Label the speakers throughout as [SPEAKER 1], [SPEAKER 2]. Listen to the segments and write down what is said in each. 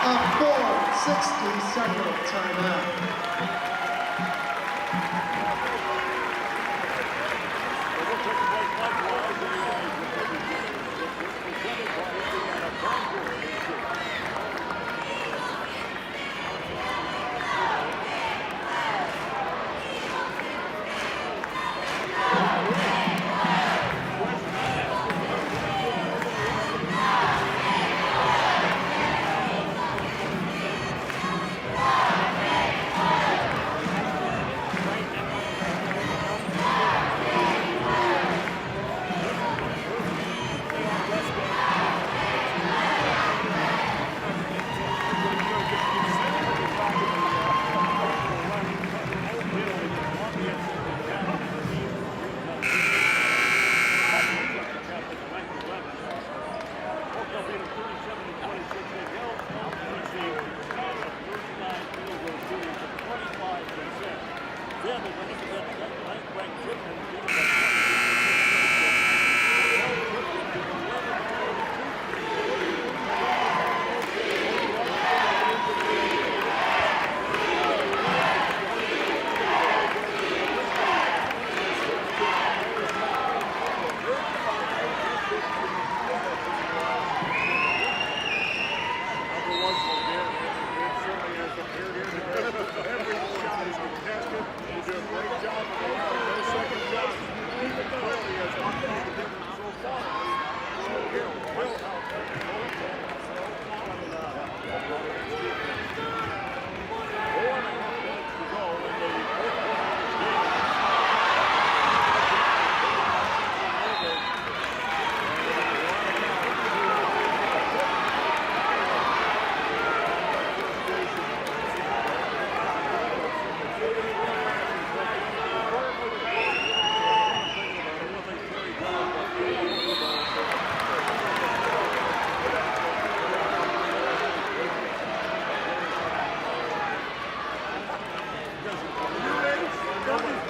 [SPEAKER 1] A full 60-second timeout.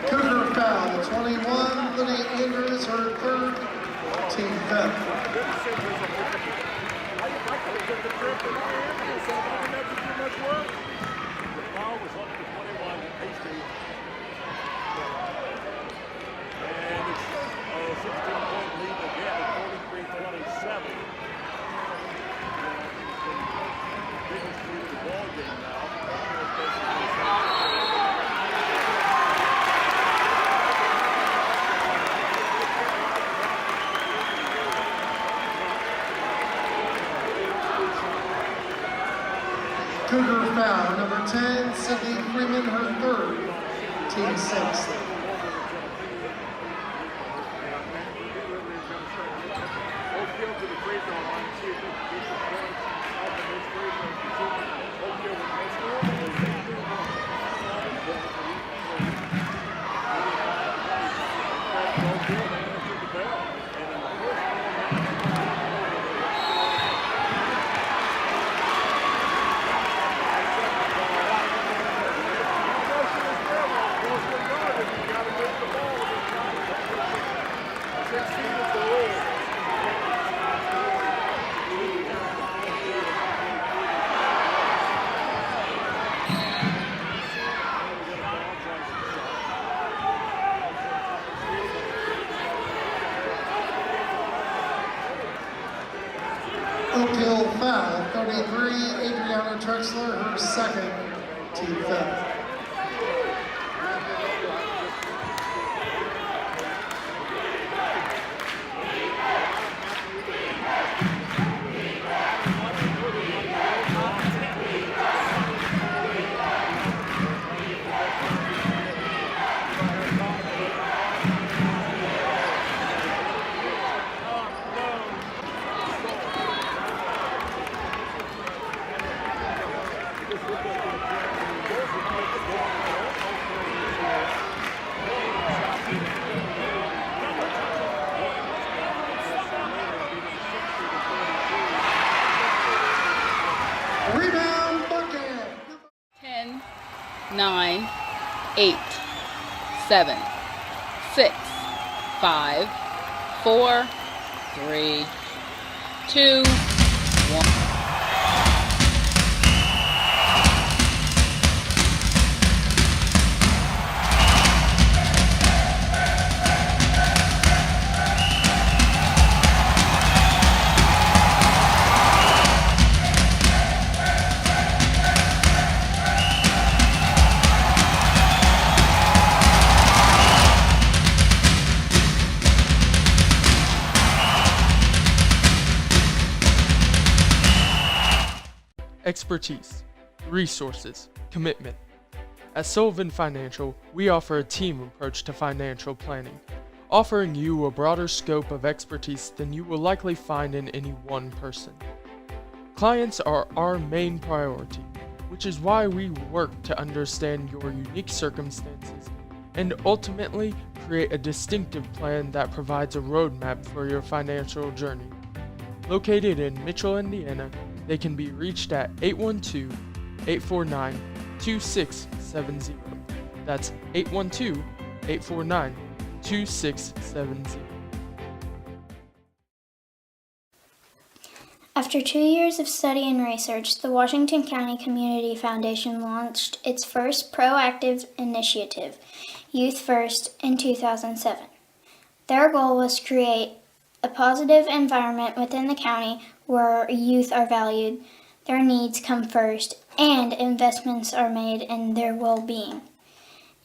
[SPEAKER 1] Cougar foul, 21, Lydia Andrews, her third, team Cougar foul, number 10, Sydney Freeman, her third, team sixth. Oak Hill foul, 33, Adriana Trexler, her second, team fifth. Rebound bucket.
[SPEAKER 2] 10, 9, 8, 7, 6, 5, 4, 3, 2, 1.
[SPEAKER 3] expertise, resources, commitment. At Sullivan Financial, we offer a team approach to financial planning, offering you a broader scope of expertise than you will likely find in any one person. Clients are our main priority, which is why we work to understand your unique circumstances and ultimately create a distinctive plan that provides a roadmap for your financial journey. Located in Mitchell, Indiana, they can be reached at 812-849-2670. That's 812-849-2670.
[SPEAKER 4] After 2 years of study and research, the Washington County Community Foundation launched its first proactive initiative, Youth First, in 2007. Their goal was to create a positive environment within the county where youth are valued, their needs come first, and investments are made in their well-being.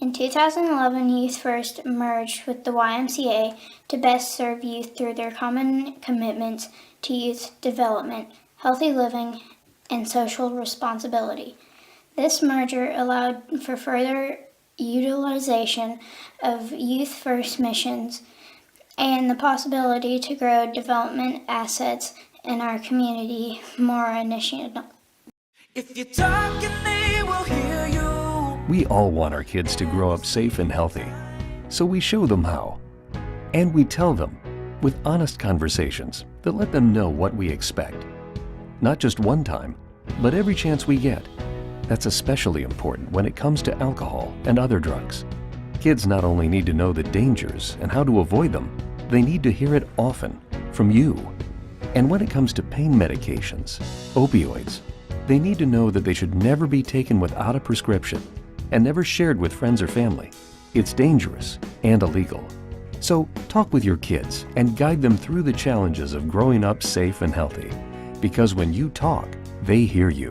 [SPEAKER 4] In 2011, Youth First merged with the YMCA to best serve youth through their common commitments to youth development, healthy living, and social responsibility. This merger allowed for further utilization of Youth First missions and the possibility to grow development assets in our community more initiative.
[SPEAKER 5] If you're talking, they will hear you.
[SPEAKER 6] We all want our kids to grow up safe and healthy, so we show them how. And we tell them with honest conversations that let them know what we expect. Not just one time, but every chance we get. That's especially important when it comes to alcohol and other drugs. Kids not only need to know the dangers and how to avoid them, they need to hear it often from you. And when it comes to pain medications, opioids, they need to know that they should never be taken without a prescription and never shared with friends or family. It's dangerous and illegal. So talk with your kids and guide them through the challenges of growing up safe and healthy. Because when you talk, they hear you.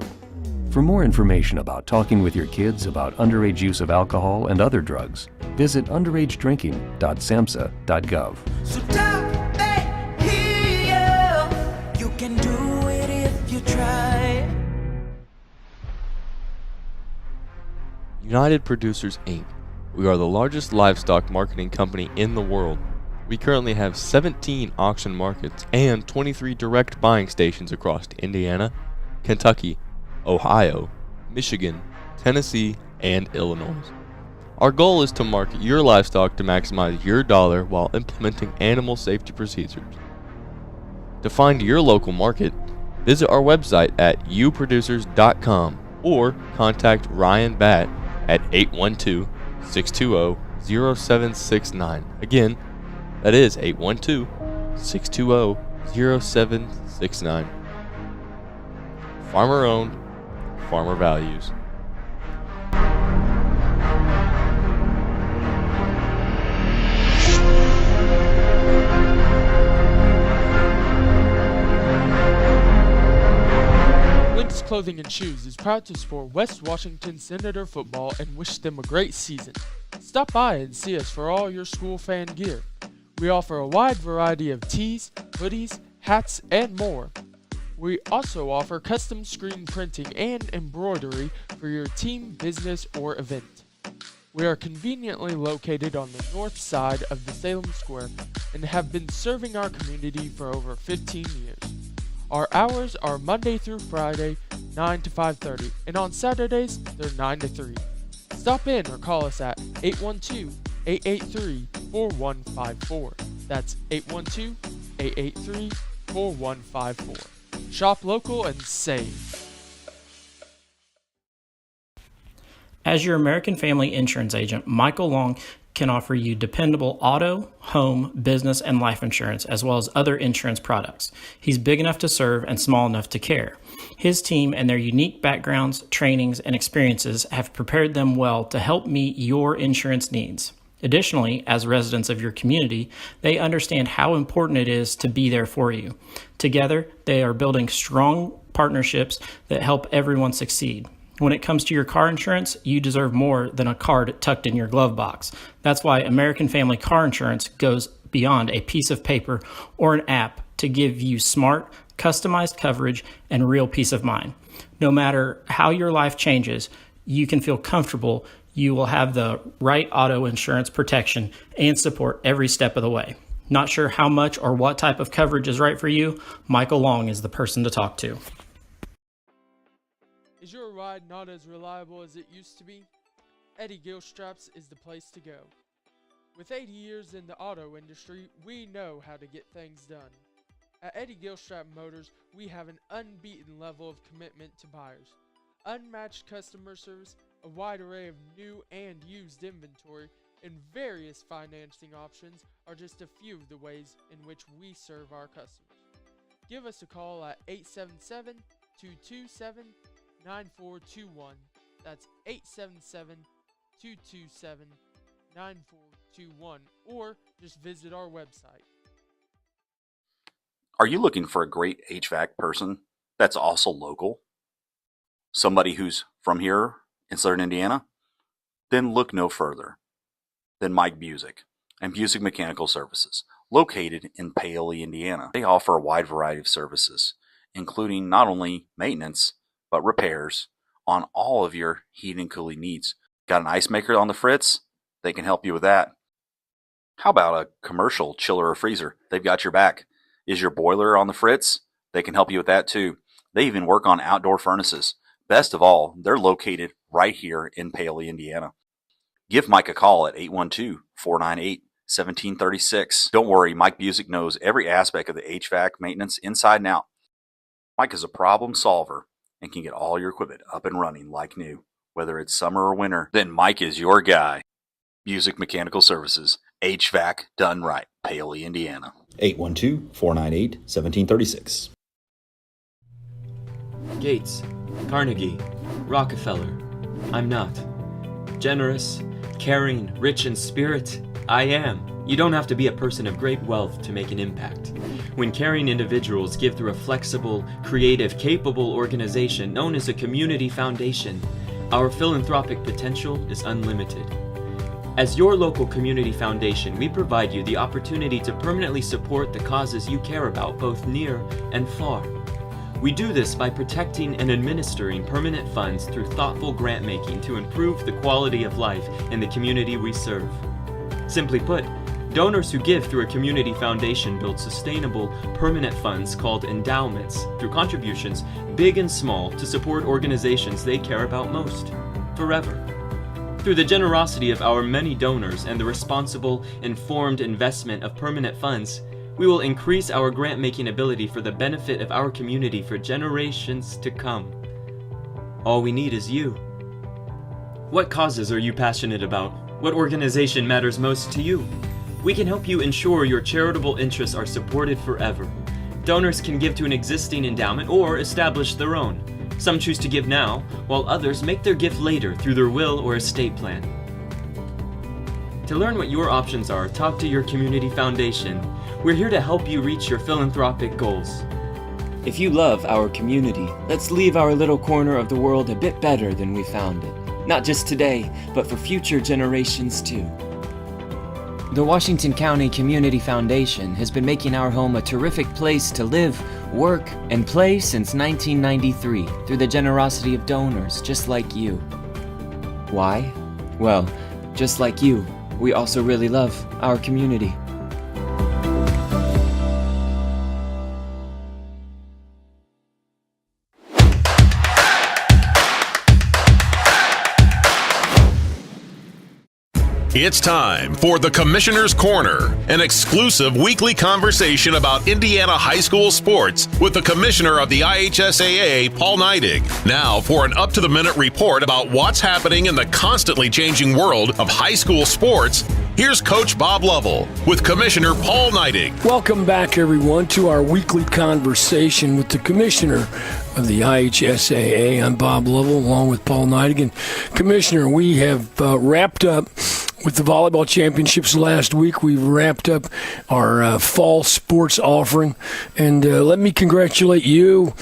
[SPEAKER 6] For more information about talking with your kids about underage use of alcohol and other drugs, visit underagedrinking.samhsa.gov.
[SPEAKER 5] So talk, they hear you. You can do it if you try.
[SPEAKER 7] United Producers Inc. We are the largest livestock marketing company in the world. We currently have 17 auction markets and 23 direct buying stations across Indiana, Kentucky, Ohio, Michigan, Tennessee, and Illinois. Our goal is to market your livestock to maximize your dollar while implementing animal safety procedures. To find your local market, visit our website at youproducers.com or contact Ryan Batt at 812-620-0769. Again, that is 812-620-0769. Farmer owned, farmer values.
[SPEAKER 3] Lynx Clothing and Shoes is proud to support West Washington Senator football and wish them a great season. Stop by and see us for all your school fan gear. We offer a wide variety of tees, hoodies, hats, and more. We also offer custom screen printing and embroidery for your team, business, or event. We are conveniently located on the north side of the Salem Square and have been serving our community for over 15 years. Our hours are Monday through Friday, 9 to 5:30, and on Saturdays, they're 9 to 3. Stop in or call us at 812-883-4154. That's 812-883-4154. Shop local and save.
[SPEAKER 8] As your American Family Insurance agent, Michael Long can offer you dependable auto, home, business, and life insurance, as well as other insurance products. He's big enough to serve and small enough to care. His team and their unique backgrounds, trainings, and experiences have prepared them well to help meet your insurance needs. Additionally, as residents of your community, they understand how important it is to be there for you. Together, they are building strong partnerships that help everyone succeed. When it comes to your car insurance, you deserve more than a card tucked in your glove box. That's why American Family Car Insurance goes beyond a piece of paper or an app to give you smart, customized coverage, and real peace of mind. No matter how your life changes, you can feel comfortable you will have the right auto insurance protection and support every step of the way. Not sure how much or what type of coverage is right for you? Michael Long is the person to talk to.
[SPEAKER 3] Is your ride not as reliable as it used to be? Eddie Gilstraps is the place to go. With 80 years in the auto industry, we know how to get things done. At Eddie Gilstrap Motors, we have an unbeaten level of commitment to buyers. Unmatched customer service, a wide array of new and used inventory, and various financing options are just a few of the ways in which we serve our customers. Give us a call at 877-227-9421. That's 877-227-9421, or just visit our website.
[SPEAKER 9] Are you looking for a great HVAC person that's also local? Somebody who's from here in Southern Indiana? Then look no further than Mike Busick and Busick Mechanical Services, located in Paoli, Indiana. They offer a wide variety of services, including not only maintenance, but repairs on all of your heating and cooling needs. Got an ice maker on the fritz? They can help you with that. How about a commercial chiller or freezer? They've got your back. Is your boiler on the fritz? They can help you with that too. They even work on outdoor furnaces. Best of all, they're located right here in Paoli, Indiana. Give Mike a call at 812-498-1736. Don't worry, Mike Busick knows every aspect of the HVAC maintenance inside and out. Mike is a problem solver and can get all your equipment up and running like new. Whether it's summer or winter, then Mike is your guy. Busick Mechanical Services, HVAC done right, Paoli, Indiana.
[SPEAKER 10] 812-498-1736.
[SPEAKER 7] Gates, Carnegie, Rockefeller. I'm not. Generous, caring, rich in spirit, I am. You don't have to be a person of great wealth to make an impact. When caring individuals give through a flexible, creative, capable organization known as a community foundation, our philanthropic potential is unlimited. As your local community foundation, we provide you the opportunity to permanently support the causes you care about, both near and far. We do this by protecting and administering permanent funds through thoughtful grant making to improve the quality of life in the community we serve. Simply put, donors who give through a community foundation build sustainable, permanent funds called endowments through contributions, big and small, to support organizations they care about most, forever. Through the generosity of our many donors and the responsible, informed investment of permanent funds, we will increase our grant-making ability for the benefit of our community for generations to come. All we need is you. What causes are you passionate about? What organization matters most to you? We can help you ensure your charitable interests are supported forever. Donors can give to an existing endowment or establish their own. Some choose to give now, while others make their gift later through their will or estate plan. To learn what your options are, talk to your community foundation. We're here to help you reach your philanthropic goals. If you love our community, let's leave our little corner of the world a bit better than we found it. Not just today, but for future generations too. The Washington County Community Foundation has been making our home a terrific place to live, work, and play since 1993 through the generosity of donors just like you. Why? Well, just like you, we also really love our community.
[SPEAKER 11] It's time for the Commissioner's Corner, an exclusive weekly conversation about Indiana high school sports with the Commissioner of the IHSAA, Paul Neidig. Now for an up-to-the-minute report about what's happening in the constantly changing world of high school sports, here's Coach Bob Lovell with Commissioner Paul Neidig.
[SPEAKER 12] Welcome back, everyone, to our weekly conversation with the Commissioner of the IHSAA. I'm Bob Lovell, along with Paul Neidig. And Commissioner, we have wrapped up with the volleyball championships last week. We've wrapped up our fall sports offering. And let me congratulate you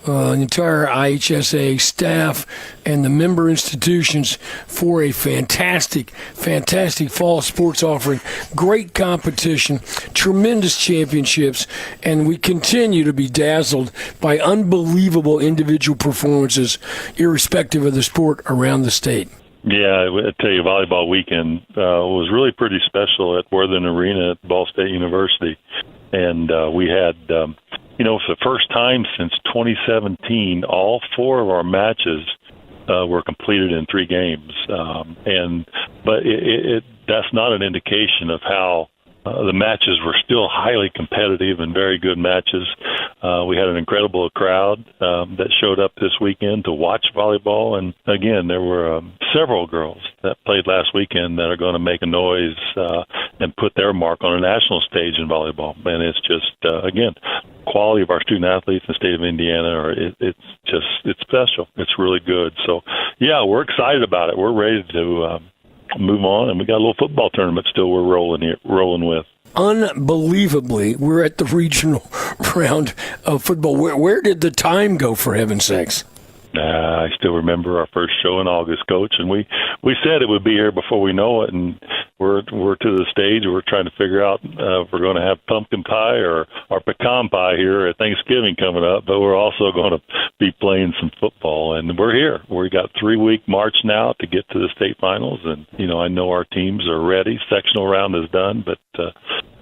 [SPEAKER 12] the entire IHSA staff and the member institutions for a fantastic fall sports offering. Great competition, tremendous championships, and we continue to be dazzled by unbelievable individual performances, irrespective of the sport, around the state.
[SPEAKER 10] Yeah, I tell you, volleyball weekend was really pretty special at Worthen Arena at Ball State University. And we had, for the first time since 2017, all 4 of our matches were completed in 3 games. But that's not an indication of how the matches were still highly competitive and very good matches. We had an incredible crowd that showed up this weekend to watch volleyball. And again, there were several girls that played last weekend that are going to make a noise and put their mark on a national stage in volleyball. And it's just, again, quality of our student athletes in the state of Indiana, it's special. It's really good. So, yeah, we're excited about it. We're ready to move on, and we got a little football tournament still we're rolling with.
[SPEAKER 12] Unbelievably, we're at the regional round of football. Where did the time go, for heaven's sakes?
[SPEAKER 10] I still remember our first show in August, Coach, and we said it would be here before we know it, and we're to the stage. We're trying to figure out if we're going to have pumpkin pie or pecan pie here at Thanksgiving coming up, but we're also going to be playing some football, and we're here. We got 3-week march now to get to the state finals, and I know our teams are ready. Sectional round is done, but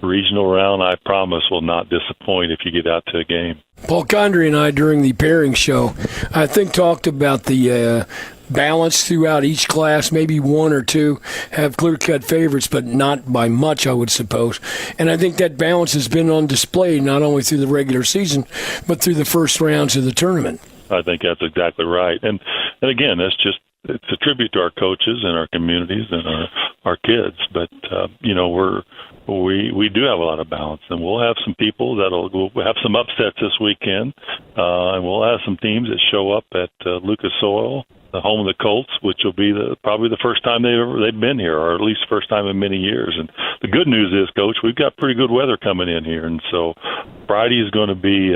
[SPEAKER 10] regional round, I promise, will not disappoint if you get out to a game.
[SPEAKER 12] Paul Condry and I, during the pairing show, I think talked about the balance throughout each class. Maybe 1 or 2 have clear-cut favorites, but not by much, I would suppose. And I think that balance has been on display not only through the regular season, but through the first rounds of the tournament.
[SPEAKER 10] I think that's exactly right. And again, it's a tribute to our coaches and our communities and our kids. But, we do have a lot of balance, and we'll have some people we'll have some upsets this weekend, and we'll have some teams that show up at Lucas Oil, the home of the Colts, which will be probably the first time they've been here, or at least first time in many years. And the good news is, Coach, we've got pretty good weather coming in here, and so Friday is going to be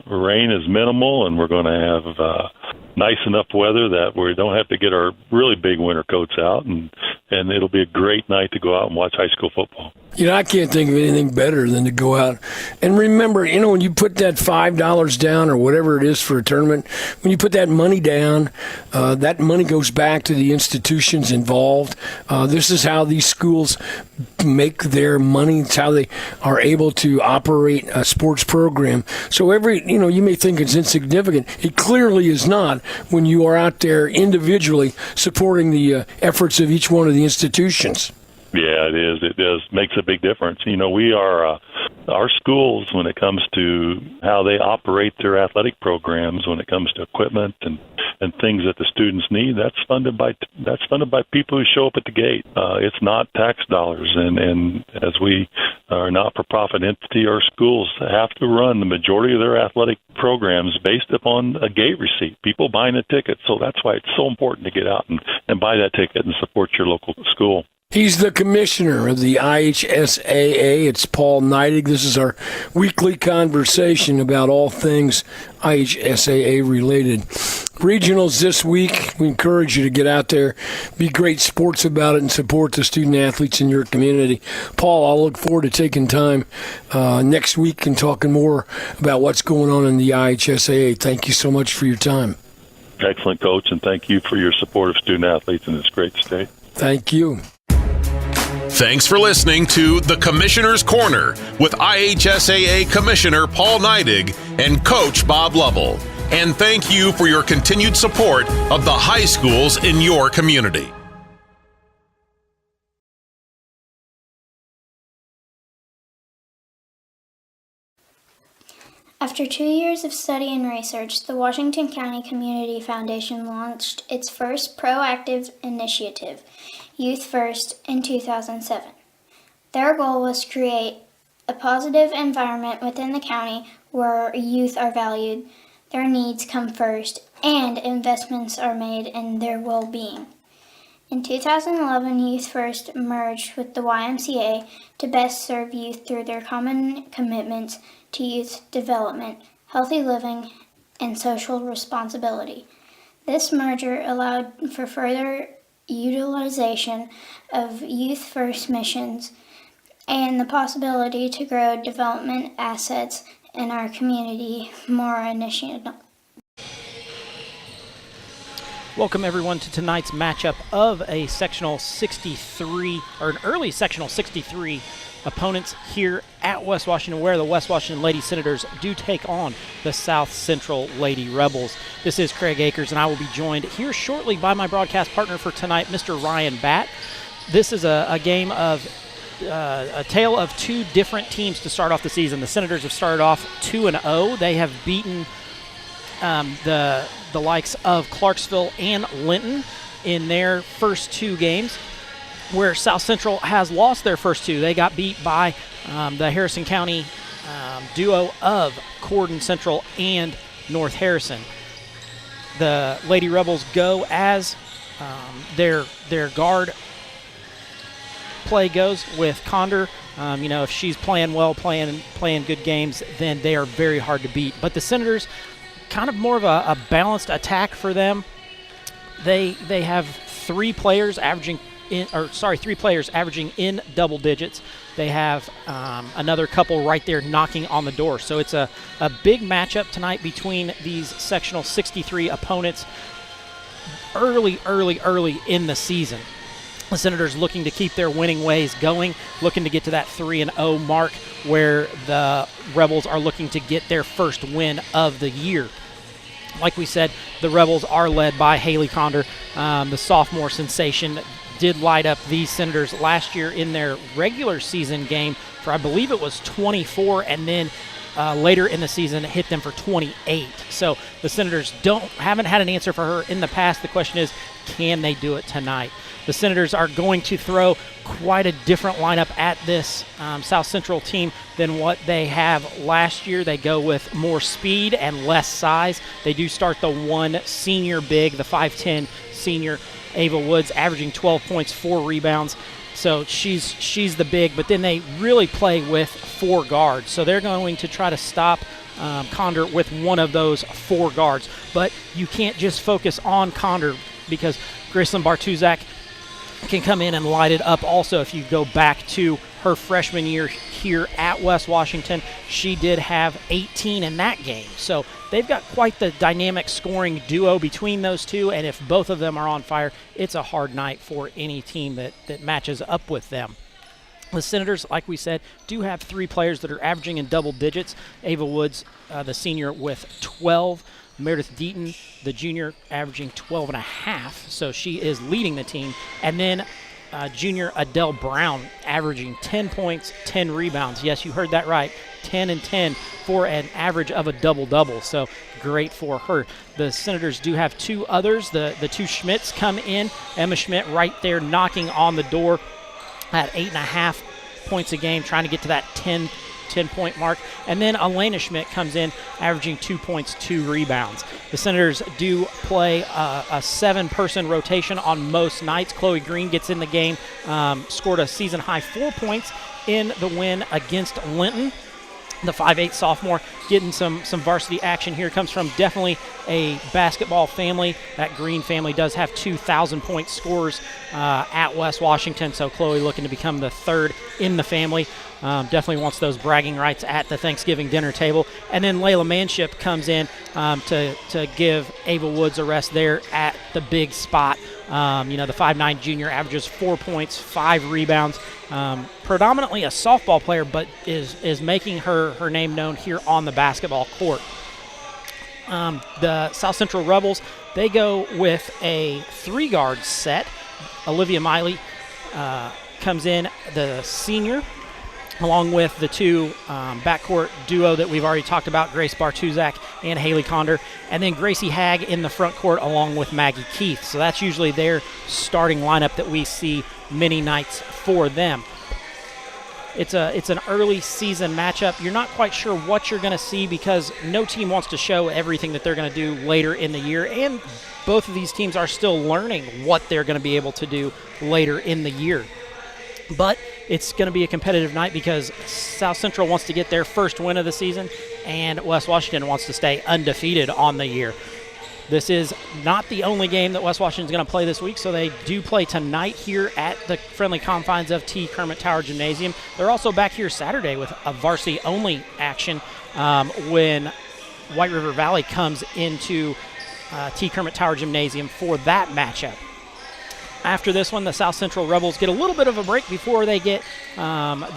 [SPEAKER 10] rain is minimal, and we're going to have nice enough weather that we don't have to get our really big winter coats out, and it'll be a great night to go out and watch high school football.
[SPEAKER 12] I can't think of anything better than to go out. And remember, when you put that $5 down or whatever it is for a tournament, when you put that money down, that money goes back to the institutions involved. This is how these schools make their money. It's how they are able to operate a sports program. So you may think it's insignificant. It clearly is not when you are out there individually supporting the efforts of each one of the institutions.
[SPEAKER 10] Yeah, it is. It does. Makes a big difference. We are, our schools, when it comes to how they operate their athletic programs, when it comes to equipment and things that the students need, that's funded by people who show up at the gate. It's not tax dollars. And as we are a not-for-profit entity, our schools have to run the majority of their athletic programs based upon a gate receipt, people buying a ticket. So that's why it's so important to get out and buy that ticket and support your local school.
[SPEAKER 12] He's the commissioner of the IHSAA. It's Paul Neidig. This is our weekly conversation about all things IHSAA related. Regionals this week. We encourage you to get out there, be great sports about it, and support the student athletes in your community. Paul, I'll look forward to taking time next week and talking more about what's going on in the IHSAA. Thank you so much for your time.
[SPEAKER 10] Excellent, Coach, and thank you for your support of student athletes in this great state.
[SPEAKER 12] Thank you.
[SPEAKER 11] Thanks for listening to The Commissioner's Corner with IHSAA Commissioner Paul Neidig and Coach Bob Lovell. And thank you for your continued support of the high schools in your community.
[SPEAKER 4] After 2 years of study and research, the Washington County Community Foundation launched its first proactive initiative, Youth First, in 2007. Their goal was to create a positive environment within the county where youth are valued, their needs come first, and investments are made in their well-being. In 2011, Youth First merged with the YMCA to best serve youth through their common commitments to youth development, healthy living, and social responsibility. This merger allowed for further utilization of Youth First missions and the possibility to grow development assets in our community more initiative.
[SPEAKER 8] Welcome everyone to tonight's matchup of a sectional 63, or an early sectional 63 opponents here at West Washington, where the West Washington Lady Senators do take on the South Central Lady Rebels. This is Craig Akers, and I will be joined here shortly by my broadcast partner for tonight, Mr. Ryan Batt. This is a game of a tale of two different teams to start off the season. The Senators have started off 2-0. They have beaten the likes of Clarksville and Linton in their first two games, where South Central has lost their first two. They got beat by the Harrison County duo of Corden Central and North Harrison. The Lady Rebels go as their guard play goes with Condor. If she's playing well, playing good games, then they are very hard to beat. But the Senators, kind of more of a balanced attack for them. They have three players averaging in double digits. They have another couple right there knocking on the door. So it's a big matchup tonight between these sectional 63 opponents early in the season. The Senators looking to keep their winning ways going, looking to get to that 3-0 mark, where the Rebels are looking to get their first win of the year. Like we said, the Rebels are led by Haley Condor, the sophomore sensation. Did light up these Senators last year in their regular season game for, I believe it was 24, and then later in the season hit them for 28. So the Senators haven't had an answer for her in the past. The question is, can they do it tonight? The Senators are going to throw quite a different lineup at this South Central team than what they have last year. They go with more speed and less size. They do start the one senior big, the 5'10 senior, Ava Woods, averaging 12 points, 4 rebounds. So she's the big, but then they really play with 4 guards. So they're going to try to stop Condor with one of those 4 guards. But you can't just focus on Condor, because Graceland Bartuzak can come in and light it up also. If you go back to her freshman year here at West Washington, she did have 18 in that game. So they've got quite the dynamic scoring duo between those two, and if both of them are on fire, it's a hard night for any team that matches up with them. The Senators, like we said, do have 3 players that are averaging in double digits. Ava Woods, the senior, with 12. Meredith Deaton, the junior, averaging 12.5, so she is leading the team. And then junior Adele Brown averaging 10 points, 10 rebounds. Yes, you heard that right, 10 and 10 for an average of a double-double, so great for her. The Senators do have 2 others. The 2 Schmidts come in. Emma Schmidt right there knocking on the door at 8.5 points a game, trying to get to that 10-point mark. And then Elena Schmidt comes in, averaging 2 points, 2 rebounds. The Senators do play a 7-person rotation on most nights. Chloe Green gets in the game, scored a season-high 4 points in the win against Linton. The 5'8 sophomore getting some varsity action here. Comes from definitely a basketball family. That Green family does have 2,000-point scorers at West Washington, so Chloe looking to become the 3rd in the family. Definitely wants those bragging rights at the Thanksgiving dinner table. And then Layla Manship comes in to give Ava Woods a rest there at the big spot. The 5'9 junior averages 4 points, 5 rebounds. Predominantly a softball player, but is making her name known here on the basketball court. The South Central Rebels, they go with a 3-guard set. Olivia Miley comes in, the senior, along with the 2 backcourt duo that we've already talked about, Grace Bartuzak and Haley Condor, and then Gracie Hagg in the front court along with Maggie Keith. So that's usually their starting lineup that we see many nights for them. It's an early season matchup. You're not quite sure what you're going to see, because no team wants to show everything that they're going to do later in the year, and both of these teams are still learning what they're going to be able to do later in the year. But it's going to be a competitive night because South Central wants to get their first win of the season, and West Washington wants to stay undefeated on the year. This is not the only game that West Washington is going to play this week, so they do play tonight here at the friendly confines of T. Kermit Tower Gymnasium. They're also back here Saturday with a varsity-only action when White River Valley comes into T. Kermit Tower Gymnasium for that matchup. After this one, the South Central Rebels get a little bit of a break before they get they get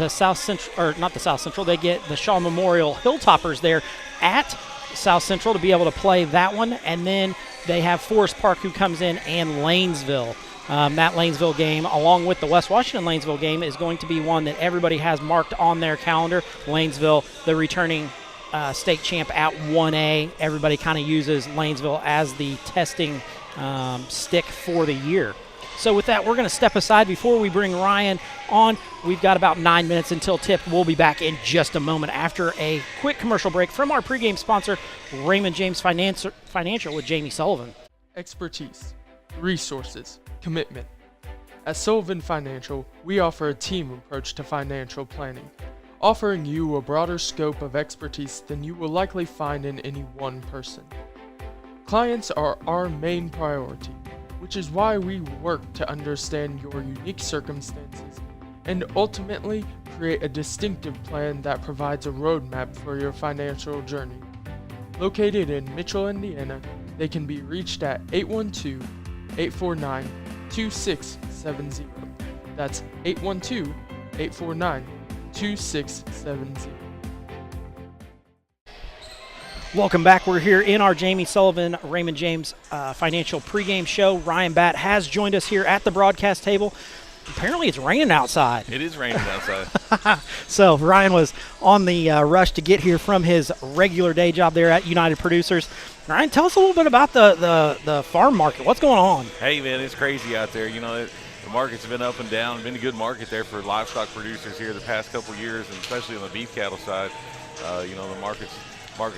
[SPEAKER 8] the Shaw Memorial Hilltoppers there at South Central to be able to play that one, and then they have Forest Park who comes in and Lanesville. That Lanesville game, along with the West Washington Lanesville game, is going to be one that everybody has marked on their calendar. Lanesville, the returning state champ at 1A. Everybody kind of uses Lanesville as the testing stick for the year. So with that, we're going to step aside before we bring Ryan on. We've got about 9 minutes until tip. We'll be back in just a moment after a quick commercial break from our pregame sponsor, Raymond James Financial with Jamie Sullivan.
[SPEAKER 3] Expertise, resources, commitment. At Sullivan Financial, we offer a team approach to financial planning, offering you a broader scope of expertise than you will likely find in any one person. Clients are our main priority, which is why we work to understand your unique circumstances and ultimately create a distinctive plan that provides a roadmap for your financial journey. Located in Mitchell, Indiana, they can be reached at 812-849-2670. That's 812-849-2670.
[SPEAKER 8] Welcome back. We're here in our Jamie Sullivan Raymond James Financial pregame show. Ryan Batt has joined us here at the broadcast table. Apparently it's raining outside.
[SPEAKER 13] It is raining outside.
[SPEAKER 8] So Ryan was on the rush to get here from his regular day job there at United Producers. Ryan, tell us a little bit about the farm market. What's going on?
[SPEAKER 13] Hey, man, it's crazy out there. You know, the market's been up and down. Been a good market there for livestock producers here the past couple years, and especially on the beef cattle side. You know, the market's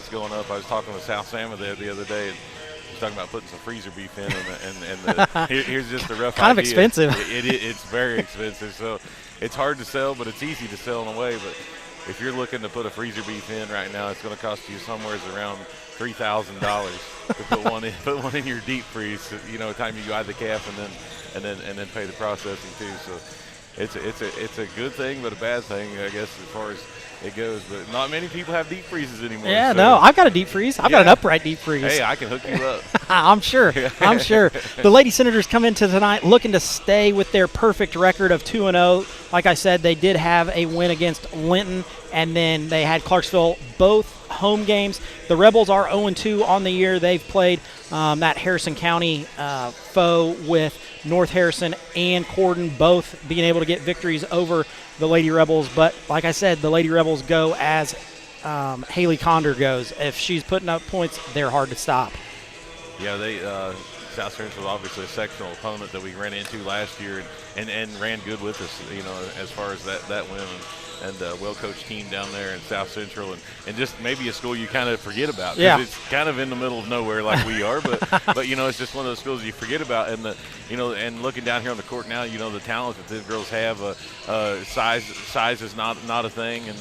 [SPEAKER 13] going up. I was talking with South Salmon the other day, and he was talking about putting some freezer beef in, and here's just a rough
[SPEAKER 8] kind
[SPEAKER 13] idea.
[SPEAKER 8] of expensive.
[SPEAKER 13] It's very expensive, so it's hard to sell, but it's easy to sell in a way. But if you're looking to put a freezer beef in right now, it's going to cost you somewhere around $3,000 to put one in your deep freeze. You know, time you buy the calf and then pay the processing too. So it's a good thing, but a bad thing, I guess, as far as it goes. But not many people have deep freezes anymore.
[SPEAKER 8] Yeah,
[SPEAKER 13] so.
[SPEAKER 8] no, I've got a deep freeze. I've got an upright deep freeze.
[SPEAKER 13] Hey, I can hook you up.
[SPEAKER 8] I'm sure. The Lady Senators come into tonight looking to stay with their perfect record of 2-0. Like I said, they did have a win against Linton, and then they had Clarksville both home games. The Rebels are 0-2 on the year. They've played that Harrison County foe with North Harrison and Corden, both being able to get victories over the Lady Rebels. But like I said, the Lady Rebels go as Haley Conder goes. If she's putting up points, they're hard to stop.
[SPEAKER 13] Yeah, they South Central was obviously a sectional opponent that we ran into last year and ran good with us, you know, as far as that win. And a well-coached team down there in South Central, and just maybe a school you kind of forget about.
[SPEAKER 8] Yeah.
[SPEAKER 13] It's kind of in the middle of nowhere like we are, but you know, it's just one of those schools you forget about. And and looking down here on the court now, you know, the talent that the girls have, size is not a thing, and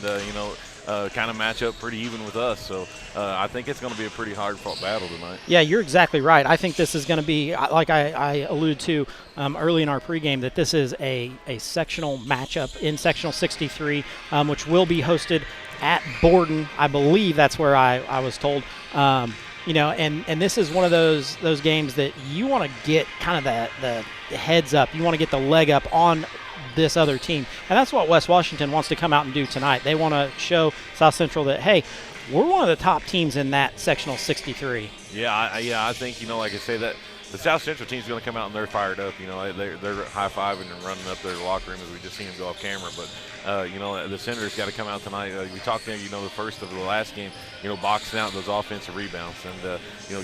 [SPEAKER 13] kind of match up pretty even with us. So I think it's going to be a pretty hard-fought battle tonight.
[SPEAKER 8] Yeah, you're exactly right. I think this is going to be, like I alluded to early in our pregame, that this is a sectional matchup in Sectional 63, which will be hosted at Borden. I believe that's where I was told. And this is one of those games that you want to get kind of the heads up. You want to get the leg up on this other team. And that's what West Washington wants to come out and do tonight. They want to show South Central that, hey, we're one of the top teams in that Sectional 63.
[SPEAKER 13] Yeah, I think, like I say, that the South Central team's going to come out and they're fired up. They're high-fiving and running up their locker room as we just seen them go off camera. But, the Senators got to come out tonight. We talked there, the first of the last game, boxing out those offensive rebounds. And,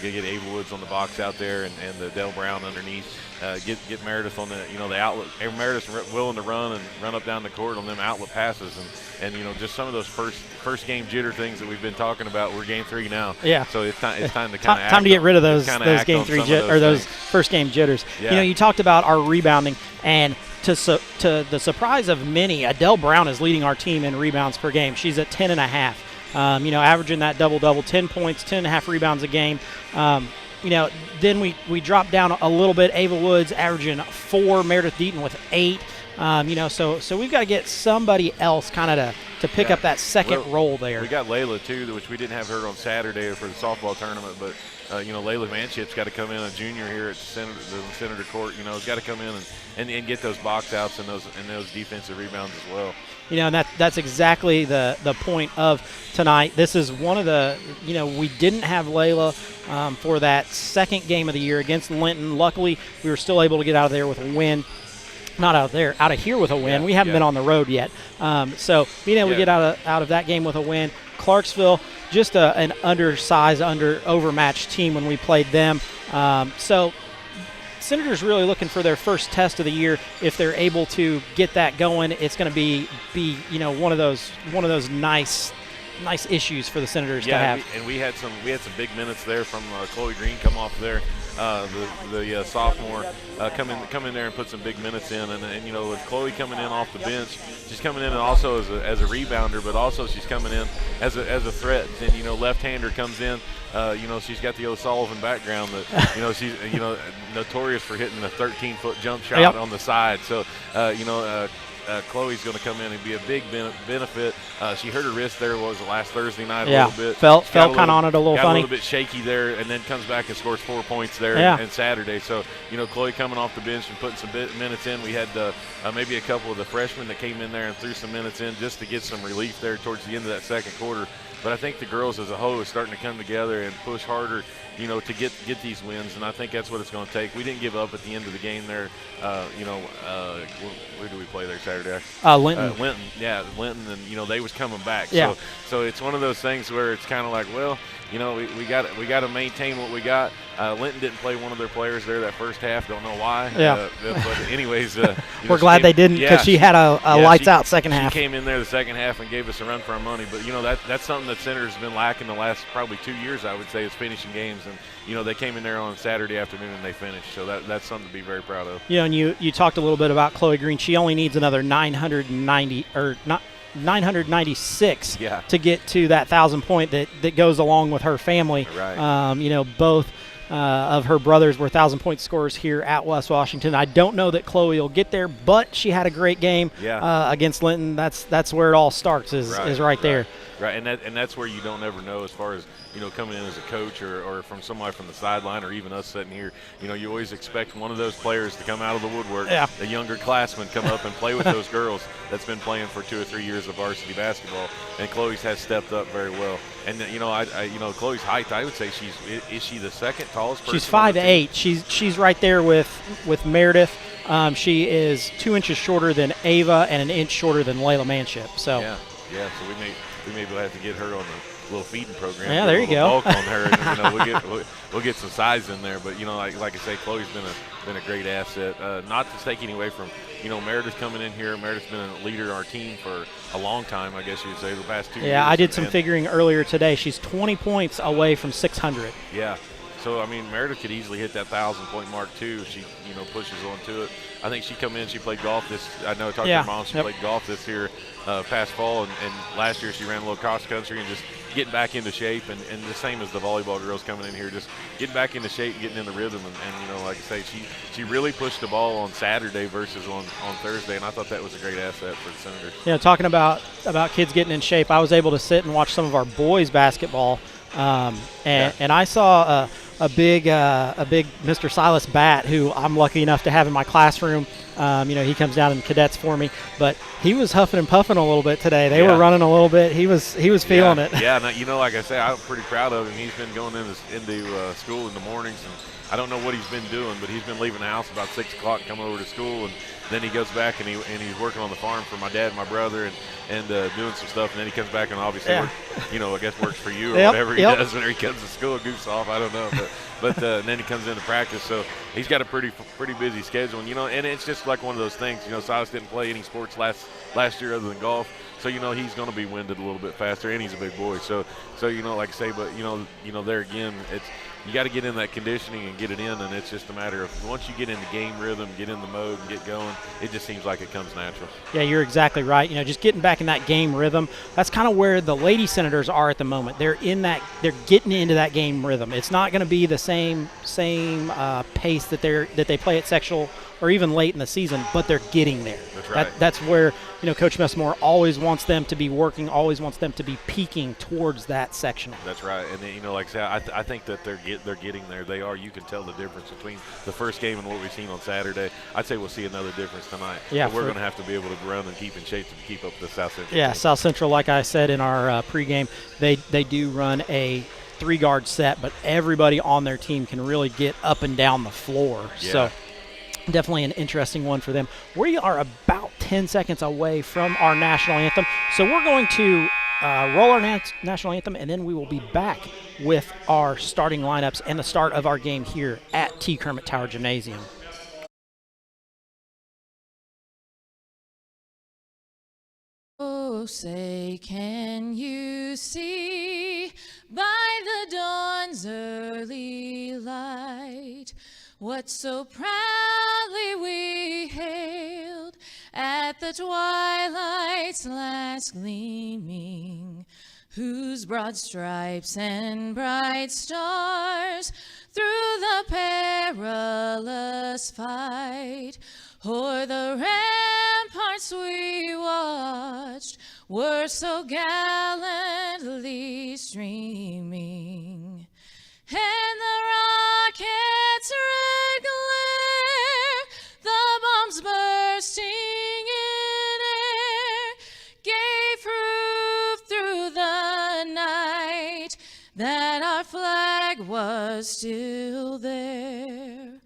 [SPEAKER 13] get Ava Woods on the box out there and the Dell Brown underneath. Get Meredith on the outlet. Meredith's willing to run and run up down the court on them outlet passes. And just some of those first game jitter things that we've been talking about. We're game 3 now.
[SPEAKER 8] Yeah.
[SPEAKER 13] So it's time to kind of
[SPEAKER 8] time to get rid of those game 3 or those first game jitters.
[SPEAKER 13] Yeah.
[SPEAKER 8] You talked about our rebounding, And to the surprise of many, Adele Brown is leading our team in rebounds per game. She's at 10.5. Averaging that double-double, 10 points, 10.5 rebounds a game. Then we drop down a little bit. Ava Woods averaging 4, Meredith Deaton with 8. So we've got to get somebody else kind of to pick up that second role there.
[SPEAKER 13] We got Layla, too, which we didn't have her on Saturday for the softball tournament, but Layla Manship's got to come in, a junior here at the Senator Court. Has got to come in and get those box outs and those defensive rebounds as well.
[SPEAKER 8] And that's exactly the point of tonight. This is one of the, we didn't have Layla for that second game of the year against Linton. Luckily, we were still able to get out of there with a win. Not out of here with a win. We haven't been on the road yet. So being able to get out of that game with a win. Clarksville, just an undersized, overmatched team when we played them. So Senators really looking for their first test of the year. If they're able to get that going, it's going to be one of those nice issues for the Senators to have.
[SPEAKER 13] We had some big minutes there from Chloe Green come off there. The sophomore come in there and put some big minutes in, and with Chloe coming in off the bench, she's coming in also as a rebounder, but also she's coming in as a threat. And left-hander comes in. She's got the O'Sullivan background that she's notorious for hitting a 13-foot jump shot on the side. So Chloe's going to come in and be a big benefit. She hurt her wrist there last Thursday night a little bit.
[SPEAKER 8] Felt kind of on it a little funny.
[SPEAKER 13] A little bit shaky there, and then comes back and scores 4 points there and Saturday. So, Chloe coming off the bench and putting some minutes in. We had maybe a couple of the freshmen that came in there and threw some minutes in just to get some relief there towards the end of that second quarter. But I think the girls as a whole are starting to come together and push harder, to get these wins, and I think that's what it's going to take. We didn't give up at the end of the game there. Where do we play there Saturday?
[SPEAKER 8] Linton.
[SPEAKER 13] Linton, and they was coming back.
[SPEAKER 8] Yeah.
[SPEAKER 13] So it's one of those things where it's kind of like, well, we got to maintain what we got. Linton didn't play one of their players there that first half. Don't know why.
[SPEAKER 8] Yeah.
[SPEAKER 13] But anyways,
[SPEAKER 8] we're glad they didn't, because she had a lights-out second half.
[SPEAKER 13] She came in there the second half and gave us a run for our money. But that's something that Senators have been lacking the last probably 2 years, I would say, is finishing games. And they came in there on Saturday afternoon and they finished. So that's something to be very proud of.
[SPEAKER 8] And you talked a little bit about Chloe Green. She only needs another 996 to get to that 1,000 point that goes along with her family.
[SPEAKER 13] Right.
[SPEAKER 8] Both of her brothers were 1,000-point scorers here at West Washington. I don't know that Chloe will get there, but she had a great game against Linton. That's where it all starts is right there.
[SPEAKER 13] Right, and that's where you don't ever know as far as coming in as a coach or from somebody from the sideline or even us sitting here. You always expect one of those players to come out of the woodwork, a younger classman come up and play with those girls that's been playing for 2 or 3 years of varsity basketball. And Chloe's has stepped up very well. And Chloe's height, I would say is she the second tallest person?
[SPEAKER 8] She's 5'8". She's right there with Meredith. She is 2 inches shorter than Ava and an inch shorter than Layla Manship. So
[SPEAKER 13] so we may have to get her on the little feeding program.
[SPEAKER 8] Yeah, there you go.
[SPEAKER 13] Bulk on her, and, we'll get some size in there. But like I say, Chloe's been a great asset. Not to take any away from Meredith coming in here. Meredith's been a leader of our team for a long time, I guess you would say, the past 2 years.
[SPEAKER 8] Yeah, I did some figuring earlier today. She's 20 points away from 600.
[SPEAKER 13] Yeah. So, Meredith could easily hit that 1,000-point mark, too, if she, pushes on to it. I think she played golf I know I talked to her mom, she played golf this year past fall, and last year she ran a little cross-country and just getting back into shape, and the same as the volleyball girls coming in here, just getting back into shape and getting in the rhythm, and like I say, she really pushed the ball on Saturday versus on Thursday, and I thought that was a great asset for the Senators.
[SPEAKER 8] Yeah, talking about kids getting in shape, I was able to sit and watch some of our boys basketball, and I saw a big Mr. Silas Batt, who I'm lucky enough to have in my classroom. He comes down in cadets for me, but he was huffing and puffing a little bit today. They were running a little bit. He was feeling it.
[SPEAKER 13] Yeah, like I say, I'm pretty proud of him. He's been going into school in the mornings, and I don't know what he's been doing, but he's been leaving the house about 6 o'clock, coming over to school, and then he goes back and he's working on the farm for my dad and my brother, and doing some stuff, and then he comes back and obviously I guess works for you or whatever he does when he comes to school, goofs off, I don't know, but and then he comes into practice, so he's got a pretty busy schedule, and it's just like one of those things. Silas didn't play any sports last year other than golf, so he's going to be winded a little bit faster, and he's a big boy, so like I say, but there again, it's you got to get in that conditioning and get it in, and it's just a matter of once you get into game rhythm, get in the mode, and get going, it just seems like it comes natural.
[SPEAKER 8] Yeah, you're exactly right. Just getting back in that game rhythm. That's kind of where the Lady Senators are at the moment. They're getting into that game rhythm. It's not going to be the same pace that they play at sectional or even late in the season, but they're getting there.
[SPEAKER 13] That's right.
[SPEAKER 8] That's where Coach Messmore always wants them to be working, always wants them to be peaking towards that sectional.
[SPEAKER 13] That's right, and then, like I said, I think that they're getting there. They are. You can tell the difference between the first game and what we've seen on Saturday. I'd say we'll see another difference tonight.
[SPEAKER 8] Yeah,
[SPEAKER 13] but we're going to have to be able to run and keep in shape to keep up with the South Central.
[SPEAKER 8] Yeah,
[SPEAKER 13] team.
[SPEAKER 8] South Central, like I said in our pregame, they do run a 3-guard set, but everybody on their team can really get up and down the floor.
[SPEAKER 13] Yeah.
[SPEAKER 8] So definitely an interesting one for them. We are about 10 seconds away from our national anthem, so we're going to roll our national anthem, and then we will be back with our starting lineups and the start of our game here at T. Kermit Tower Gymnasium.
[SPEAKER 14] Oh, say, can you see by the dawn's early light what so proudly we hailed at the twilight's last gleaming, whose broad stripes and bright stars through the perilous fight o'er the ramparts we watched were so gallantly streaming, and the rocket's red glare, the bombs bursting in air, gave proof through the night that our flag was still there.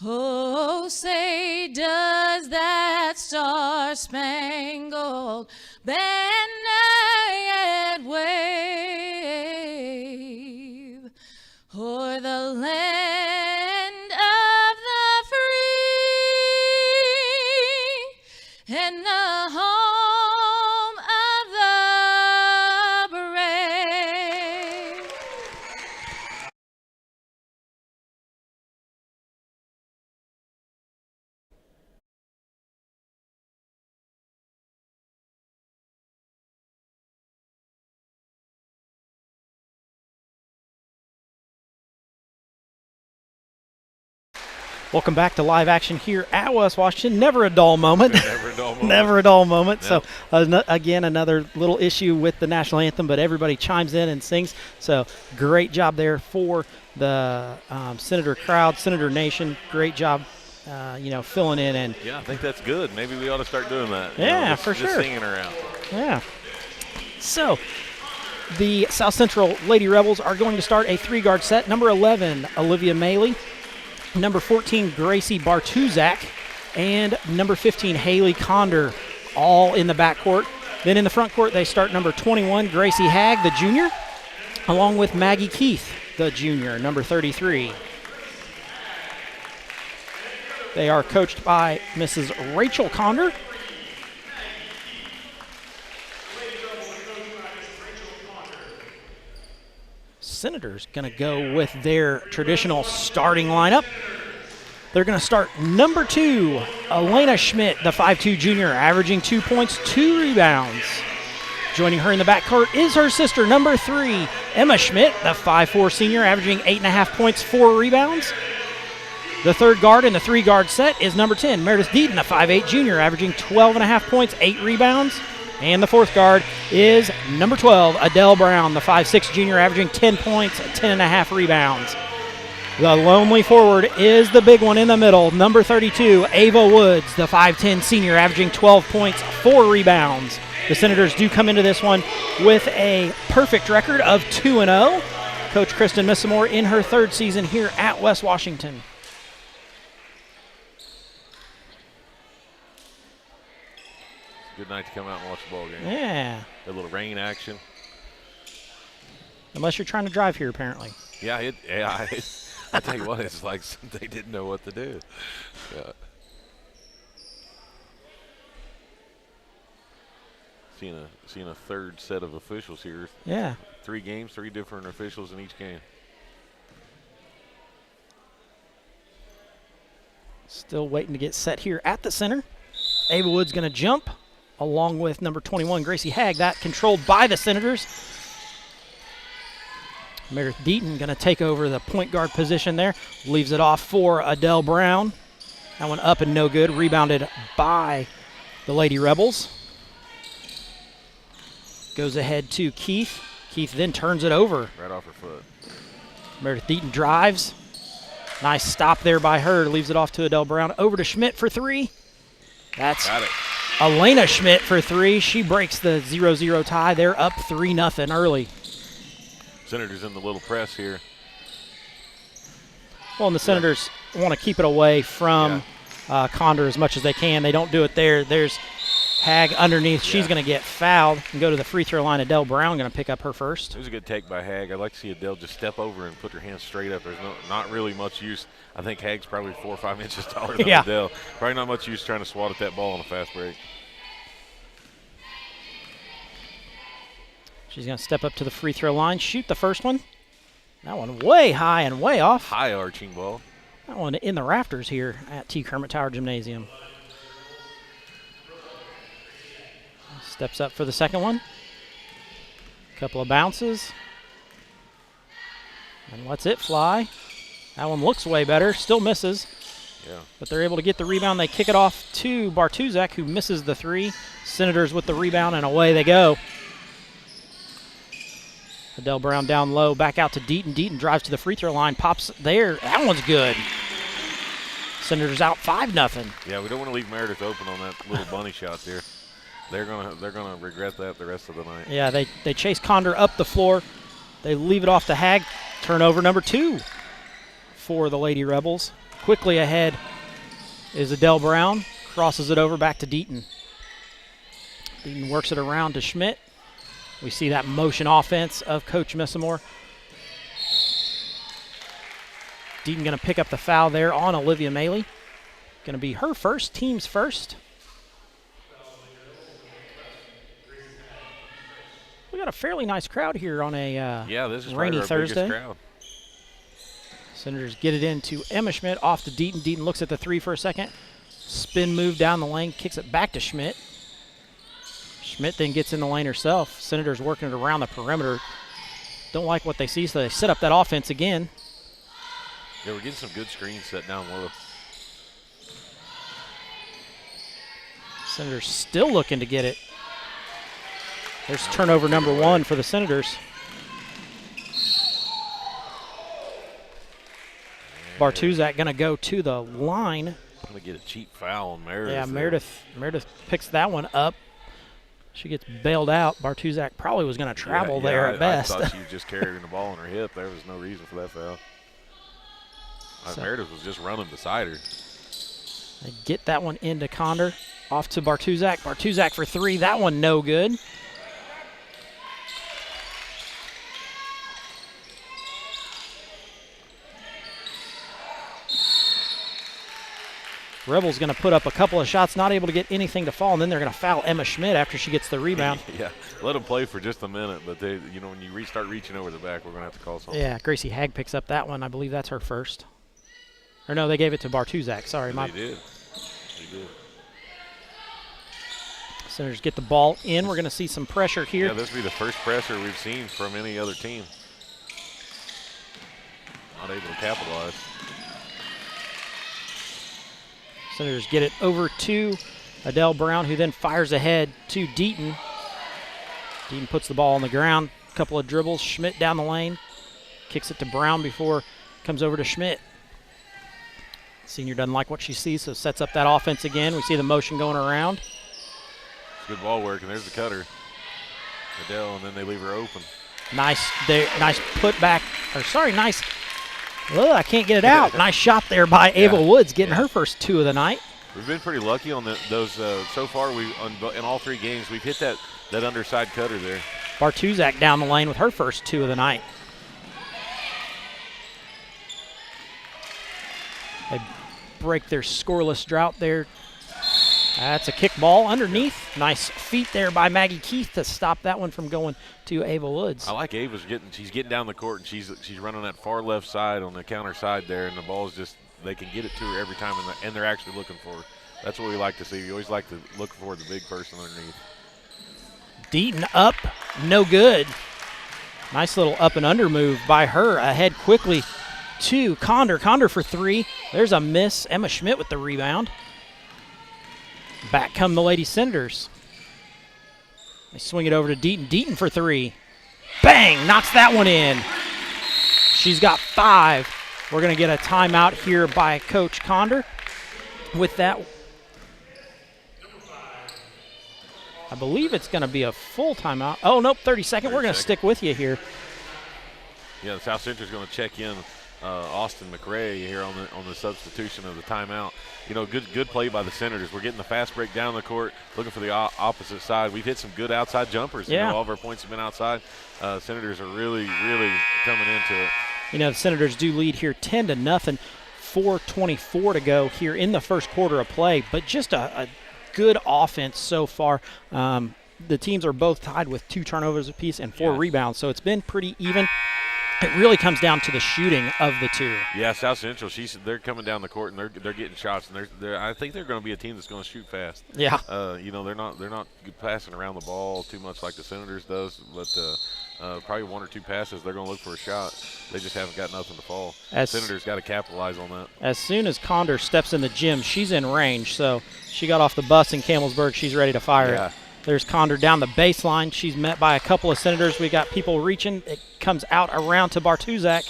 [SPEAKER 14] Oh, say, does that star-spangled banner yet wave o'er the land of the free and the home of the brave?
[SPEAKER 8] Welcome back to live action here at West Washington. Never a dull moment.
[SPEAKER 13] Never a dull moment.
[SPEAKER 8] Never a dull moment.
[SPEAKER 13] Yep.
[SPEAKER 8] So, again, another little issue with the national anthem, but everybody chimes in and sings. So, great job there for the Senator crowd, Senator Nation. Great job, filling in. And
[SPEAKER 13] Yeah, I think that's good. Maybe we ought to start doing that.
[SPEAKER 8] Yeah,
[SPEAKER 13] for
[SPEAKER 8] sure.
[SPEAKER 13] Just singing around.
[SPEAKER 8] Yeah. So, the South Central Lady Rebels are going to start a 3-guard set. Number 11, Olivia Maley. Number 14, Gracie Bartuzak. And number 15, Haley Condor, all in the backcourt. Then in the front court, they start number 21, Gracie Hagg, the junior, along with Maggie Keith, the junior, number 33. They are coached by Mrs. Rachel Condor. Senators going to go with their traditional starting lineup. They're going to start number 2, Elena Schmidt, the 5'2 junior, averaging 2 points, 2 rebounds. Joining her in the backcourt is her sister, number 3, Emma Schmidt, the 5'4 senior, averaging 8.5 points, 4 rebounds. The third guard in the 3-guard set is number 10, Meredith Deaton, the 5'8 junior, averaging 12.5 points, 8 rebounds. And the fourth guard is number 12, Adele Brown, the 5'6 junior, averaging 10 points, 10.5 rebounds. The lonely forward is the big one in the middle, number 32, Ava Woods, the 5'10 senior, averaging 12 points, 4 rebounds. The Senators do come into this one with a perfect record of 2-0. Coach Kristen Missamore in her 3rd season here at West Washington.
[SPEAKER 13] Good night to come out and watch the ball game.
[SPEAKER 8] Yeah.
[SPEAKER 13] A little rain action.
[SPEAKER 8] Unless you're trying to drive here, apparently.
[SPEAKER 13] Yeah, I tell you what, it's like they didn't know what to do. Yeah. Seeing a third set of officials here.
[SPEAKER 8] Yeah.
[SPEAKER 13] 3 games, 3 different officials in each game.
[SPEAKER 8] Still waiting to get set here at the center. Ava Wood's going to jump along with number 21, Gracie Hagg. That controlled by the Senators. Meredith Deaton going to take over the point guard position there. Leaves it off for Adele Brown. That one up and no good. Rebounded by the Lady Rebels. Goes ahead to Keith. Keith then turns it over.
[SPEAKER 13] Right off her foot.
[SPEAKER 8] Meredith Deaton drives. Nice stop there by her. Leaves it off to Adele Brown. Over to Schmidt for three. That's
[SPEAKER 13] Got it.
[SPEAKER 8] Elena Schmidt for three. She breaks the 0-0 tie. They're up 3-0 early.
[SPEAKER 13] Senators in the little press here.
[SPEAKER 8] Well, and the Senators want to keep it away from Condor as much as they can. They don't do it there. There's Hagg underneath. She's going to get fouled and go to the free throw line. Adele Brown going to pick up her first.
[SPEAKER 13] It was a good take by Hagg. I'd like to see Adele just step over and put her hands straight up. There's not really much use. I think Hagg's probably 4 or 5 inches taller than Adele. Probably not much use trying to swat at that ball on a fast break.
[SPEAKER 8] She's going to step up to the free throw line, shoot the first one. That one way high and way off.
[SPEAKER 13] High arching ball.
[SPEAKER 8] That one in the rafters here at T. Kermit Tower Gymnasium. Steps up for the second one. Couple of bounces. And lets it fly. That one looks way better. Still misses.
[SPEAKER 13] Yeah.
[SPEAKER 8] But they're able to get the rebound. They kick it off to Bartuzak, who misses the three. Senators with the rebound, and away they go. Adele Brown down low, back out to Deaton. Deaton drives to the free throw line, pops there. That one's good. Senators out 5-0.
[SPEAKER 13] Yeah, we don't want to leave Meredith open on that little bunny shot there. They're gonna regret that the rest of the night.
[SPEAKER 8] Yeah, they chase Condor up the floor. They leave it off to Hagg. Turnover number 2 for the Lady Rebels. Quickly ahead is Adele Brown. Crosses it over back to Deaton. Deaton works it around to Schmidt. We see that motion offense of Coach Missamore. Deaton going to pick up the foul there on Olivia Maley. Going to be her first, team's first. We got a fairly nice crowd here on a
[SPEAKER 13] this is
[SPEAKER 8] rainy
[SPEAKER 13] our
[SPEAKER 8] Thursday.
[SPEAKER 13] biggest crowd.
[SPEAKER 8] Senators get it into Emma Schmidt, off to Deaton. Deaton looks at the three for a second. Spin move down the lane, kicks it back to Schmidt. Schmidt then gets in the lane herself. Senators working it around the perimeter. Don't like what they see, so they set up that offense again.
[SPEAKER 13] Yeah, we're getting some good screens set down low.
[SPEAKER 8] Senators still looking to get it. There's turnover number 1 for the Senators. Bartuzak going to go to the line.
[SPEAKER 13] I'm going to get a cheap foul on Meredith.
[SPEAKER 8] Yeah,
[SPEAKER 13] there.
[SPEAKER 8] Meredith picks that one up. She gets bailed out. Bartuzak probably was going to travel there at best.
[SPEAKER 13] I thought she was just carrying the ball on her hip. There was no reason for that foul. Meredith was just running beside her.
[SPEAKER 8] They get that one into Condor. Off to Bartuzak. Bartuzak for 3. That one no good. Rebels going to put up a couple of shots, not able to get anything to fall, and then they're going to foul Emma Schmidt after she gets the rebound.
[SPEAKER 13] Yeah, let them play for just a minute, but they, when you start reaching over the back, we're going to have to call something.
[SPEAKER 8] Yeah, Gracie Hagg picks up that one. I believe that's her first. Or no, they gave it to Bartuzak. Sorry,
[SPEAKER 13] They did.
[SPEAKER 8] Senators get the ball in. We're going to see some pressure here.
[SPEAKER 13] Yeah, this will be the first pressure we've seen from any other team. Not able to capitalize.
[SPEAKER 8] Senators get it over to Adele Brown, who then fires ahead to Deaton. Deaton puts the ball on the ground. A couple of dribbles. Schmidt down the lane. Kicks it to Brown before it comes over to Schmidt. Senior doesn't like what she sees, so sets up that offense again. We see the motion going around.
[SPEAKER 13] Good ball work, and there's the cutter. Adele, and then they leave her open.
[SPEAKER 8] Nice put back. Nice. Oh, I can't get it out. Nice shot there by Ava Woods, getting her first 2 of the night.
[SPEAKER 13] We've been pretty lucky on those so far. In all 3 games, we've hit that underside cutter there.
[SPEAKER 8] Bartuzak down the lane with her first 2 of the night. They break their scoreless drought there. That's a kick ball underneath. Nice feet there by Maggie Keith to stop that one from going to Ava Woods.
[SPEAKER 13] I like Ava's she's getting down the court, and she's running that far left side on the counter side there, and the ball's just they can get it to her every time, and they're actually looking for her. That's what we like to see. We always like to look for the big person underneath.
[SPEAKER 8] Deaton up, no good. Nice little up and under move by her. Ahead quickly to Condor. Condor for three. There's a miss. Emma Schmidt with the rebound. Back come the Lady Senators. They swing it over to Deaton. Deaton for three. Bang! Knocks that one in. She's got 5. We're going to get a timeout here by Coach Condor. With that, I believe it's going to be a full timeout. Oh, nope, 30-second. We're going to stick with you here.
[SPEAKER 13] Yeah, the South Central is going to check in Austin McRae here on the substitution of the timeout. You know, good play by the Senators. We're getting the fast break down the court, looking for the opposite side. We've hit some good outside jumpers.
[SPEAKER 8] Yeah.
[SPEAKER 13] You know, all of our points have been outside. Senators are really, really coming into it.
[SPEAKER 8] You know, the Senators do lead here 10-0. 4:24 to go here in the first quarter of play, but just a good offense so far. The teams are both tied with 2 turnovers apiece and 4 rebounds, so it's been pretty even. It really comes down to the shooting of the two.
[SPEAKER 13] Yeah, South Central, they're coming down the court and they're getting shots, and I think they're going to be a team that's going to shoot fast.
[SPEAKER 8] Yeah.
[SPEAKER 13] You know, they're not passing around the ball too much like the Senators does, but probably 1 or 2 passes they're going to look for a shot. They just haven't got nothing to fall. Senators got to capitalize on that.
[SPEAKER 8] As soon as Condor steps in the gym, she's in range. So she got off the bus in Campbellsburg. She's ready to fire it. There's Condor down the baseline. She's met by a couple of Senators. We got people reaching. It comes out around to Bartuzak.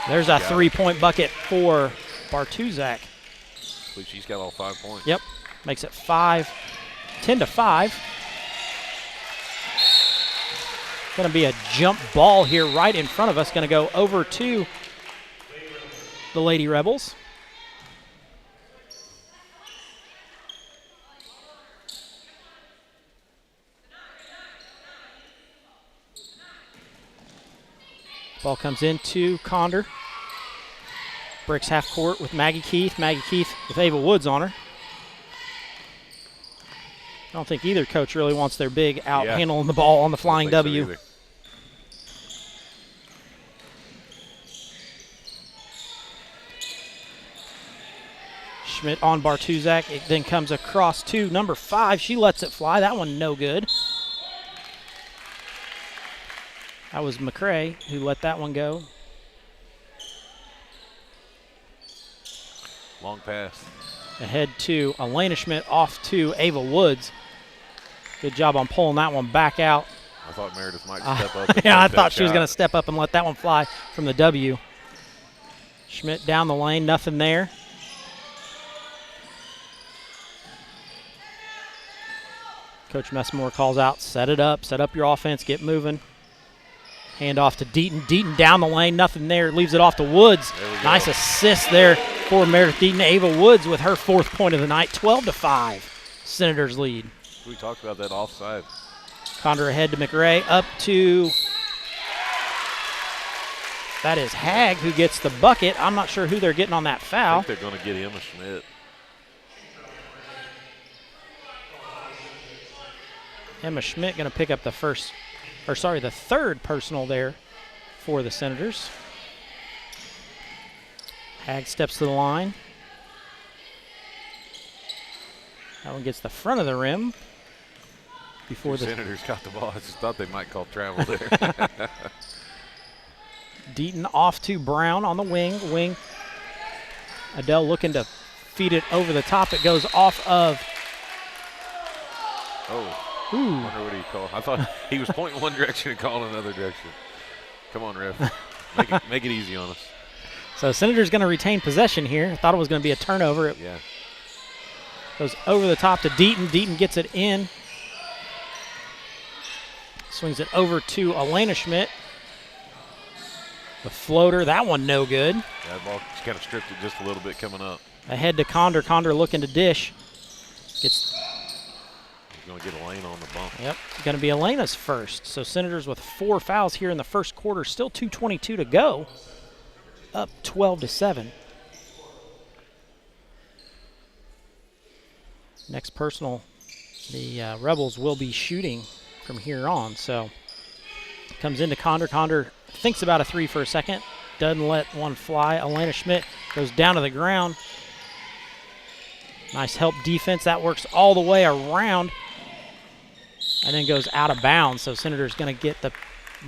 [SPEAKER 8] There's a 3-point bucket for Bartuzak.
[SPEAKER 13] I believe she's got all 5 points.
[SPEAKER 8] Yep. Makes it 10-5. Going to be a jump ball here right in front of us. Going to go over to the Lady Rebels. Ball comes into Condor. Breaks half court with Maggie Keith. Maggie Keith with Ava Woods on her. I don't think either coach really wants their big out handling the ball on the flying W.
[SPEAKER 13] So
[SPEAKER 8] Schmidt on Bartuzak. It then comes across to number 5. She lets it fly. That one no good. That was McRae who let that one go.
[SPEAKER 13] Long pass.
[SPEAKER 8] Ahead to Elena Schmidt, off to Ava Woods. Good job on pulling that one back out.
[SPEAKER 13] I thought Meredith might step up.
[SPEAKER 8] Yeah, I thought she was going to step up and let that one fly from the W. Schmidt down the lane, nothing there. Coach Messmore calls out, set up your offense, get moving. Hand off to Deaton. Deaton down the lane, nothing there. Leaves it off to Woods. Nice assist there for Meredith Deaton. Ava Woods with her 4th point of the night. 12-5. Senators lead.
[SPEAKER 13] We talked about that offside.
[SPEAKER 8] Condor ahead to McRae. Up to, that is Hag who gets the bucket. I'm not sure who they're getting on that foul.
[SPEAKER 13] I think they're going to get Emma Schmidt.
[SPEAKER 8] Emma Schmidt going to pick up the 3rd personal there for the Senators. Hag steps to the line. That one gets the front of the rim. Before the
[SPEAKER 13] Senators got the ball, I just thought they might call travel there.
[SPEAKER 8] Deaton off to Brown on the wing. Adele looking to feed it over the top. It goes off of.
[SPEAKER 13] Oh. I wonder what he called. I thought he was pointing one direction and calling another direction. Come on, ref. Make it easy on us.
[SPEAKER 8] So Senators going to retain possession here. I thought it was going to be a turnover. It goes over the top to Deaton. Deaton gets it in. Swings it over to Elena Schmidt. The floater, that one no good.
[SPEAKER 13] Yeah, that ball just kind of stripped it just a little bit coming up.
[SPEAKER 8] Ahead to Condor. Condor looking to dish.
[SPEAKER 13] He's going to get Elena on the bump.
[SPEAKER 8] Yep, it's going to be Elena's first. So Senators with 4 fouls here in the first quarter. Still 2:22 to go. Up 12-7. Next personal, the Rebels will be shooting from here on. So comes into Condor. Condor thinks about a 3 for a second. doesn't let one fly. Elena Schmidt goes down to the ground. Nice help defense. That works all the way around and then goes out of bounds. So Senator's going to get the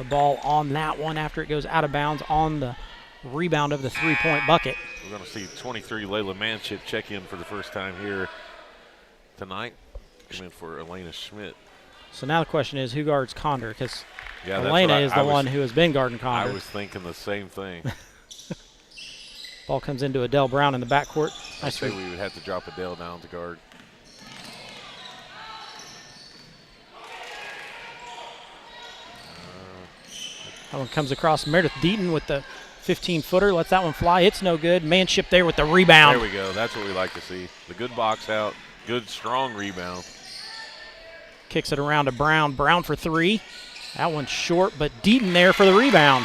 [SPEAKER 8] ball on that one after it goes out of bounds on the rebound of the three-point bucket.
[SPEAKER 13] We're going to see 23 Layla Manship check in for the first time here tonight. Come in for Elena Schmidt.
[SPEAKER 8] So now the question is, who guards Condor? Because
[SPEAKER 13] Yeah,
[SPEAKER 8] Elena is the one who has been guarding Condor.
[SPEAKER 13] I was thinking the same thing.
[SPEAKER 8] Ball comes into Adele Brown in the backcourt.
[SPEAKER 13] I say we would have to drop Adele down to guard.
[SPEAKER 8] That one comes across. Meredith Deaton with the 15-footer. Lets that one fly. It's no good. Manship there with the rebound.
[SPEAKER 13] There we go. That's what we like to see. The good box out. Good, strong rebound.
[SPEAKER 8] Kicks it around to Brown. Brown for three. That one's short, but Deaton there for the rebound.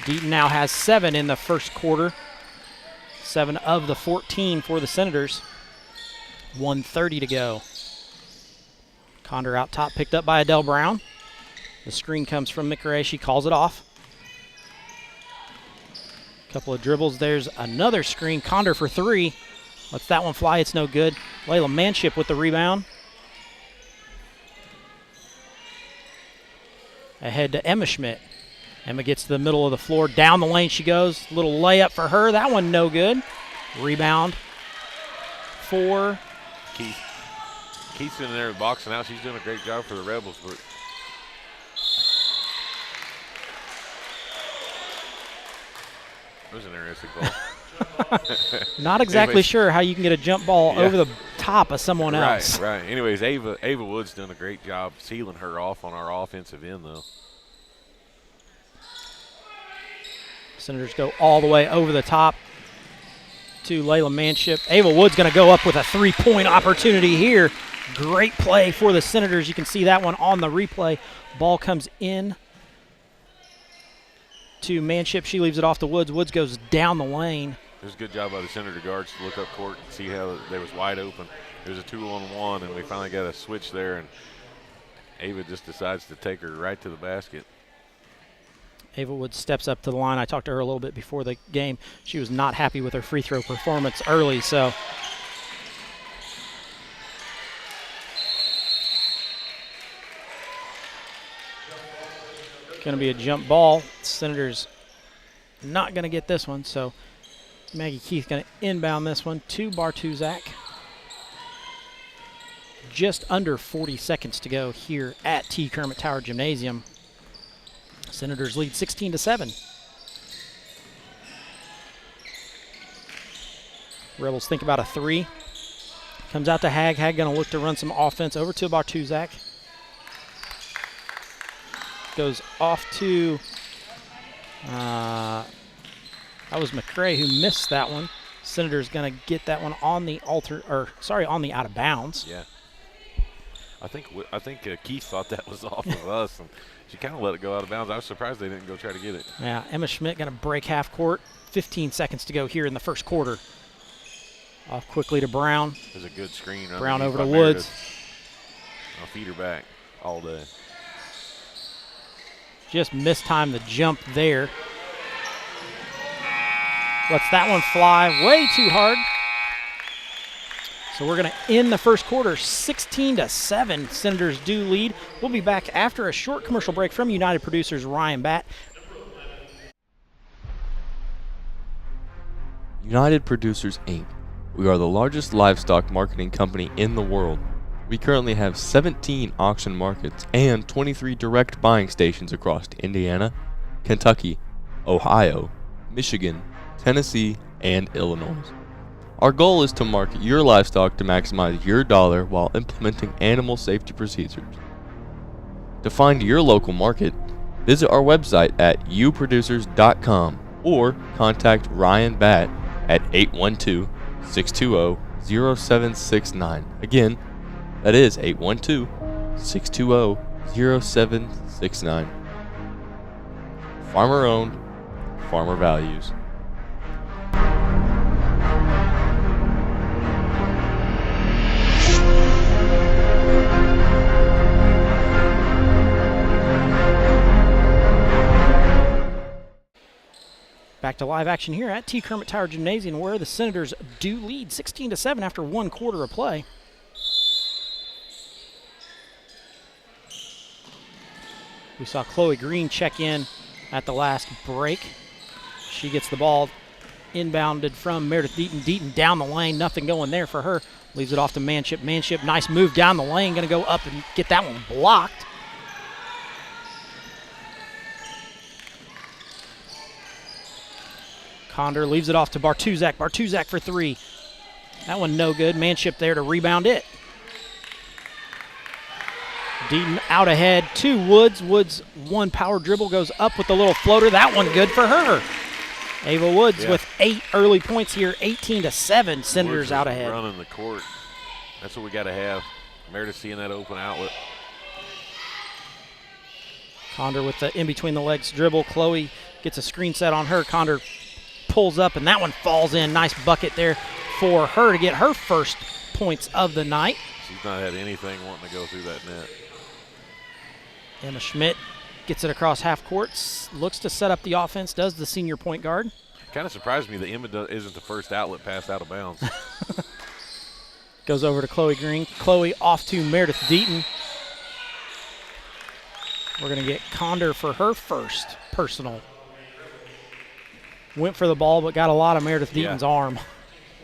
[SPEAKER 8] Deaton now has 7 in the first quarter. 7 of the 14 for the Senators. 1:30 to go. Condor out top, picked up by Adele Brown. The screen comes from McRae. She calls it off. Couple of dribbles. There's another screen. Condor for 3. Lets that one fly. It's no good. Layla Manship with the rebound. Ahead to Emma Schmidt. Emma gets to the middle of the floor. Down the lane she goes. Little layup for her. That one no good. Rebound for
[SPEAKER 13] Keith. Keith's in there boxing out. She's doing a great job for the Rebels. But it was an interesting ball.
[SPEAKER 8] Not exactly sure how you can get a jump ball over the top of someone else.
[SPEAKER 13] Right. Anyways, Ava Wood's done a great job sealing her off on our offensive end, though.
[SPEAKER 8] Senators go all the way over the top to Layla Manship. Ava Wood's going to go up with a three-point opportunity here. Great play for the Senators. You can see that one on the replay. Ball comes in to Manship. She leaves it off to Woods. Woods goes down the lane.
[SPEAKER 13] It was a good job by the Senator guards to look up court and see how they was wide open. It was a 2-on-1, and we finally got a switch there, and Ava just decides to take her right to the basket.
[SPEAKER 8] Ava Woods steps up to the line. I talked to her a little bit before the game. She was not happy with her free throw performance early, so going to be a jump ball. Senators not going to get this one, so Maggie Keith going to inbound this one to Bartuzak. Just under 40 seconds to go here at T. Kermit Tower Gymnasium. Senators lead 16-7. Rebels think about a 3. Comes out to Hag. Hag going to look to run some offense over to Bartuzak. Goes off to, that was McRae who missed that one. Senators going to get that one on the on the out of bounds.
[SPEAKER 13] Yeah. I think Keith thought that was off of us, and she kind of let it go out of bounds. I was surprised they didn't go try to get it.
[SPEAKER 8] Yeah, Emma Schmidt going to break half court. 15 seconds to go here in the first quarter. Off quickly to Brown.
[SPEAKER 13] There's a good screen.
[SPEAKER 8] Brown over to Woods.
[SPEAKER 13] I'll feed her back all day.
[SPEAKER 8] Just mistimed the jump there. Lets that one fly way too hard. So we're going to end the first quarter 16-7. Senators do lead. We'll be back after a short commercial break from United Producers Ryan Batt.
[SPEAKER 7] United Producers, Inc. We are the largest livestock marketing company in the world. We currently have 17 auction markets and 23 direct buying stations across Indiana, Kentucky, Ohio, Michigan, Tennessee, and Illinois. Our goal is to market your livestock to maximize your dollar while implementing animal safety procedures. To find your local market, visit our website at uproducers.com or contact Ryan Batt at 812-620-0769. Again, that is 812-620-0769. Farmer owned, farmer values.
[SPEAKER 8] to live action here at T. Kermit Tower Gymnasium, where the Senators do lead 16-7 after 1 quarter of play. We saw Chloe Green check in at the last break. She gets the ball inbounded from Meredith Deaton. Deaton down the lane, nothing going there for her. Leaves it off to Manship. Manship, nice move down the lane, going to go up and get that one blocked. Condor leaves it off to Bartuzak. Bartuzak for 3. That one no good. Manship there to rebound it. Deaton out ahead to Woods. Woods, one power dribble, goes up with the little floater. That one good for her. Ava Woods with 8 early points here, 18-7. Senators
[SPEAKER 13] Woods
[SPEAKER 8] out ahead.
[SPEAKER 13] Running the court. That's what we got to have. Meredith seeing that open outlet.
[SPEAKER 8] Condor with the in between the legs dribble. Chloe gets a screen set on her. Condor pulls up, and that one falls in. Nice bucket there for her to get her first points of the night.
[SPEAKER 13] She's not had anything wanting to go through that net.
[SPEAKER 8] Emma Schmidt gets it across half court, looks to set up the offense, does the senior point guard.
[SPEAKER 13] Kind of surprised me that Emma isn't the first outlet pass out of bounds.
[SPEAKER 8] Goes over to Chloe Green. Chloe off to Meredith Deaton. We're going to get Condor for her first personal. Went for the ball, but got a lot of Meredith Deaton's arm.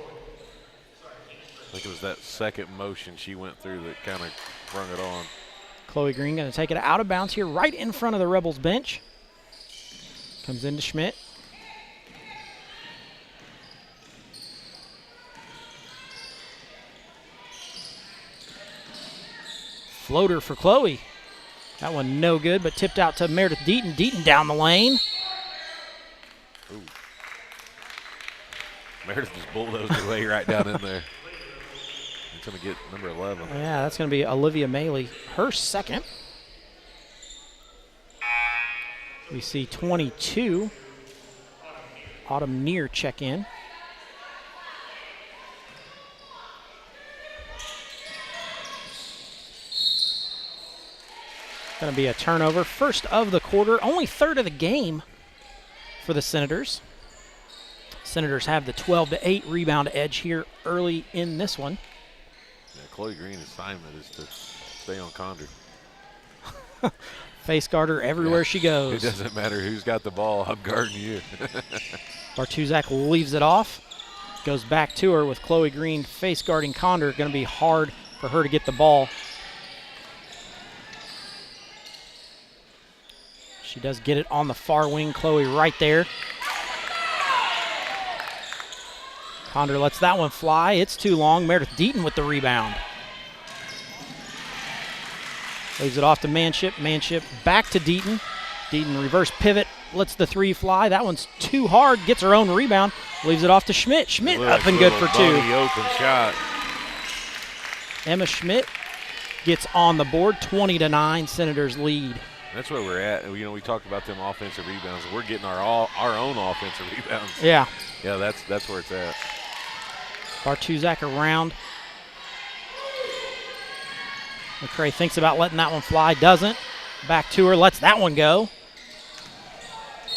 [SPEAKER 13] I think it was that second motion she went through that kind of brung it on.
[SPEAKER 8] Chloe Green going to take it out of bounds here right in front of the Rebels bench. Comes into Schmidt. Floater for Chloe. That one no good, but tipped out to Meredith Deaton. Deaton down the lane.
[SPEAKER 13] Ooh. Meredith just bulldozed her way right down in there. It's going to get number 11.
[SPEAKER 8] Yeah, that's going to be Olivia Maley, her second. We see 22. Autumn Neer check in. Going to be a turnover. First of the quarter, only third of the game for the Senators. Senators have the 12-8 rebound edge here early in this one.
[SPEAKER 13] Yeah, Chloe Green's assignment is to stay on Condor.
[SPEAKER 8] Face guarder everywhere she goes.
[SPEAKER 13] It doesn't matter who's got the ball, I'm guarding you.
[SPEAKER 8] Bartuzak leaves it off. Goes back to her with Chloe Green face guarding Condor. Going to be hard for her to get the ball. She does get it on the far wing. Chloe right there. Condor lets that one fly. It's too long. Meredith Deaton with the rebound. Leaves it off to Manship. Manship back to Deaton. Deaton reverse pivot. Lets the 3 fly. That one's too hard. Gets her own rebound. Leaves it off to Schmidt. Schmidt up and good for 2.
[SPEAKER 13] Open shot.
[SPEAKER 8] Emma Schmidt gets on the board. 20-9. Senators lead.
[SPEAKER 13] That's where we're at. You know, we talked about them offensive rebounds. We're getting our own offensive rebounds.
[SPEAKER 8] Yeah.
[SPEAKER 13] Yeah, that's where it's at.
[SPEAKER 8] Bartuzak around. McCray thinks about letting that one fly. Doesn't. Back to her. Lets that one go.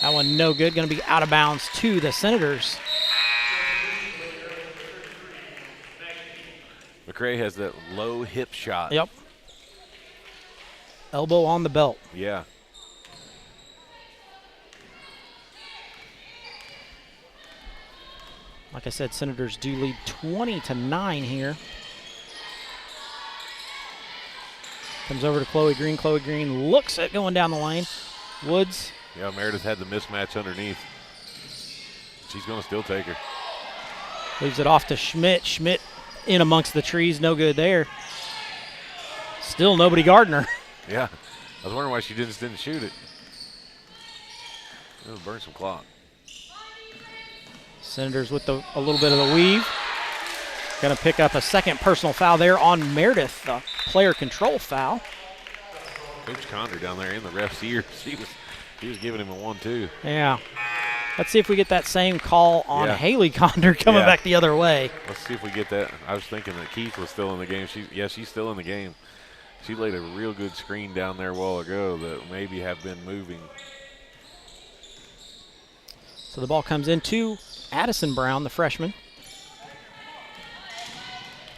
[SPEAKER 8] That one no good. Going to be out of bounds to the Senators.
[SPEAKER 13] McCray has that low hip shot.
[SPEAKER 8] Yep. Elbow on the belt.
[SPEAKER 13] Yeah.
[SPEAKER 8] Like I said, Senators do lead 20-9 here. Comes over to Chloe Green. Chloe Green looks at going down the lane. Woods.
[SPEAKER 13] Yeah, Meredith had the mismatch underneath. She's going to still take her.
[SPEAKER 8] Leaves it off to Schmidt. Schmidt in amongst the trees. No good there. Still nobody guarding her.
[SPEAKER 13] Yeah. I was wondering why she just didn't shoot it. It'll burn some clock.
[SPEAKER 8] Senators with a little bit of the weave. Going to pick up a second personal foul there on Meredith, the player control foul.
[SPEAKER 13] Coach Condor down there in the ref's ear. He was giving him a 1-2.
[SPEAKER 8] Yeah. Let's see if we get that same call on Haley Condor coming back the other way.
[SPEAKER 13] Let's see if we get that. I was thinking that Keith was still in the game. She's still in the game. She laid a real good screen down there a while ago that maybe have been moving.
[SPEAKER 8] So the ball comes into Addison Brown, the freshman,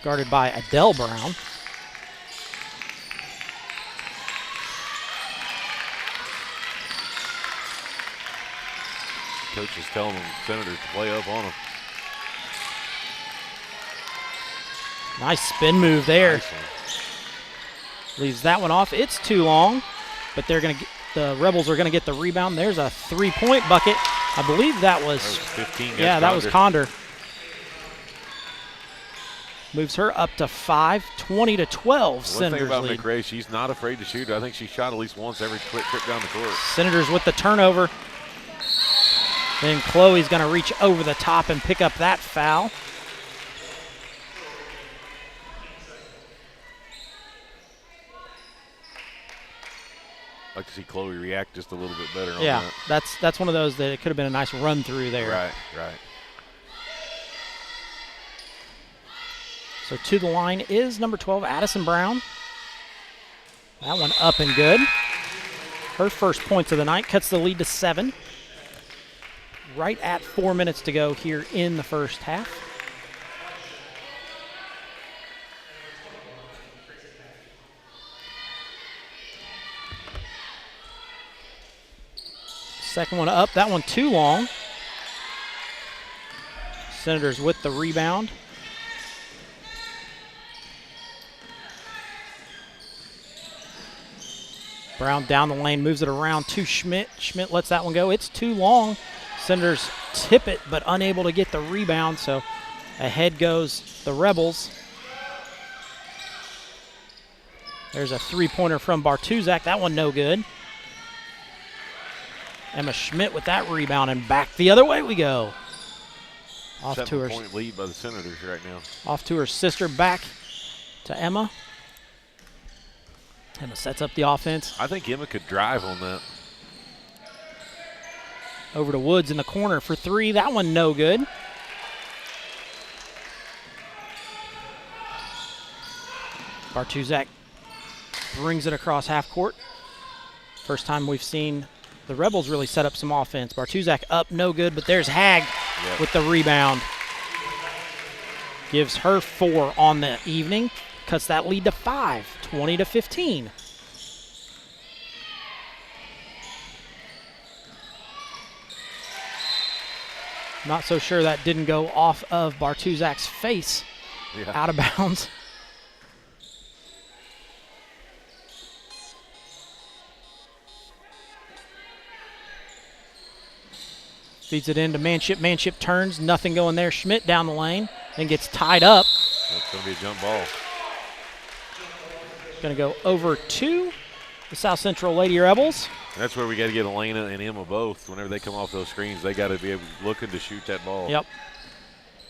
[SPEAKER 8] guarded by Adele Brown.
[SPEAKER 13] Coach is telling them Senators to play up on them.
[SPEAKER 8] Nice spin move there.
[SPEAKER 13] Nice one.
[SPEAKER 8] Leaves that one off. It's too long, but they're going to the Rebels are going to get the rebound. There's a 3-point bucket. I believe that was
[SPEAKER 13] 15.
[SPEAKER 8] Yeah, that was Condor. Moves her up to 5, 20 to 12.
[SPEAKER 13] One
[SPEAKER 8] Senators
[SPEAKER 13] thing about
[SPEAKER 8] lead.
[SPEAKER 13] McRae, she's not afraid to shoot. I think she shot at least once every quick trip down the court.
[SPEAKER 8] Senators with the turnover. Then Chloe's going to reach over the top and pick up that foul.
[SPEAKER 13] I'd like to see Chloe react just a little bit better on
[SPEAKER 8] Yeah,
[SPEAKER 13] that.
[SPEAKER 8] that's one of those that it could have been a nice run through there.
[SPEAKER 13] Right.
[SPEAKER 8] So to the line is number 12, Addison Brown. That one up and good. Her first points of the night cuts the lead to 7. Right at 4 minutes to go here in the first half. Second one up, that one too long. Senators with the rebound. Brown down the lane, moves it around to Schmidt. Schmidt lets that one go. It's too long. Senators tip it, but unable to get the rebound, so ahead goes the Rebels. There's a 3-pointer from Bartuzak. That one no good. Emma Schmidt with that rebound, and back the other way we go. Off to her
[SPEAKER 13] 7-point lead by the Senators right now.
[SPEAKER 8] Off to her sister, back to Emma. Emma sets up the offense.
[SPEAKER 13] I think Emma could drive on that.
[SPEAKER 8] Over to Woods in the corner for 3. That one no good. Bartuzak brings it across half court. First time we've seen the Rebels really set up some offense. Bartuzak up, no good, but there's Hag with the rebound. Gives her 4 on the evening. Cuts that lead to 5, 20 to 15. Not so sure that didn't go off of Bartuzak's face. Out of bounds. Feeds it into Manship. Manship turns. Nothing going there. Schmidt down the lane. Then gets tied up.
[SPEAKER 13] That's going to be a jump ball.
[SPEAKER 8] Going to go over to the South Central Lady Rebels.
[SPEAKER 13] That's where we got to get Elena and Emma both. Whenever they come off those screens, they got to be looking to shoot that ball.
[SPEAKER 8] Yep.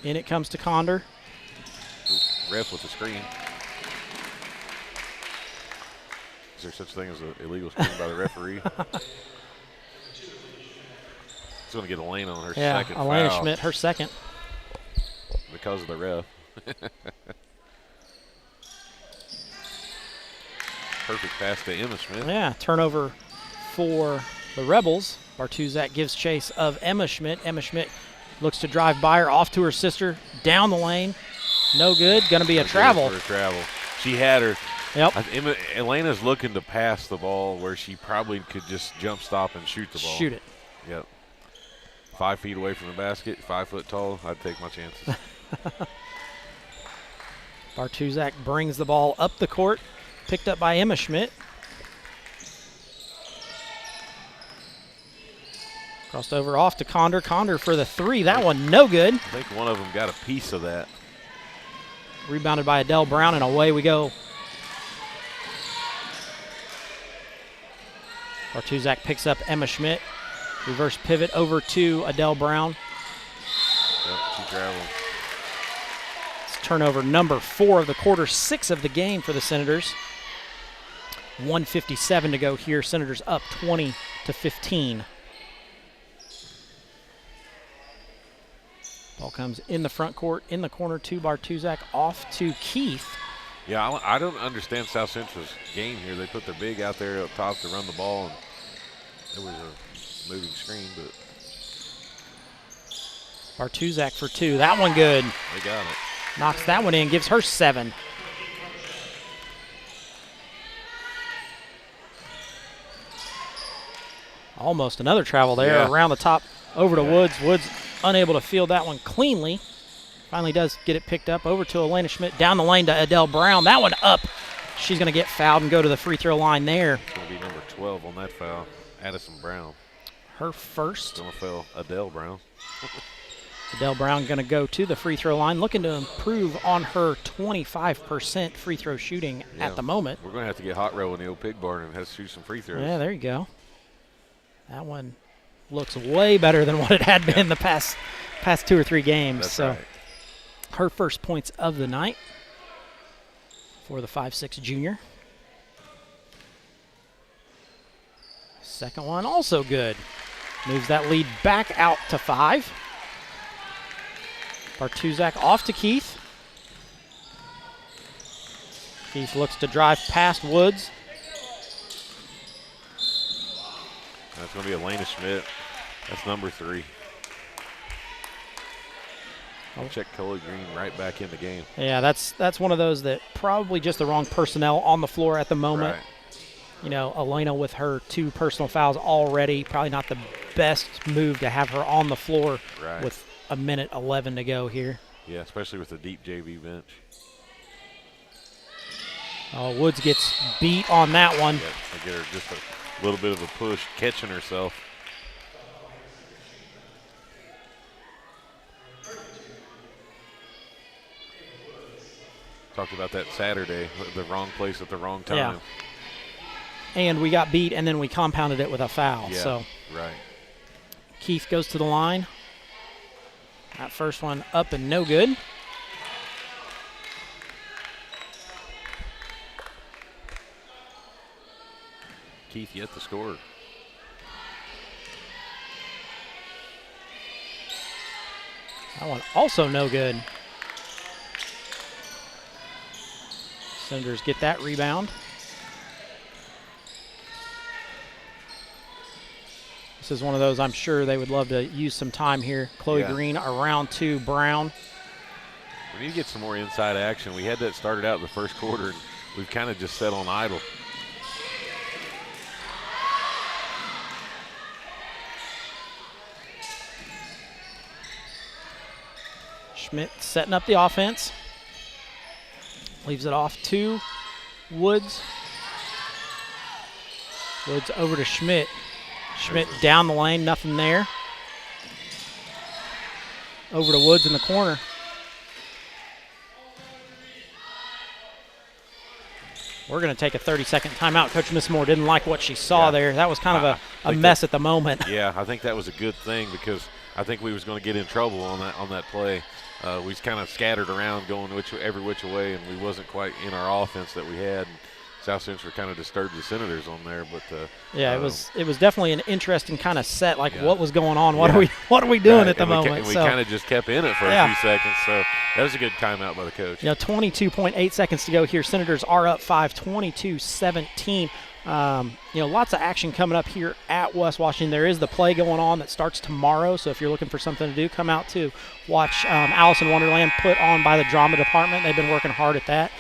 [SPEAKER 8] In it comes to Condor.
[SPEAKER 13] Ref with the screen. Is there such thing as an illegal screen by the referee? It's going to get Elena on her second foul.
[SPEAKER 8] Elena Schmidt, her second.
[SPEAKER 13] Because of the ref. Perfect pass to Emma Schmidt.
[SPEAKER 8] Yeah, turnover for the Rebels. Bartuzak gives chase of Emma Schmidt. Emma Schmidt looks to drive by her, off to her sister, down the lane. No good. Going to be a travel.
[SPEAKER 13] For a travel. She had her.
[SPEAKER 8] Yep.
[SPEAKER 13] Elena's looking to pass the ball where she probably could just jump stop and shoot the ball.
[SPEAKER 8] Shoot it.
[SPEAKER 13] Yep. 5 feet away from the basket, 5 foot tall. I'd take my chances.
[SPEAKER 8] Bartuzak brings the ball up the court. Picked up by Emma Schmidt. Crossed over off to Condor. Condor for the 3. That one no good.
[SPEAKER 13] I think one of them got a piece of that.
[SPEAKER 8] Rebounded by Adele Brown, and away we go. Bartuzak picks up Emma Schmidt. Reverse pivot over to Adele Brown.
[SPEAKER 13] Yep, she traveled.
[SPEAKER 8] It's turnover number 4 of the quarter, 6 of the game for the Senators. 1:57 to go here. Senators up 20 to 15. Ball comes in the front court, in the corner to Bartuzak, off to Keith.
[SPEAKER 13] Yeah, I don't understand South Central's game here. They put their big out there up top to run the ball, and it was a moving screen, but
[SPEAKER 8] Bartuzak for 2. That one good.
[SPEAKER 13] They got it.
[SPEAKER 8] Knocks that one in, gives her 7. Almost another travel there around the top over to Woods. Woods unable to field that one cleanly. Finally does get it picked up over to Elena Schmidt. Down the lane to Adele Brown. That one up. She's going to get fouled and go to the free throw line there.
[SPEAKER 13] It's going to be number 12 on that foul, Addison Brown.
[SPEAKER 8] Her first.
[SPEAKER 13] Going to foul Adele Brown.
[SPEAKER 8] Adele Brown going to go to the free throw line, looking to improve on her 25% free throw shooting at the moment.
[SPEAKER 13] We're going to have to get Hot Row in the old pig barn and have to shoot some free throws.
[SPEAKER 8] Yeah, there you go. That one looks way better than what it had been the past 2 or 3 games.
[SPEAKER 13] That's
[SPEAKER 8] so
[SPEAKER 13] right.
[SPEAKER 8] Her first points of the night for the 5'6" junior. Second one also good. Moves that lead back out to 5. Bartuzak off to Keith. Keith looks to drive past Woods.
[SPEAKER 13] That's going to be Elena Schmidt. That's number 3. I'll check Chloe Green right back in the game.
[SPEAKER 8] Yeah, that's one of those that probably just the wrong personnel on the floor at the moment.
[SPEAKER 13] Right.
[SPEAKER 8] You know, Elena with her 2 personal fouls already, probably not the best move to have her on the floor with a minute 11 to go here.
[SPEAKER 13] Yeah, especially with the deep JV bench.
[SPEAKER 8] Oh, Woods gets beat on that one.
[SPEAKER 13] Yeah, I get her just a little bit of a push, catching herself. Talked about that Saturday, the wrong place at the wrong time.
[SPEAKER 8] Yeah. And we got beat, and then we compounded it with a foul.
[SPEAKER 13] Yeah,
[SPEAKER 8] so
[SPEAKER 13] right.
[SPEAKER 8] Keith goes to the line. That first one up and no good.
[SPEAKER 13] Keith yet to score.
[SPEAKER 8] That one also no good. Senators get that rebound. This is one of those I'm sure they would love to use some time here. Chloe Green around to Brown.
[SPEAKER 13] We need to get some more inside action. We had that started out in the first quarter, and we've kind of just sat on idle.
[SPEAKER 8] Schmidt setting up the offense. Leaves it off to Woods. Woods over to Schmidt. Schmidt down the lane, nothing there. Over to Woods in the corner. We're going to take a 30-second timeout. Coach Miss Moore didn't like what she saw there. That was kind of a mess at the moment.
[SPEAKER 13] Yeah, I think that was a good thing because I think we was going to get in trouble on that play. We was kind of scattered around going every which way, and we wasn't quite in our offense that we had. And South Central kind of disturbed the Senators on there, but
[SPEAKER 8] yeah, it was definitely an interesting kind of set. Like what was going on? What are we doing at the moment?
[SPEAKER 13] We kind of just kept in it for a few seconds. So that was a good timeout by the coach. 22.8
[SPEAKER 8] seconds to go here. Senators are up 5, 22-17. Lots of action coming up here at West Washington. There is the play going on that starts tomorrow, so if you're looking for something to do, come out to watch Alice in Wonderland put on by the drama department. They've been working hard at that.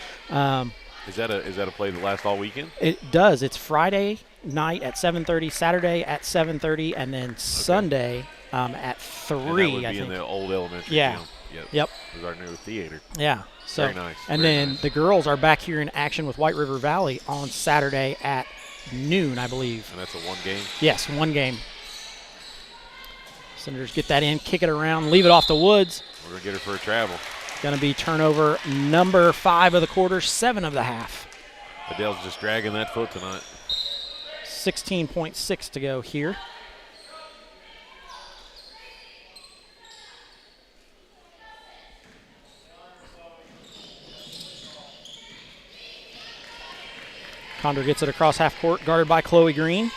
[SPEAKER 13] Is that a play that lasts all weekend?
[SPEAKER 8] It does. It's Friday night at 7:30, Saturday at 7:30, and then Sunday at 3.
[SPEAKER 13] And that would be
[SPEAKER 8] I think.
[SPEAKER 13] In the old elementary.
[SPEAKER 8] Yeah.
[SPEAKER 13] Gym.
[SPEAKER 8] Yep.
[SPEAKER 13] It was our new theater.
[SPEAKER 8] Yeah. So,
[SPEAKER 13] very nice.
[SPEAKER 8] And
[SPEAKER 13] very
[SPEAKER 8] then
[SPEAKER 13] nice.
[SPEAKER 8] the girls are back here in action with White River Valley on Saturday at noon, I believe.
[SPEAKER 13] And that's a 1 game?
[SPEAKER 8] Yes, 1 game. Senators get that in, kick it around, leave it off to Woods.
[SPEAKER 13] We're going to get her for a travel.
[SPEAKER 8] Going to be turnover number 5 of the quarter, 7 of the half.
[SPEAKER 13] Adele's just dragging that foot tonight.
[SPEAKER 8] 16.6 to go here. Condor gets it across half court, guarded by Chloe Green.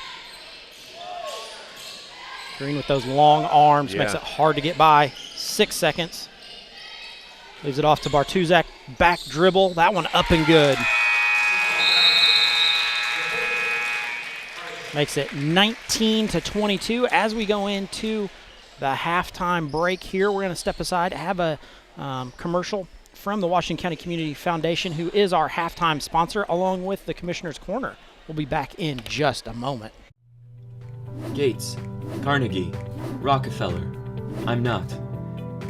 [SPEAKER 8] Green with those long arms makes it hard to get by. 6 seconds. Leaves it off to Bartuzak. Back dribble. That one up and good. Makes it 19-22 as we go into the halftime break here. We're going to step aside, have a commercial from the Washington County Community Foundation, who is our halftime sponsor, along with the Commissioner's Corner. We'll be back in just a moment.
[SPEAKER 15] Gates, Carnegie, Rockefeller. I'm not.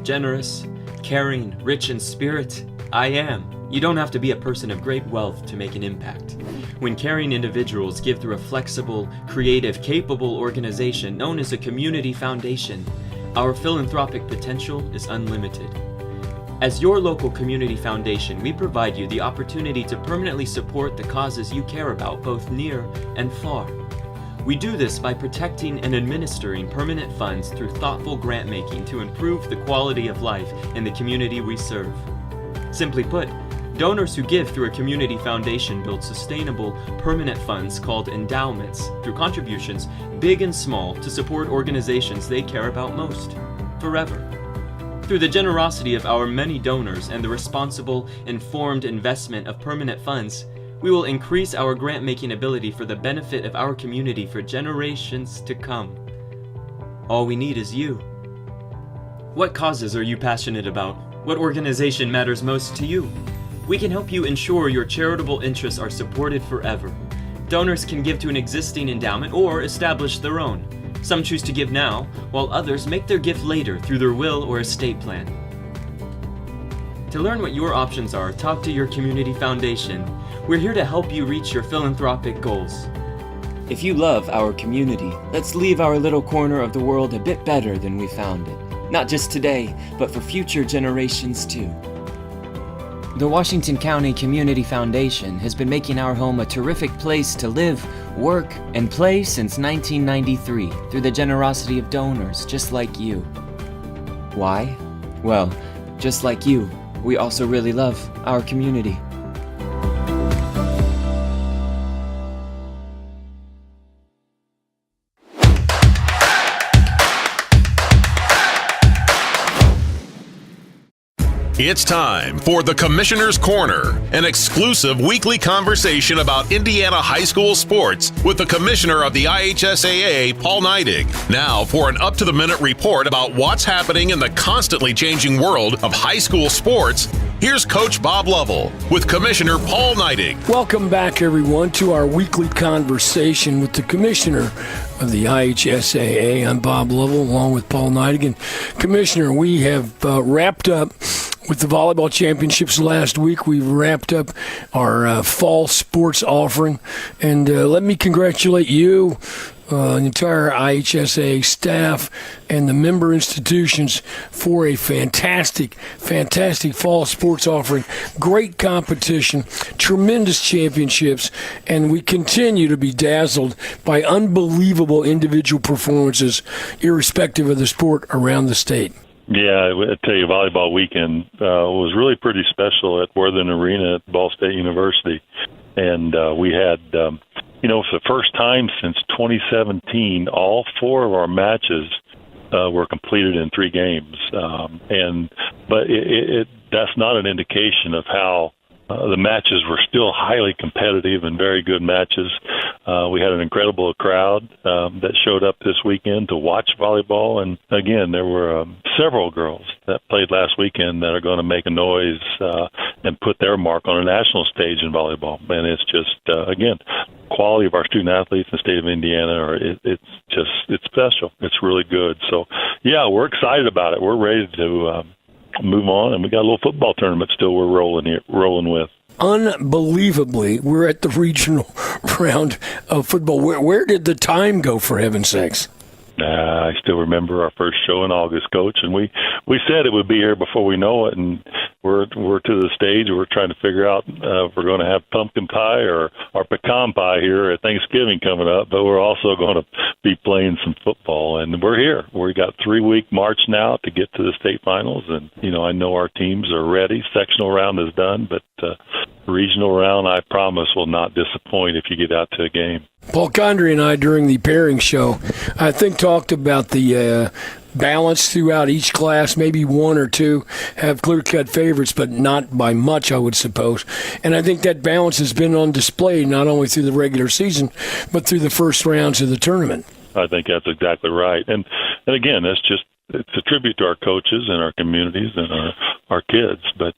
[SPEAKER 15] Generous, caring, rich in spirit, I am. You don't have to be a person of great wealth to make an impact. When caring individuals give through a flexible, creative, capable organization known as a community foundation, our philanthropic potential is unlimited. As your local community foundation, we provide you the opportunity to permanently support the causes you care about, both near and far. We do this by protecting and administering permanent funds through thoughtful grant making to improve the quality of life in the community we serve. Simply put, donors who give through a community foundation build sustainable, permanent funds called endowments through contributions, big and small, to support organizations they care about most, forever. Through the generosity of our many donors and the responsible, informed investment of permanent funds, we will increase our grant-making ability for the benefit of our community for generations to come. All we need is you. What causes are you passionate about? What organization matters most to you? We can help you ensure your charitable interests are supported forever. Donors can give to an existing endowment or establish their own. Some choose to give now, while others make their gift later through their will or estate plan. To learn what your options are, talk to your community foundation. We're here to help you reach your philanthropic goals. If you love our community, let's leave our little corner of the world a bit better than we found it. Not just today, but for future generations too. The Washington County Community Foundation has been making our home a terrific place to live, work, and play since 1993 through the generosity of donors just like you. Why? Well, just like you, we also really love our community.
[SPEAKER 11] It's time for the Commissioner's Corner, an exclusive weekly conversation about Indiana high school sports with the Commissioner of the IHSAA, Paul Neidig. Now for an up-to-the-minute report about what's happening in the constantly changing world of high school sports, here's Coach Bob Lovell with Commissioner Paul Neidig.
[SPEAKER 12] Welcome back, everyone, to our weekly conversation with the Commissioner of the IHSAA. I'm Bob Lovell, along with Paul Neidig. Commissioner, we have wrapped up with the volleyball championships last week. We've wrapped up our fall sports offering. And let me congratulate you, the entire IHSA staff, and the member institutions for a fantastic fall sports offering. Great competition, tremendous championships, and we continue to be dazzled by unbelievable individual performances, irrespective of the sport, around the state.
[SPEAKER 10] Yeah, I tell you, volleyball weekend was really pretty special at Worthing Arena at Ball State University. And we had, for the first time since 2017, all four of our matches were completed in 3 games. But that's not an indication of how the matches were still highly competitive and very good matches. We had an incredible crowd that showed up this weekend to watch volleyball. And again, there were several girls that played last weekend that are going to make a noise and put their mark on a national stage in volleyball. And it's just, again, quality of our student athletes in the state of Indiana, it's special. It's really good. So, yeah, we're excited about it. We're ready to move on, and we got a little football tournament still we're rolling with.
[SPEAKER 12] Unbelievably, we're at the regional round of football. Where did the time go, for heaven's sakes?
[SPEAKER 10] I still remember our first show in August, Coach, and we said it would be here before we know it, and we're to the stage. We're trying to figure out if we're going to have pumpkin pie or pecan pie here at Thanksgiving coming up, but we're also going to be playing some football, and we're here. We got 3-week march now to get to the state finals, and I know our teams are ready. Sectional round is done, but regional round, I promise, will not disappoint if you get out to a game.
[SPEAKER 12] Paul Condry and I, during the pairing show, I think talked about the balance throughout each class. Maybe 1 or 2 have clear-cut favorites, but not by much, I would suppose. And I think that balance has been on display not only through the regular season, but through the first rounds of the tournament.
[SPEAKER 10] I think that's exactly right. And again, that's just it's a tribute to our coaches and our communities and our kids. But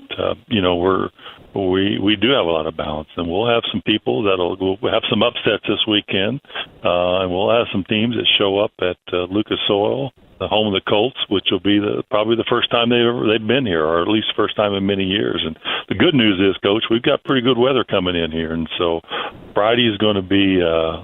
[SPEAKER 10] we do have a lot of balance, and we'll have some people we'll have some upsets this weekend, and we'll have some teams that show up at Lucas Oil, the home of the Colts, which will be probably the first time they've been here, or at least first time in many years. And the good news is, Coach, we've got pretty good weather coming in here, and so Friday is going to be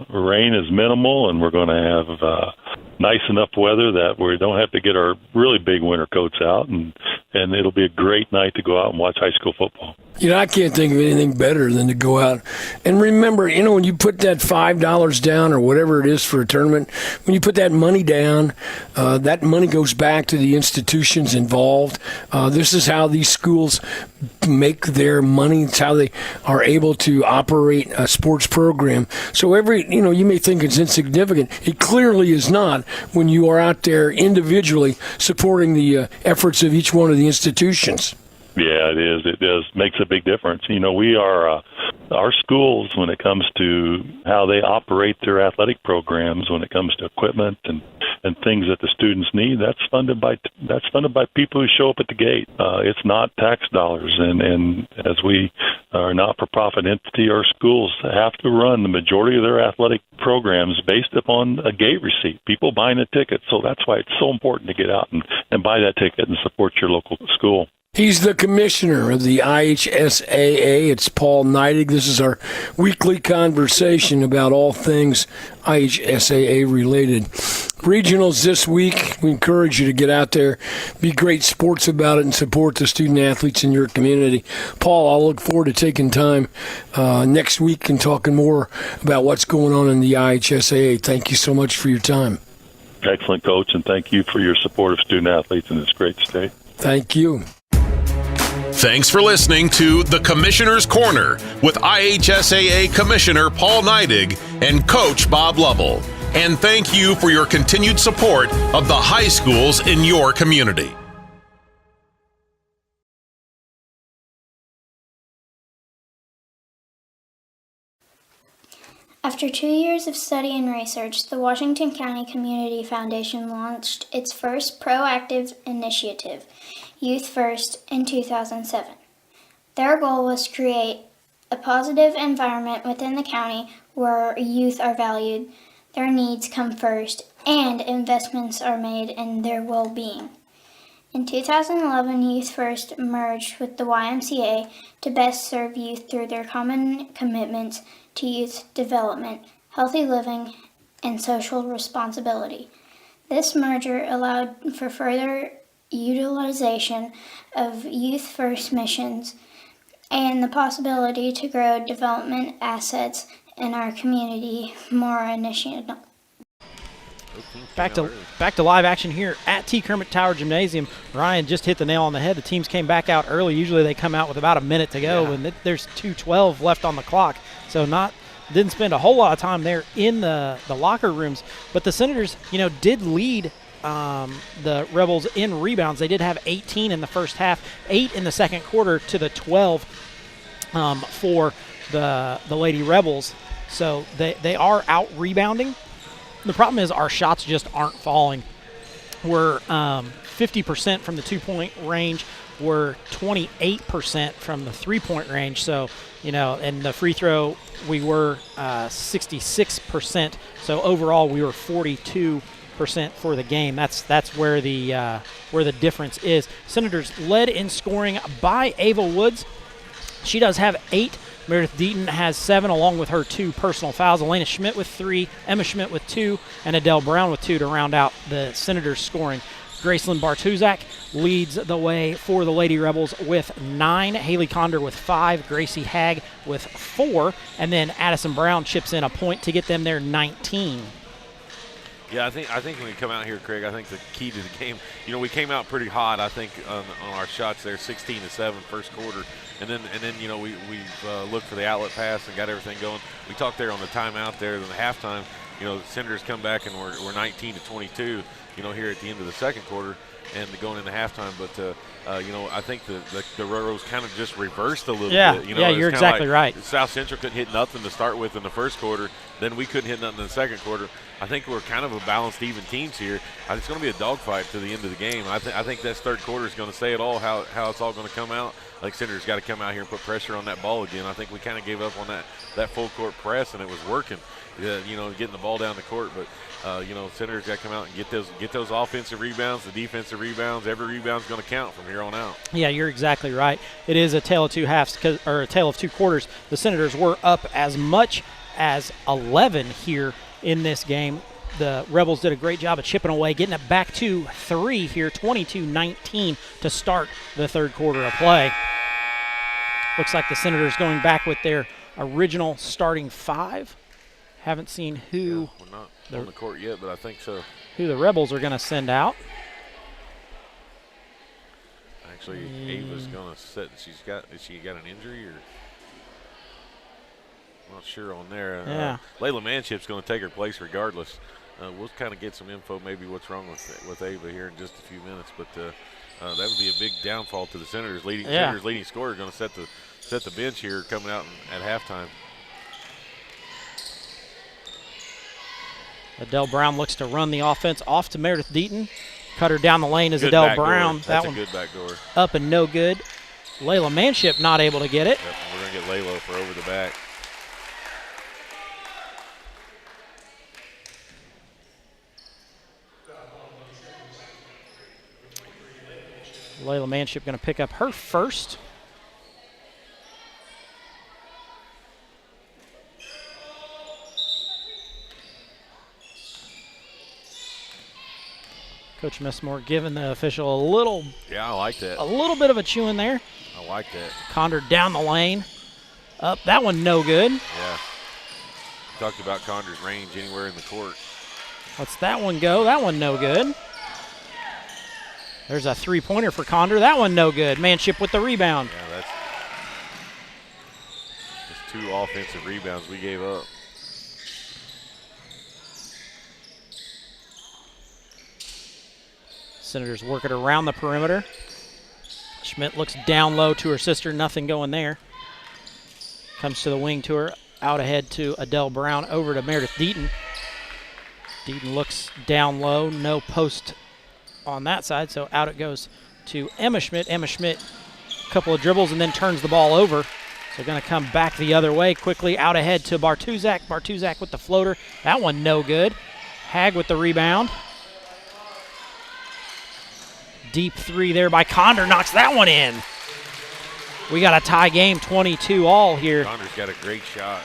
[SPEAKER 10] rain is minimal, and we're going to have nice enough weather that we don't have to get our really big winter coats out, and it'll be a great night to go out and watch high school football.
[SPEAKER 12] I can't think of anything better than to go out. And remember, when you put that $5 down or whatever it is for a tournament, when you put that money down, that money goes back to the institutions involved. This is how these schools make their money. It's how they are able to operate a sports program. So you may think it's insignificant. It clearly is not when you are out there individually supporting the efforts of each one of the institutions.
[SPEAKER 10] Yeah, it is. It does. Makes a big difference. We are, our schools, when it comes to how they operate their athletic programs, when it comes to equipment and things that the students need, that's funded by people who show up at the gate. It's not tax dollars. And as we are a not-for-profit entity, our schools have to run the majority of their athletic programs based upon a gate receipt, people buying a ticket. So that's why it's so important to get out and buy that ticket and support your local school.
[SPEAKER 12] He's the commissioner of the IHSAA. It's Paul Neidig. This is our weekly conversation about all things IHSAA related. Regionals this week. We encourage you to get out there, be great sports about it, and support the student athletes in your community. Paul, I'll look forward to taking time next week and talking more about what's going on in the IHSAA. Thank you so much for your time.
[SPEAKER 10] Excellent, Coach, and thank you for your support of student athletes in this great state.
[SPEAKER 12] Thank you.
[SPEAKER 11] Thanks for listening to The Commissioner's Corner with IHSAA Commissioner Paul Neidig and Coach Bob Lovell. And thank you for your continued support of the high schools in your community.
[SPEAKER 4] After 2 years of study and research, the Washington County Community Foundation launched its first proactive initiative, Youth First, in 2007. Their goal was to create a positive environment within the county where youth are valued, their needs come first, and investments are made in their well-being. In 2011, Youth First merged with the YMCA to best serve youth through their common commitments to youth development, healthy living, and social responsibility. This merger allowed for further utilization of Youth First missions and the possibility to grow development assets in our community more initiative.
[SPEAKER 8] Back to live action here at T. Kermit Tower Gymnasium. Ryan just hit the nail on the head. The teams came back out early. Usually they come out with about a minute to go, and there's 2:12 left on the clock. So didn't spend a whole lot of time there in the locker rooms. But the Senators, did lead the Rebels in rebounds. They did have 18 in the first half, 8 in the second quarter to the 12 for the Lady Rebels. So they are out rebounding. The problem is our shots just aren't falling. We're 50% from the 2-point range. We're 28% from the 3-point range. So, and the free throw, we were 66%. So overall, we were 42% for the game. That's where the difference is. Senators led in scoring by Ava Woods. She does have 8. Meredith Deaton has 7, along with her 2 personal fouls. Elena Schmidt with 3, Emma Schmidt with 2, and Adele Brown with 2 to round out the Senators' scoring. Gracelyn Bartuzak leads the way for the Lady Rebels with 9. Haley Condor with 5. Gracie Hagg with 4. And then Addison Brown chips in a point to get them their 19.
[SPEAKER 13] Yeah, I think when we come out here, Craig, I think the key to the game, we came out pretty hot, I think, on our shots there, 16-7 first quarter. And then we looked for the outlet pass and got everything going. We talked there on the timeout there. Then the halftime, the Senators come back and we're 19-22, here at the end of the second quarter. and going into halftime. But I think the Railroads kind of just reversed a little bit.
[SPEAKER 8] Yeah, you're exactly right.
[SPEAKER 13] South Central couldn't hit nothing to start with in the first quarter. Then we couldn't hit nothing in the second quarter. I think we're kind of a balanced, even teams here. It's going to be a dogfight to the end of the game. I think this third quarter is going to say it all, how it's all going to come out. Like, Senators got to come out here and put pressure on that ball again. I think we kind of gave up on that full court press, and it was working. Getting the ball down the court, but Senators got to come out and get those offensive rebounds, the defensive rebounds. Every rebound's going to count from here on out.
[SPEAKER 8] Yeah, you're exactly right. It is a tale of two halves, or a tale of two quarters. The Senators were up as much as 11 here in this game. The Rebels did a great job of chipping away, getting it back to 3 here, 22-19 to start the third quarter of play. Looks like the Senators going back with their original starting 5. Haven't seen who
[SPEAKER 13] we're not on the court yet, but I think so.
[SPEAKER 8] Who the Rebels are going to send out.
[SPEAKER 13] Actually, Ava's going to set. Has she got an injury, or I'm not sure on there.
[SPEAKER 8] Yeah.
[SPEAKER 13] Layla Manship's going to take her place regardless. We'll kind of get some info, maybe what's wrong with Ava here in just a few minutes, but that would be a big downfall to the Senators. Senators leading scorer going to set the bench here coming out at halftime.
[SPEAKER 8] Adele Brown looks to run the offense off to Meredith Deaton. Cut her down the lane is Adele Brown.
[SPEAKER 13] That's a good backdoor.
[SPEAKER 8] Up and no good. Layla Manship not able to get it.
[SPEAKER 13] Yep, we're going to get Layla for over the back.
[SPEAKER 8] Layla Manship going to pick up her first. Coach Messmore giving the official a little.
[SPEAKER 13] Yeah, I like that.
[SPEAKER 8] A little bit of a chew in there.
[SPEAKER 13] I like that.
[SPEAKER 8] Condor down the lane. Up, that one no good.
[SPEAKER 13] Yeah. Talked about Condor's range anywhere in the court.
[SPEAKER 8] Lets that one go. That one no good. There's a three-pointer for Condor. That one no good. Manship with the rebound.
[SPEAKER 13] Yeah, that's 2 offensive rebounds we gave up.
[SPEAKER 8] Senators work it around the perimeter. Schmidt looks down low to her sister. Nothing going there. Comes to the wing to her. Out ahead to Adele Brown. Over to Meredith Deaton. Deaton looks down low. No post on that side, so out it goes to Emma Schmidt. Emma Schmidt, a couple of dribbles and then turns the ball over. So going to come back the other way quickly. Out ahead to Bartuzak. Bartuzak with the floater. That one no good. Hag with the rebound. Deep 3 there by Condor. Knocks that one in. We got a tie game, 22-all here.
[SPEAKER 13] Condor's got a great shot.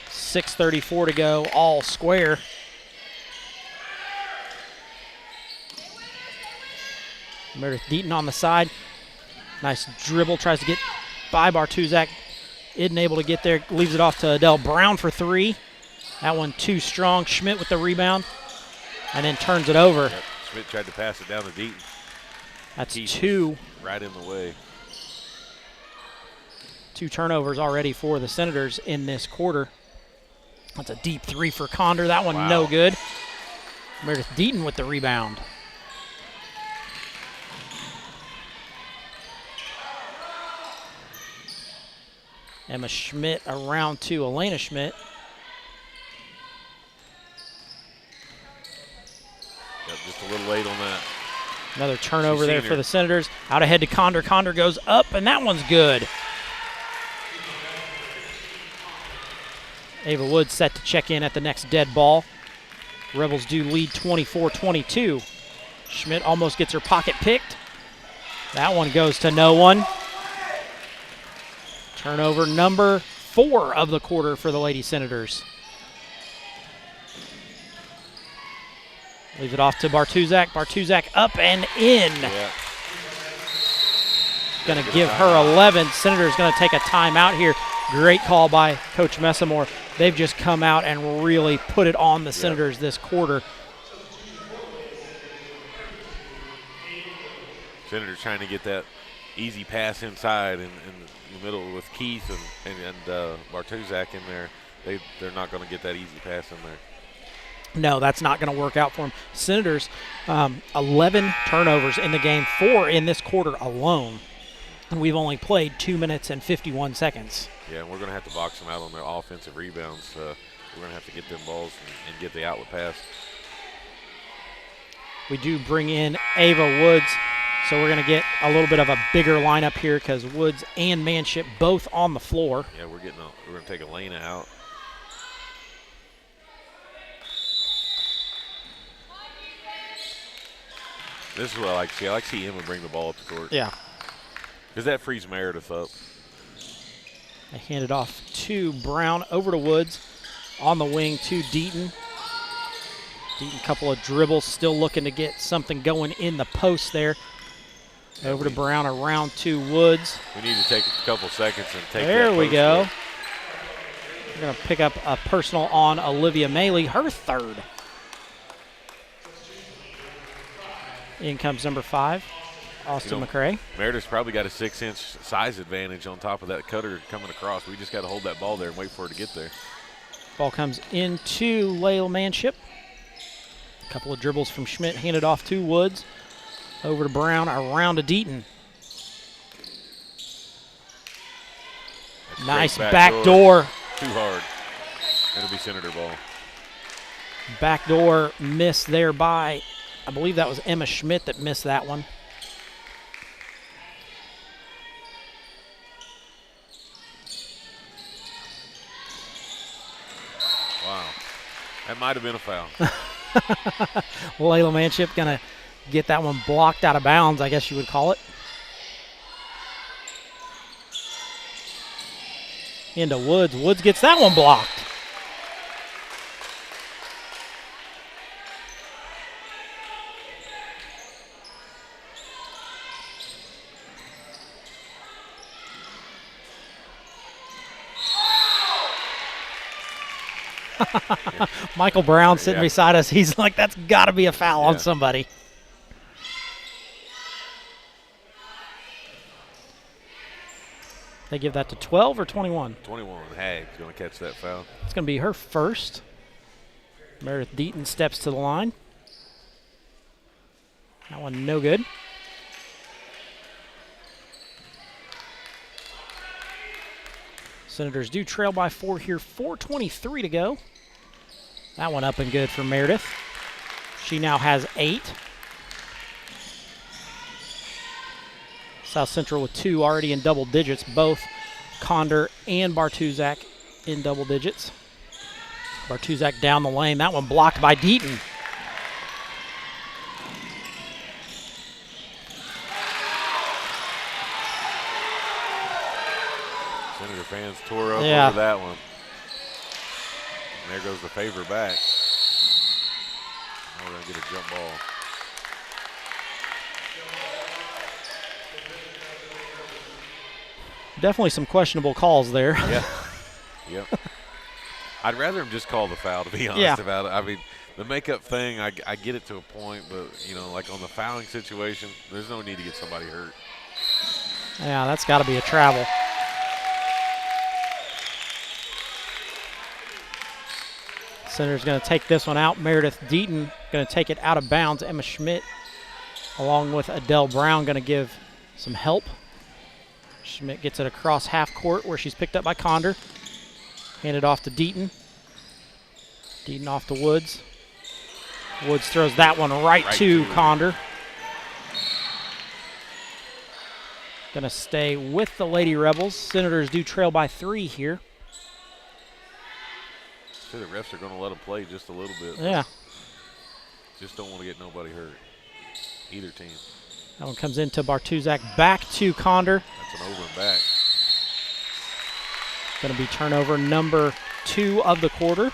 [SPEAKER 8] 6:34 to go, all square. Meredith Deaton on the side. Nice dribble, tries to get by Bartuzak. Isn't able to get there, leaves it off to Adele Brown for 3. That one too strong. Schmidt with the rebound, and then turns it over.
[SPEAKER 13] Yep. Schmidt tried to pass it down to Deaton.
[SPEAKER 8] That's
[SPEAKER 13] Deaton
[SPEAKER 8] 2.
[SPEAKER 13] Right in the way.
[SPEAKER 8] 2 turnovers already for the Senators in this quarter. That's a deep 3 for Condor. That one no good. Meredith Deaton with the rebound. Emma Schmidt around to Elena Schmidt.
[SPEAKER 13] Yep, just a little late on that.
[SPEAKER 8] Another turnover there for the Senators. Out ahead to Condor. Condor goes up, and that one's good. Ava Woods set to check in at the next dead ball. Rebels do lead 24-22. Schmidt almost gets her pocket picked. That one goes to no one. Turnover number 4 of the quarter for the Lady Senators. Leaves it off to Bartuzak. Bartuzak up and in.
[SPEAKER 13] Yeah.
[SPEAKER 8] Going to give her 11. Senators going to take a timeout here. Great call by Coach Messamore. They've just come out and really put it on the Senators this quarter.
[SPEAKER 13] Senators trying to get that easy pass inside in the middle with Keith and Bartuzak in there. They're not going to get that easy pass in there.
[SPEAKER 8] No, that's not going to work out for them. Senators, 11 turnovers in the game, 4 in this quarter alone. And we've only played 2 minutes and 51 seconds.
[SPEAKER 13] Yeah, and we're going to have to box them out on their offensive rebounds. We're going to have to get them balls and get the outlet pass.
[SPEAKER 8] We do bring in Ava Woods, so we're going to get a little bit of a bigger lineup here because Woods and Manship both on the floor.
[SPEAKER 13] Yeah, we're going to take Elena out. This is what I like to see. I like to see Emma bring the ball up the court.
[SPEAKER 8] Yeah.
[SPEAKER 13] Because that frees Meredith up.
[SPEAKER 8] I hand it off to Brown, over to Woods, on the wing to Deaton. Deaton, couple of dribbles, still looking to get something going in the post there. Over to Brown, around to Woods.
[SPEAKER 13] We need to take a couple seconds and take
[SPEAKER 8] there
[SPEAKER 13] that
[SPEAKER 8] we
[SPEAKER 13] post
[SPEAKER 8] go.
[SPEAKER 13] up.
[SPEAKER 8] We're going to pick up a personal on Olivia Maley, her third. In comes number 5, Austin McCray.
[SPEAKER 13] Meredith's probably got a 6-inch size advantage on top of that cutter coming across. We just got to hold that ball there and wait for it to get there.
[SPEAKER 8] Ball comes into Layla Manship. A couple of dribbles from Schmidt, handed off to Woods. Over to Brown, around to Deaton. Nice back door.
[SPEAKER 13] Too hard. It'll be Senator ball.
[SPEAKER 8] Backdoor miss there by, I believe that was Emma Schmidt that missed that one.
[SPEAKER 13] Wow. That might have been a foul.
[SPEAKER 8] Layla Manship going to get that one blocked out of bounds, I guess you would call it. Into Woods. Woods gets that one blocked. Michael Brown sitting beside us. He's like, that's got to be a foul on somebody. They give that to 12 or 21?
[SPEAKER 13] 21. Hagg's going to catch that foul.
[SPEAKER 8] It's going to be her first. Meredith Deaton steps to the line. That one no good. Senators do trail by 4 here. 4:23 to go. That one up and good for Meredith. She now has 8. South Central with 2 already in double digits. Both Condor and Bartuzak in double digits. Bartuzak down the lane. That one blocked by Deaton.
[SPEAKER 13] Senator fans tore up
[SPEAKER 8] Yeah.
[SPEAKER 13] over that one. And there goes the favor back. Now we're going to get a jump ball.
[SPEAKER 8] Definitely some questionable calls there.
[SPEAKER 13] Yeah. Yep. I'd rather him just call the foul, to be honest
[SPEAKER 8] Yeah.
[SPEAKER 13] about it. I mean, the makeup thing, I get it to a point, but, you know, like on the fouling situation, there's no need to get somebody hurt.
[SPEAKER 8] Yeah, that's got to be a travel. Senator's going to take this one out. Meredith Deaton going to take it out of bounds. Emma Schmidt, along with Adele Brown, going to give some help. Schmidt gets it across half court where she's picked up by Condor. Handed off to Deaton. Deaton off to Woods. Woods throws that one right to Condor. Going to stay with the Lady Rebels. Senators do trail by 3 here.
[SPEAKER 13] So the refs are going to let them play just a little bit.
[SPEAKER 8] Yeah.
[SPEAKER 13] Just don't want to get nobody hurt. Either team.
[SPEAKER 8] That one comes into Bartuzak, back to Condor.
[SPEAKER 13] That's an over and back.
[SPEAKER 8] Going to be turnover number 2 of the quarter.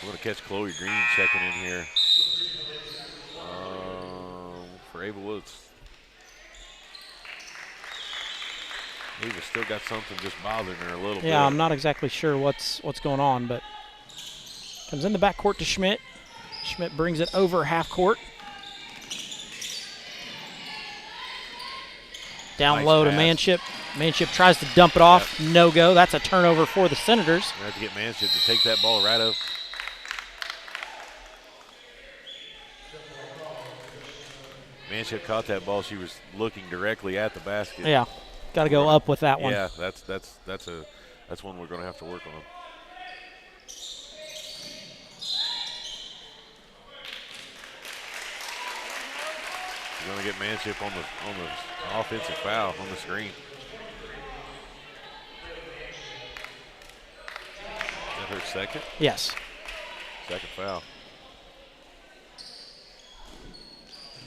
[SPEAKER 13] We're going to catch Chloe Green checking in here for Ava Woods. Ava still got something just bothering her a little bit.
[SPEAKER 8] Yeah, I'm not exactly sure what's going on, but comes in the backcourt to Schmidt. Schmidt brings it over half court. Down
[SPEAKER 13] Nice
[SPEAKER 8] low to
[SPEAKER 13] pass.
[SPEAKER 8] Manship. Manship tries to dump it off. No go. That's a turnover for the Senators.
[SPEAKER 13] We have to get Manship to take that ball right up. Manship caught that ball. She was looking directly at the basket.
[SPEAKER 8] Yeah, got to go up with that one.
[SPEAKER 13] Yeah, that's one we're going to have to work on. You're going to get Manship on the offensive foul on the screen. Is that her second?
[SPEAKER 8] Yes.
[SPEAKER 13] Second foul.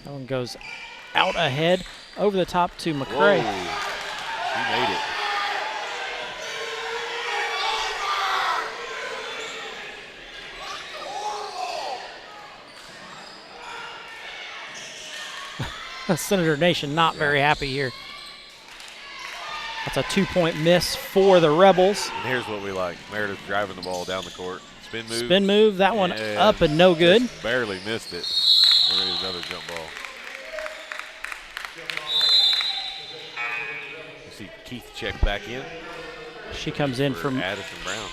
[SPEAKER 8] That one goes out ahead, over the top to McCray.
[SPEAKER 13] Whoa. She made it.
[SPEAKER 8] Senator Nation not very happy here. That's a 2-point miss for the Rebels.
[SPEAKER 13] And here's what we like. Meredith driving the ball down the court. Spin move.
[SPEAKER 8] Spin move. That one up and no good.
[SPEAKER 13] Just barely missed it. There's another jump ball. You see Keith check back in.
[SPEAKER 8] She comes in from
[SPEAKER 13] Addison Brown.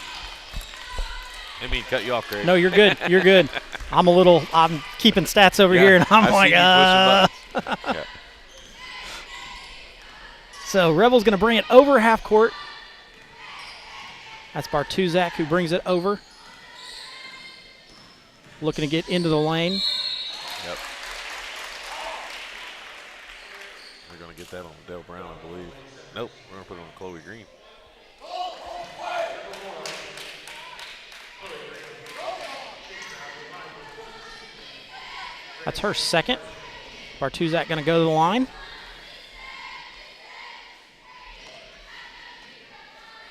[SPEAKER 13] I mean, cut you off, Craig.
[SPEAKER 8] No, you're good. You're good. I'm keeping stats over here, and I'm like,
[SPEAKER 13] Yeah.
[SPEAKER 8] So Rebels going to bring it over half court. That's Bartuzak who brings it over. Looking to get into the lane.
[SPEAKER 13] Yep. We're going to get that on Dell Brown, I believe. Nope, we're going to put it on Chloe Green.
[SPEAKER 8] That's her second. Bartuzak going to go to the line.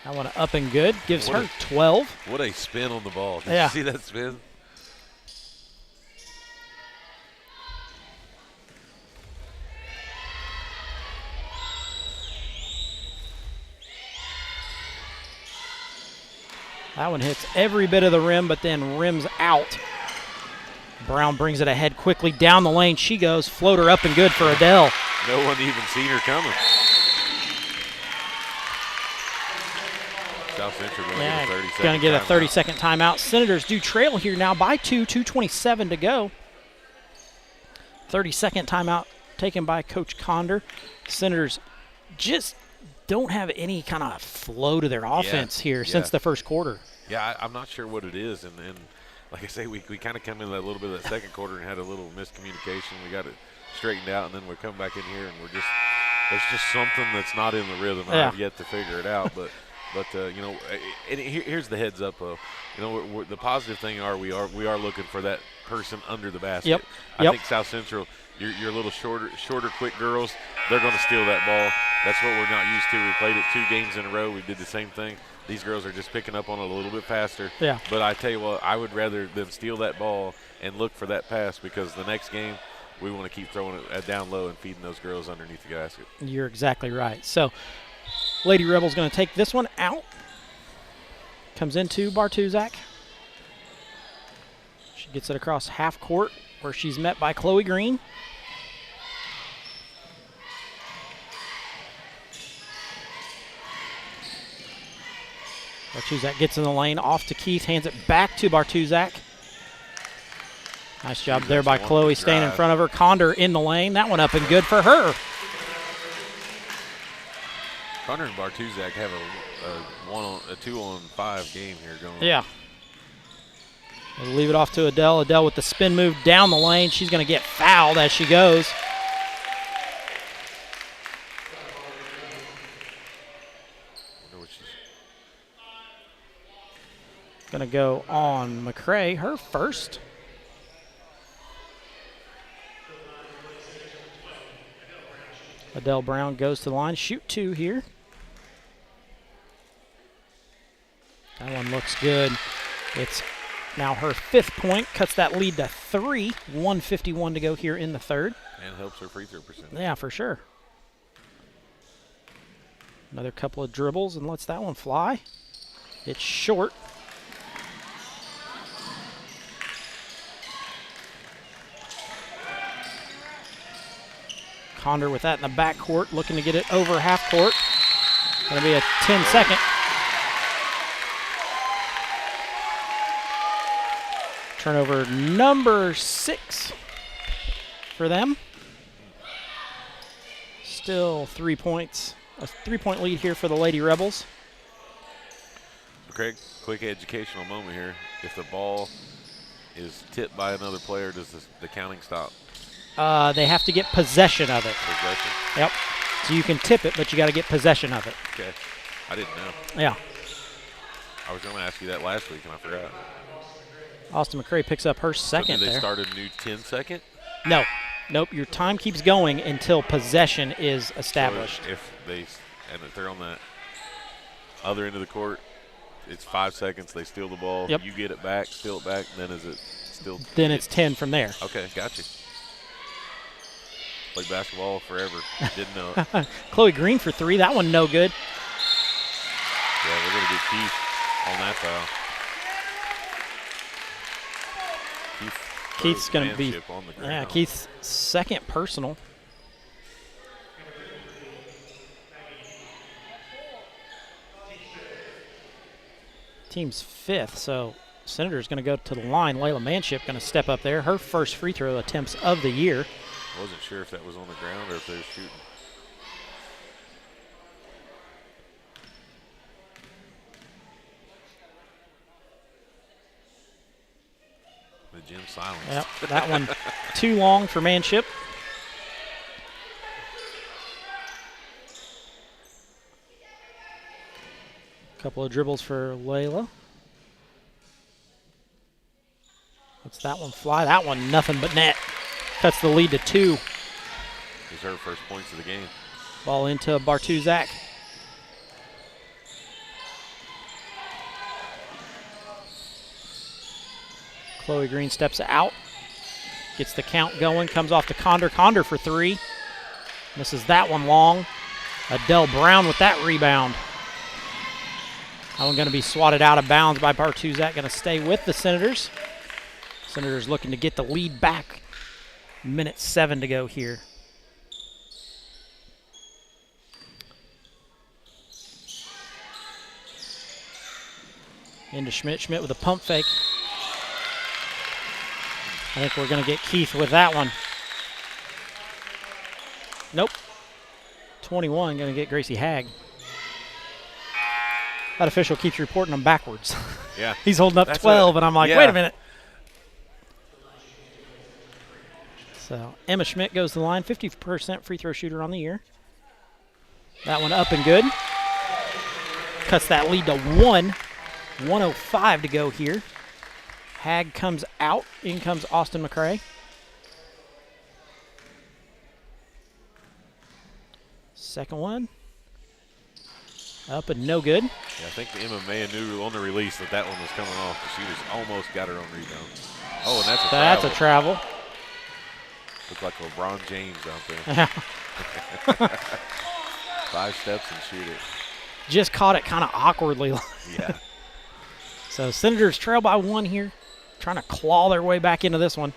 [SPEAKER 8] That one up and good. Gives her 12.
[SPEAKER 13] What a spin on the ball. Did
[SPEAKER 8] Yeah.
[SPEAKER 13] you see that spin?
[SPEAKER 8] That one hits every bit of the rim, but then rims out. Brown brings it ahead quickly down the lane. She goes. Floater up and good for Adele.
[SPEAKER 13] No one even seen her coming. South Central going to get a 30-second
[SPEAKER 8] timeout. Senators do trail here now by 2:27 to go. 30-second timeout taken by Coach Conder. Senators just don't have any kind of flow to their offense here since the first quarter.
[SPEAKER 13] Yeah, I'm not sure what it is. And like I say, we kind of come in a little bit of that second quarter and had a little miscommunication. We got it straightened out, and then we come back in here, and there's just something that's not in the rhythm. I've yet to figure it out, but you know, and here's the heads up. You know, the positive thing we are looking for that person under the basket. I think South Central, your little shorter, quick girls, they're going to steal that ball. That's what we're not used to. We played it 2 games in a row. We did the same thing. These girls are just picking up on it a little bit faster.
[SPEAKER 8] Yeah.
[SPEAKER 13] But I tell you what, I would rather them steal that ball and look for that pass, because the next game we want to keep throwing it down low and feeding those girls underneath the basket.
[SPEAKER 8] You're exactly right. So Lady Rebels going to take this one out. Comes into Bartuzak. She gets it across half court where she's met by Chloe Green. Bartuzak gets in the lane, off to Keith, hands it back to Bartuzak. Nice job there by Chloe, staying in front of her. Conder in the lane. That one up and good for her.
[SPEAKER 13] Conder and Bartuzak have a 2-on-5 game here going.
[SPEAKER 8] Yeah. We'll leave it off to Adele. Adele with the spin move down the lane. She's going to get fouled as she goes. Going to go on McCray, her first. Adele Brown goes to the line. Shoot 2 here. That one looks good. It's now her 5th point. Cuts that lead to 3. 1:51 to go here in the third.
[SPEAKER 13] And helps her free throw percentage.
[SPEAKER 8] Yeah, for sure. Another couple of dribbles and lets that one fly. It's short. Conder with that in the backcourt, looking to get it over half court. Going to be a 10-second. Turnover number 6 for them. Still 3 points. A 3-point lead here for the Lady Rebels.
[SPEAKER 13] Craig, quick educational moment here. If the ball is tipped by another player, does the counting stop?
[SPEAKER 8] They have to get possession of it.
[SPEAKER 13] Possession?
[SPEAKER 8] Yep. So you can tip it, but you got to get possession of it.
[SPEAKER 13] Okay. I didn't know.
[SPEAKER 8] Yeah.
[SPEAKER 13] I was going to ask you that last week, and I forgot.
[SPEAKER 8] Austin McCray picks up her second
[SPEAKER 13] so did they
[SPEAKER 8] there.
[SPEAKER 13] start a new 10-second?
[SPEAKER 8] No. Nope. Your time keeps going until possession is established.
[SPEAKER 13] So if they're on the other end of the court, it's 5 seconds. They steal the ball.
[SPEAKER 8] Yep.
[SPEAKER 13] You get it back, steal it back, and then is it still?
[SPEAKER 8] Then it's 10 from there.
[SPEAKER 13] Okay, got you. Played basketball forever. Didn't know it.
[SPEAKER 8] Chloe Green for 3. That one no good.
[SPEAKER 13] Yeah, we're going to get Keith on that foul.
[SPEAKER 8] Keith's going to be,
[SPEAKER 13] on the ground.
[SPEAKER 8] Keith's second personal. Team's 5th, so Senator's going to go to the line. Layla Manship going to step up there. Her first free throw attempts of the year.
[SPEAKER 13] I wasn't sure if that was on the ground or if they were shooting. The gym silence.
[SPEAKER 8] Yep, that one too long for Manship. Couple of dribbles for Layla. Lets that one fly. That one nothing but net. Cuts the lead to 2.
[SPEAKER 13] These are her first points of the game.
[SPEAKER 8] Ball into Bartuzak. Chloe Green steps out. Gets the count going. Comes off to Condor. Condor for 3. Misses that one long. Adele Brown with that rebound. That one going to be swatted out of bounds by Bartuzak. Going to stay with the Senators. Senators looking to get the lead back. Minute 7 to go here. Into Schmidt. Schmidt with a pump fake. I think we're going to get Keith with that one. Nope. 21 going to get Gracie Hagg. That official keeps reporting them backwards.
[SPEAKER 13] Yeah.
[SPEAKER 8] He's holding up 12, and I'm like, wait a minute. So Emma Schmidt goes to the line, 50% free throw shooter on the year. That one up and good. Cuts that lead to 1. 1:05 to go here. Hagg comes out. In comes Austin McCray. Second one. Up and no good.
[SPEAKER 13] Yeah, I think the MMA knew on the release that one was coming off. She was almost got her own rebound. Oh, and that's a travel. Looked like LeBron James out there. 5 steps and shoot it.
[SPEAKER 8] Just caught it kind of awkwardly.
[SPEAKER 13] Yeah.
[SPEAKER 8] So Senators trail by 1 here. Trying to claw their way back into this one.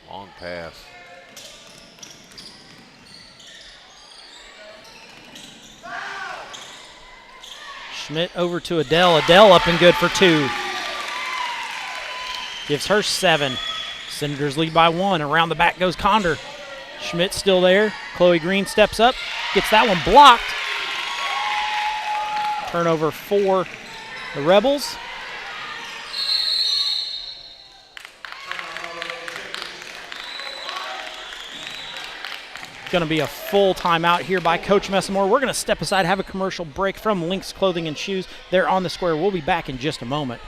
[SPEAKER 13] Long pass.
[SPEAKER 8] Schmidt over to Adele. Adele up and good for 2. Gives her 7. Senators lead by 1. Around the back goes Condor. Schmidt still there. Chloe Green steps up. Gets that one blocked. Turnover for the Rebels. Going to be a full timeout here by Coach Messamore. We're going to step aside, have a commercial break from Lynx Clothing and Shoes. They're on the square. We'll be back in just a moment.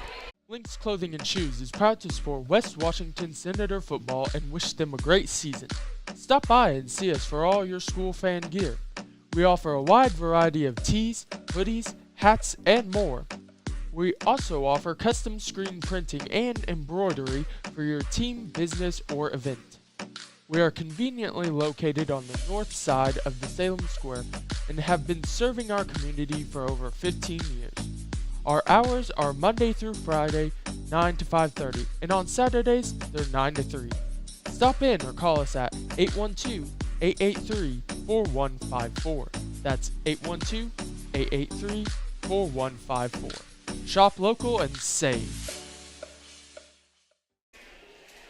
[SPEAKER 3] Lynx Clothing and Shoes is proud to support West Washington Senator football and wish them a great season. Stop by and see us for all your school fan gear. We offer a wide variety of tees, hoodies, hats, and more. We also offer custom screen printing and embroidery for your team, business, or event. We are conveniently located on the north side of the Salem Square and have been serving our community for over 15 years. Our hours are Monday through Friday, 9 to 5:30, and on Saturdays, they're 9 to 3. Stop in or call us at 812-883-4154. That's 812-883-4154. Shop local and save.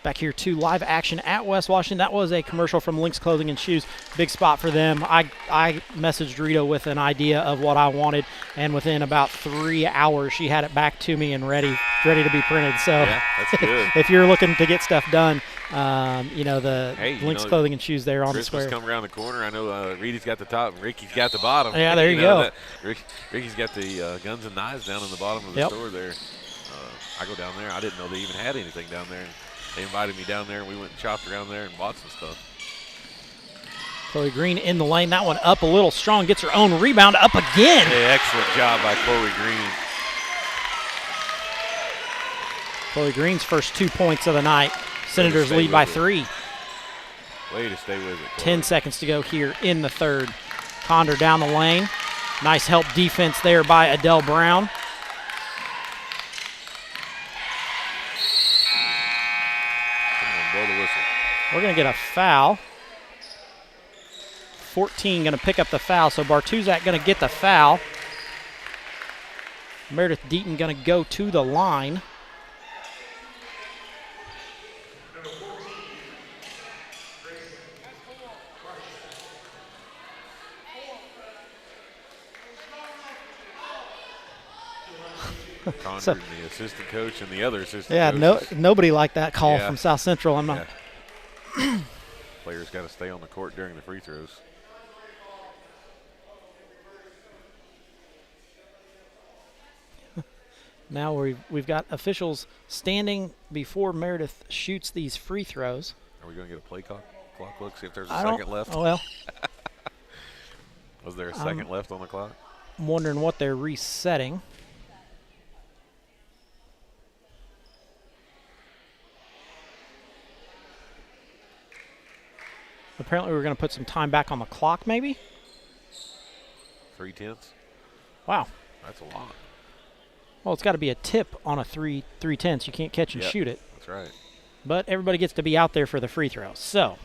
[SPEAKER 8] Back here to live action at West Washington. That was a commercial from Lynx Clothing and Shoes. Big spot for them. I messaged Rita with an idea of what I wanted, and within about 3 hours, she had it back to me and ready to be printed. So
[SPEAKER 13] yeah, that's good.
[SPEAKER 8] if you're looking to get stuff done, the Lynx Clothing and Shoes there on the square.
[SPEAKER 13] Christmas come around the corner. I know Rita's got the top and Ricky's got the bottom.
[SPEAKER 8] Yeah, there you go.
[SPEAKER 13] Ricky's got the guns and knives down in the bottom of the store there. I go down there. I didn't know they even had anything down there. They invited me down there, and we went and chopped around there and bought some stuff.
[SPEAKER 8] Chloe Green in the lane. That one up a little strong. Gets her own rebound up again.
[SPEAKER 13] Hey, excellent job by Chloe Green.
[SPEAKER 8] Chloe Green's first 2 points of the night. Senators lead by 3.
[SPEAKER 13] Way to stay with it, Chloe.
[SPEAKER 8] 10 seconds to go here in the third. Condor down the lane. Nice help defense there by Adele Brown.
[SPEAKER 13] Blow the whistle.
[SPEAKER 8] We're going to get a foul. 14 going to pick up the foul, so Bartuzak going to get the foul. Meredith Deaton going to go to the line.
[SPEAKER 13] Condor, the assistant coach, and the other assistant coaches.
[SPEAKER 8] Nobody liked that call from South Central. I'm not.
[SPEAKER 13] Yeah. Players got to stay on the court during the free throws.
[SPEAKER 8] Now we've got officials standing before Meredith shoots these free throws.
[SPEAKER 13] Are we going to get a play clock look, see if there's a second left?
[SPEAKER 8] Oh, well.
[SPEAKER 13] Was there a second left on the clock?
[SPEAKER 8] I'm wondering what they're resetting. Apparently we're going to put some time back on the clock, maybe?
[SPEAKER 13] 3/10.
[SPEAKER 8] Wow.
[SPEAKER 13] That's a lot.
[SPEAKER 8] Well, it's got to be a tip on a 3/10. You can't catch and shoot it.
[SPEAKER 13] That's right.
[SPEAKER 8] But everybody gets to be out there for the free throw. So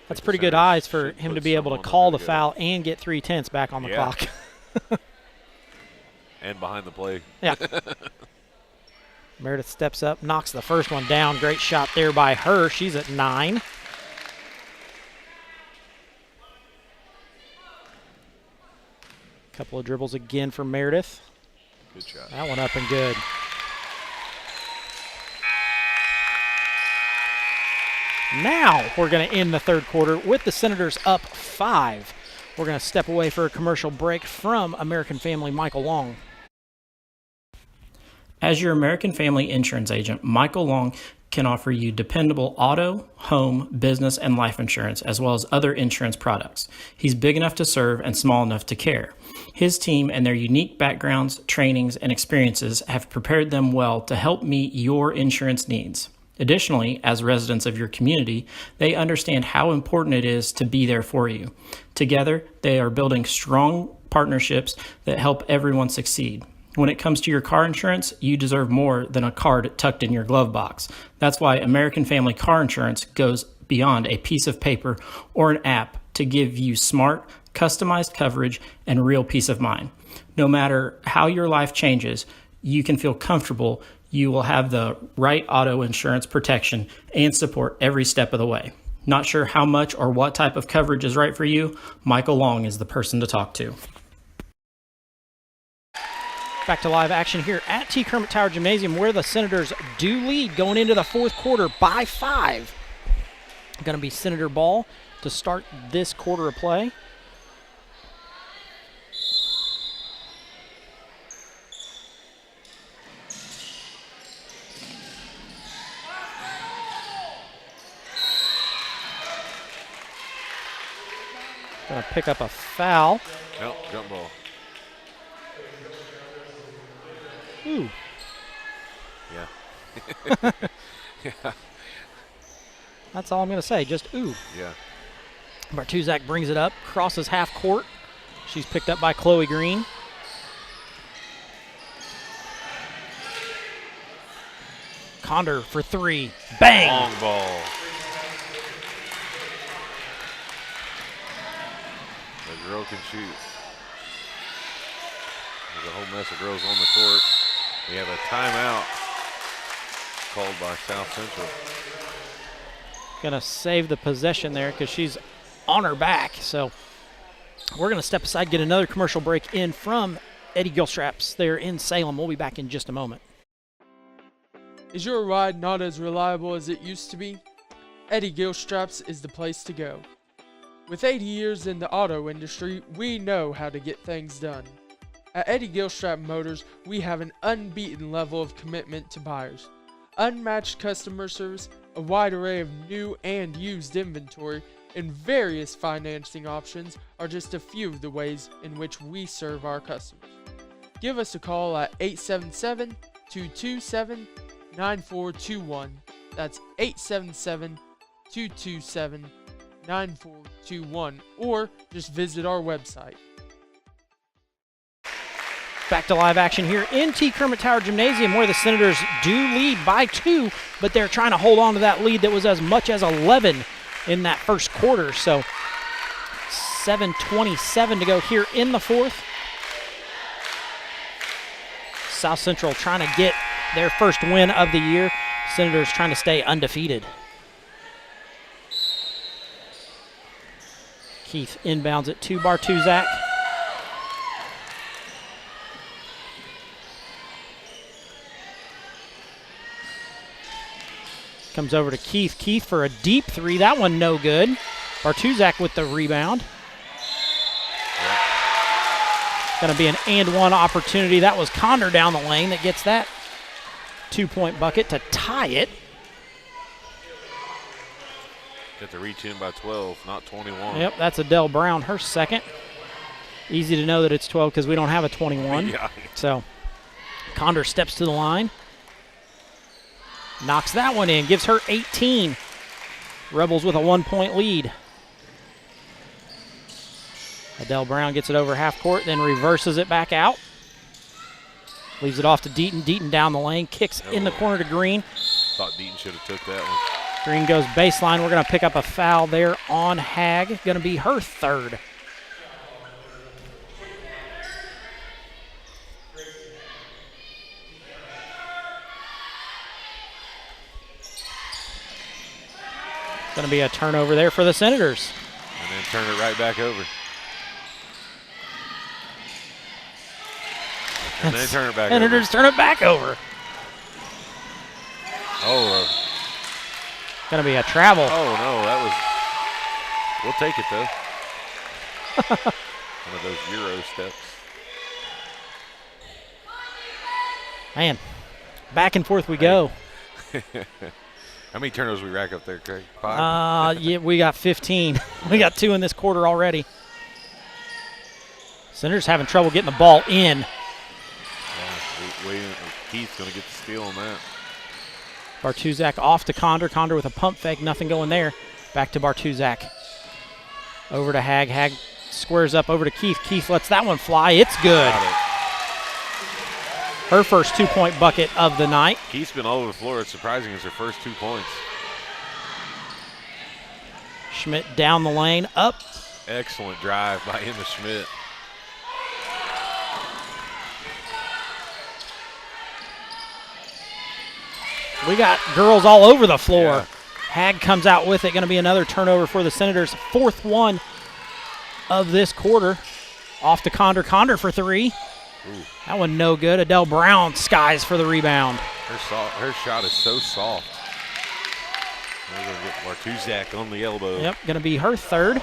[SPEAKER 8] that's pretty good eyes for him to be able to call the foul and get 3/10 back on the clock.
[SPEAKER 13] And behind the play.
[SPEAKER 8] Yeah. Meredith steps up, knocks the first one down. Great shot there by her. She's at 9. Couple of dribbles again for Meredith.
[SPEAKER 13] Good shot.
[SPEAKER 8] That one up and good. Now we're going to end the third quarter with the Senators up 5. We're going to step away for a commercial break from American Family Michael Long. As your American Family Insurance agent, Michael Long can offer you dependable auto, home, business, and life insurance, as well as other insurance products. He's big enough to serve and small enough to care. His team and their unique backgrounds, trainings, and experiences have prepared them well to help meet your insurance needs. Additionally, as residents of your community, they understand how important it is to be there for you. Together, they are building strong partnerships that help everyone succeed. When it comes to your car insurance, you deserve more than a card tucked in your glove box. That's why American Family Car Insurance goes beyond a piece of paper or an app to give you smart, customized coverage and real peace of mind. No matter how your life changes, you can feel comfortable you will have the right auto insurance protection and support every step of the way. Not sure how much or what type of coverage is right for you? Michael Long is the person to talk to. Back to live action here at T. Kermit Tower Gymnasium, where the Senators do lead going into the fourth quarter by 5. Going to be Senator ball to start this quarter of play. Going to pick up a foul.
[SPEAKER 13] Nope, jump ball.
[SPEAKER 8] Ooh.
[SPEAKER 13] Yeah. Yeah.
[SPEAKER 8] That's all I'm going to say, just ooh.
[SPEAKER 13] Yeah.
[SPEAKER 8] Bartuzak brings it up, crosses half court. She's picked up by Chloe Green. Condor for 3. Bang!
[SPEAKER 13] Long ball. The girl can shoot. There's a whole mess of girls on the court. We have a timeout called by South Central.
[SPEAKER 8] Gonna save the possession there because she's on her back. So we're gonna step aside, get another commercial break in from Eddie Gilstraps there in Salem. We'll be back in just a moment.
[SPEAKER 3] Is your ride not as reliable as it used to be? Eddie Gilstraps is the place to go. With 80 years in the auto industry, we know how to get things done. At Eddie Gilstrap Motors, we have an unbeaten level of commitment to buyers. Unmatched customer service, a wide array of new and used inventory, and various financing options are just a few of the ways in which we serve our customers. Give us a call at 877-227-9421. That's 877-227-9421, or just visit our website.
[SPEAKER 8] Back to live action here in T. Kermit Tower Gymnasium, where the Senators do lead by 2, but they're trying to hold on to that lead that was as much as 11 in that first quarter. So 7:27 to go here in the fourth. South Central trying to get their first win of the year. Senators trying to stay undefeated. Keith inbounds it to Bartuzak. Comes over to Keith. Keith for a deep three. That one no good. Bartuzak with the rebound. Going to be an and one opportunity. That was Condor down the lane that gets that 2-point bucket to tie it.
[SPEAKER 13] Get the reach in by 12, not 21.
[SPEAKER 8] Yep, that's Adele Brown, her second. Easy to know that it's 12 because we don't have a 21.
[SPEAKER 13] Yeah.
[SPEAKER 8] So Condor steps to the line. Knocks that one in, gives her 18. Rebels with a 1-point lead. Adele Brown gets it over half court, then reverses it back out. Leaves it off to Deaton. Deaton down the lane, kicks in the corner to Green.
[SPEAKER 13] Thought Deaton should have took that one.
[SPEAKER 8] Green goes baseline. We're going to pick up a foul there on Hag. Going to be her third. Going to be a turnover there for the Senators.
[SPEAKER 13] And then turn it right back over. And then turn it back over.
[SPEAKER 8] Senators turn it back over.
[SPEAKER 13] Oh.
[SPEAKER 8] Going to be a travel.
[SPEAKER 13] Oh, no, that was. We'll take it, though. One of those Euro steps.
[SPEAKER 8] Man, back and forth we go.
[SPEAKER 13] How many turnovers we rack up there, Craig? 5?
[SPEAKER 8] Yeah, we got 15. We got 2 in this quarter already. Senators having trouble getting the ball in.
[SPEAKER 13] Yeah, Keith's going to get the steal on that.
[SPEAKER 8] Bartuzak off to Condor. Condor with a pump fake. Nothing going there. Back to Bartuzak. Over to Hag. Hag squares up over to Keith. Keith lets that one fly. It's good. Her first 2-point bucket of the night.
[SPEAKER 13] Keith's been all over the floor. It's surprising it's her first 2 points.
[SPEAKER 8] Schmidt down the lane. Up.
[SPEAKER 13] Excellent drive by Emma Schmidt.
[SPEAKER 8] We got girls all over the floor.
[SPEAKER 13] Yeah.
[SPEAKER 8] Hag comes out with it. Going to be another turnover for the Senators. 4th one of this quarter. Off to Condor. Condor for 3.
[SPEAKER 13] Ooh.
[SPEAKER 8] That one no good. Adele Brown skies for the rebound.
[SPEAKER 13] Her shot is so soft. We're going to get Bartuzak on the elbow.
[SPEAKER 8] Yep, going to be her third.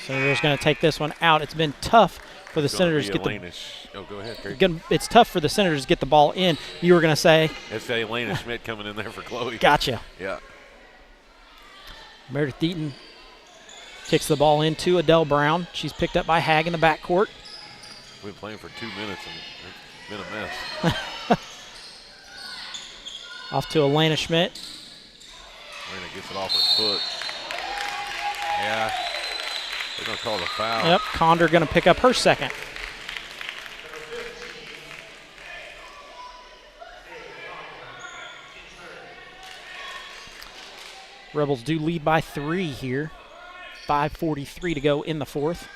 [SPEAKER 8] Senators going to take this one out. It's been tough for the Senators to get the.
[SPEAKER 13] Oh, go ahead, Craig.
[SPEAKER 8] It's tough for the Senators to get the ball in. You were going to say.
[SPEAKER 13] It's Elena Schmidt coming in there for Chloe.
[SPEAKER 8] Gotcha.
[SPEAKER 13] Yeah.
[SPEAKER 8] Meredith Deaton kicks the ball into Adele Brown. She's picked up by Hag in the backcourt.
[SPEAKER 13] We've been playing for 2 minutes and it's been a mess.
[SPEAKER 8] Off to Elena Schmidt.
[SPEAKER 13] Elena gets it off her foot. Yeah. They're going to call the foul.
[SPEAKER 8] Yep, Condor going to pick up her second. Rebels do lead by 3 here. 5:43 to go in the fourth.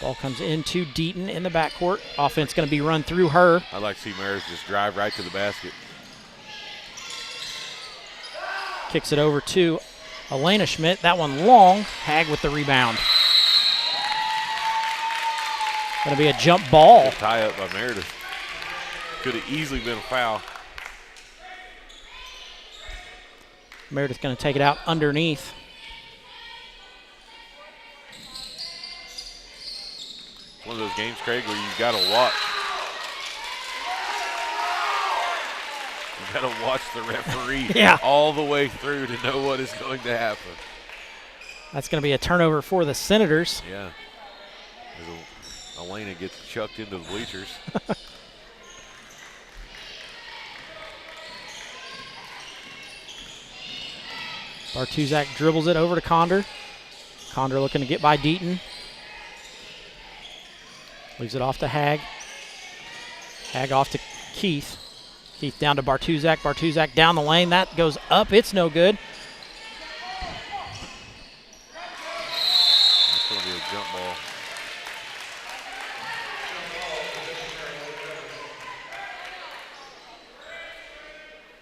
[SPEAKER 8] Ball comes into Deaton in the backcourt. Offense going to be run through her.
[SPEAKER 13] I'd like to see Meredith just drive right to the basket.
[SPEAKER 8] Kicks it over to Elena Schmidt. That one long. Hag with the rebound. Going to be a jump ball.
[SPEAKER 13] Good tie up by Meredith. Could have easily been a foul.
[SPEAKER 8] Meredith going to take it out underneath.
[SPEAKER 13] One of those games, Craig, where you've got to watch. You've got to watch the referee all the way through to know what is going to happen.
[SPEAKER 8] That's going to be a turnover for the Senators.
[SPEAKER 13] Yeah. As Elena gets chucked into the bleachers.
[SPEAKER 8] Bartuzak dribbles it over to Condor. Condor looking to get by Deaton. Leaves it off to Hag. Hag off to Keith. Keith down to Bartuzak. Bartuzak down the lane. That goes up. It's no good.
[SPEAKER 13] That's going to be a jump ball.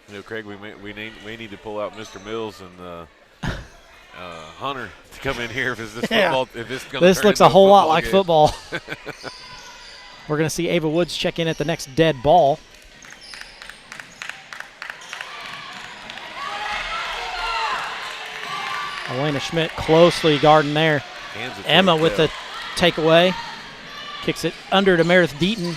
[SPEAKER 13] You know, Craig, we need to pull out Mr. Mills and Hunter to come in here if this football. If
[SPEAKER 8] this looks a whole lot like football. We're going to see Ava Woods check in at the next dead ball. Elena Schmidt closely guarding there. Emma with the takeaway. Kicks it under to Meredith Deaton.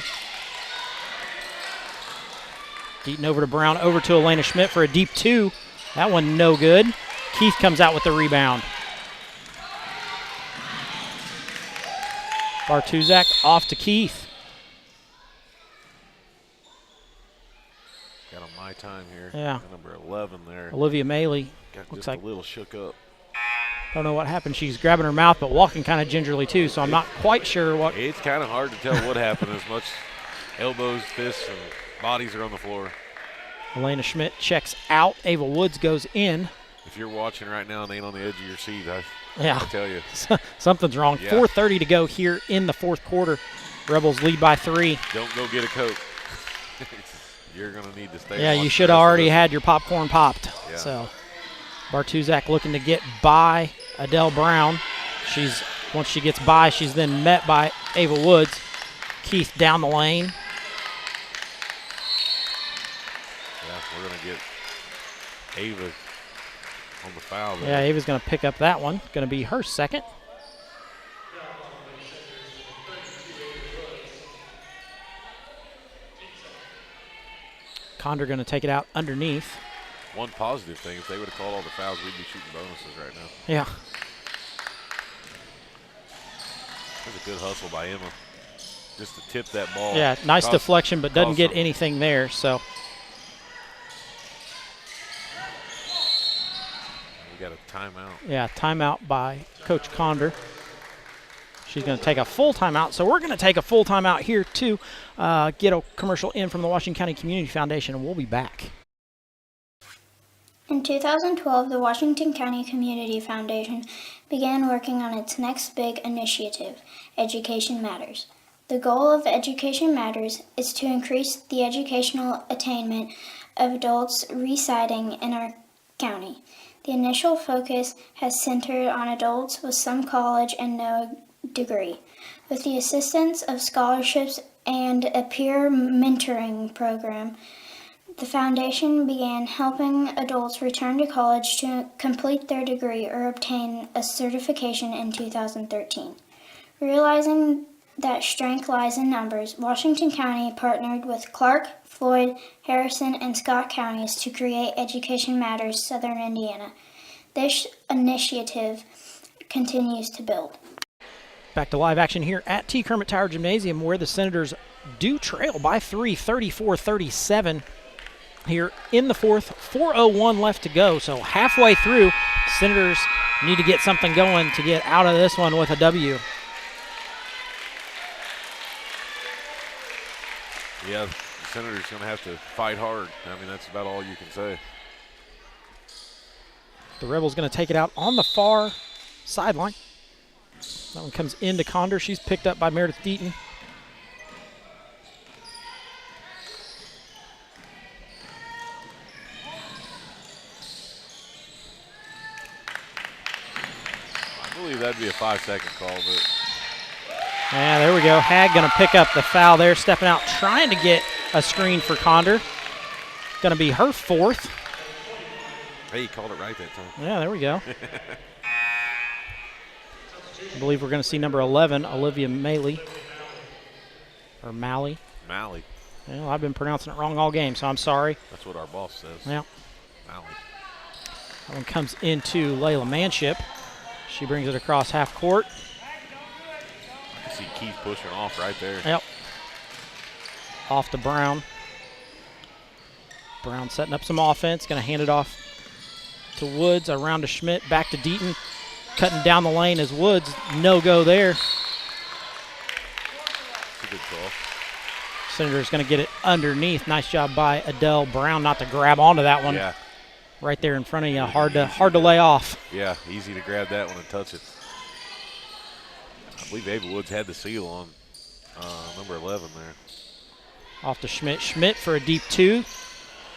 [SPEAKER 8] Deaton over to Brown, over to Elena Schmidt for a deep two. That one no good. Keith comes out with the rebound. Bartuzak off to Keith.
[SPEAKER 13] Got on my time here.
[SPEAKER 8] Yeah.
[SPEAKER 13] Number 11 there.
[SPEAKER 8] Olivia Maley.
[SPEAKER 13] Got
[SPEAKER 8] looks
[SPEAKER 13] just
[SPEAKER 8] like
[SPEAKER 13] a little shook up.
[SPEAKER 8] Don't know what happened. She's grabbing her mouth, but walking kind of gingerly too, so I'm not quite sure what.
[SPEAKER 13] It's kind of hard to tell what happened as much elbows, fists, and bodies are on the floor.
[SPEAKER 8] Elena Schmidt checks out. Ava Woods goes in.
[SPEAKER 13] If you're watching right now and ain't on the edge of your seat, I tell you.
[SPEAKER 8] Something's wrong.
[SPEAKER 13] Yeah.
[SPEAKER 8] 4:30 to go here in the fourth quarter. Rebels lead by 3.
[SPEAKER 13] Don't go get a Coke. You're going to need to stay.
[SPEAKER 8] Yeah, you should have already had your popcorn popped.
[SPEAKER 13] Yeah.
[SPEAKER 8] So Bartuzak looking to get by Adele Brown. Once she gets by, she's then met by Ava Woods. Keith down the lane.
[SPEAKER 13] Yeah, we're going to get Ava on the foul there.
[SPEAKER 8] Yeah, Ava's going to pick up that one. Going to be her second. Condor going to take it out underneath.
[SPEAKER 13] One positive thing, if they would have called all the fouls, we'd be shooting bonuses right now.
[SPEAKER 8] Yeah.
[SPEAKER 13] That's a good hustle by Emma. Just to tip that ball.
[SPEAKER 8] Yeah, nice deflection, but doesn't get anything there, so.
[SPEAKER 13] We got a timeout.
[SPEAKER 8] Yeah, timeout by Coach Condor. She's going to take a full timeout, so we're going to take a full timeout here to get a commercial in from the Washington County Community Foundation, and we'll be back.
[SPEAKER 4] In 2012, the Washington County Community Foundation began working on its next big initiative, Education Matters. The goal of Education Matters is to increase the educational attainment of adults residing in our county. The initial focus has centered on adults with some college and no degree. With the assistance of scholarships and a peer mentoring program, the foundation began helping adults return to college to complete their degree or obtain a certification in 2013. Realizing that strength lies in numbers, Washington County partnered with Clark, Floyd, Harrison, and Scott counties to create Education Matters Southern Indiana. This initiative continues to build.
[SPEAKER 8] Back to live action here at T. Kermit Tower Gymnasium, where the Senators do trail by 3, 34-37. Here in the fourth, 4:01 left to go. So halfway through, Senators need to get something going to get out of this one with a W.
[SPEAKER 13] Yeah, the Senators going to have to fight hard. I mean, that's about all you can say.
[SPEAKER 8] The Rebels going to take it out on the far sideline. That one comes into Condor. She's picked up by Meredith Deaton.
[SPEAKER 13] I believe that'd be a 5-second call, but
[SPEAKER 8] Yeah, there we go. Hag going to pick up the foul there, stepping out, trying to get a screen for Condor. Going to be her 4th.
[SPEAKER 13] hey, you called it right that time.
[SPEAKER 8] Yeah, there we go. I believe we're going to see number 11, Olivia Maley. Or Malley.
[SPEAKER 13] Malley.
[SPEAKER 8] Well, I've been pronouncing it wrong all game, so I'm sorry.
[SPEAKER 13] That's what our boss says.
[SPEAKER 8] Yeah.
[SPEAKER 13] Malley.
[SPEAKER 8] That one comes into Layla Manship. She brings it across half court.
[SPEAKER 13] I see Keith pushing off right there.
[SPEAKER 8] Yep. Off to Brown. Brown setting up some offense. Going to hand it off to Woods. Around to Schmidt. Back to Deaton. Cutting down the lane is Woods. No go there.
[SPEAKER 13] That's a good call.
[SPEAKER 8] Senator's going to get it underneath. Nice job by Adele Brown not to grab onto that one.
[SPEAKER 13] Yeah.
[SPEAKER 8] Right there in front of you. Hard to lay off.
[SPEAKER 13] Yeah, easy to grab that one and touch it. I believe Ava Woods had the seal on number 11 there.
[SPEAKER 8] Off to Schmidt. Schmidt for a deep 2.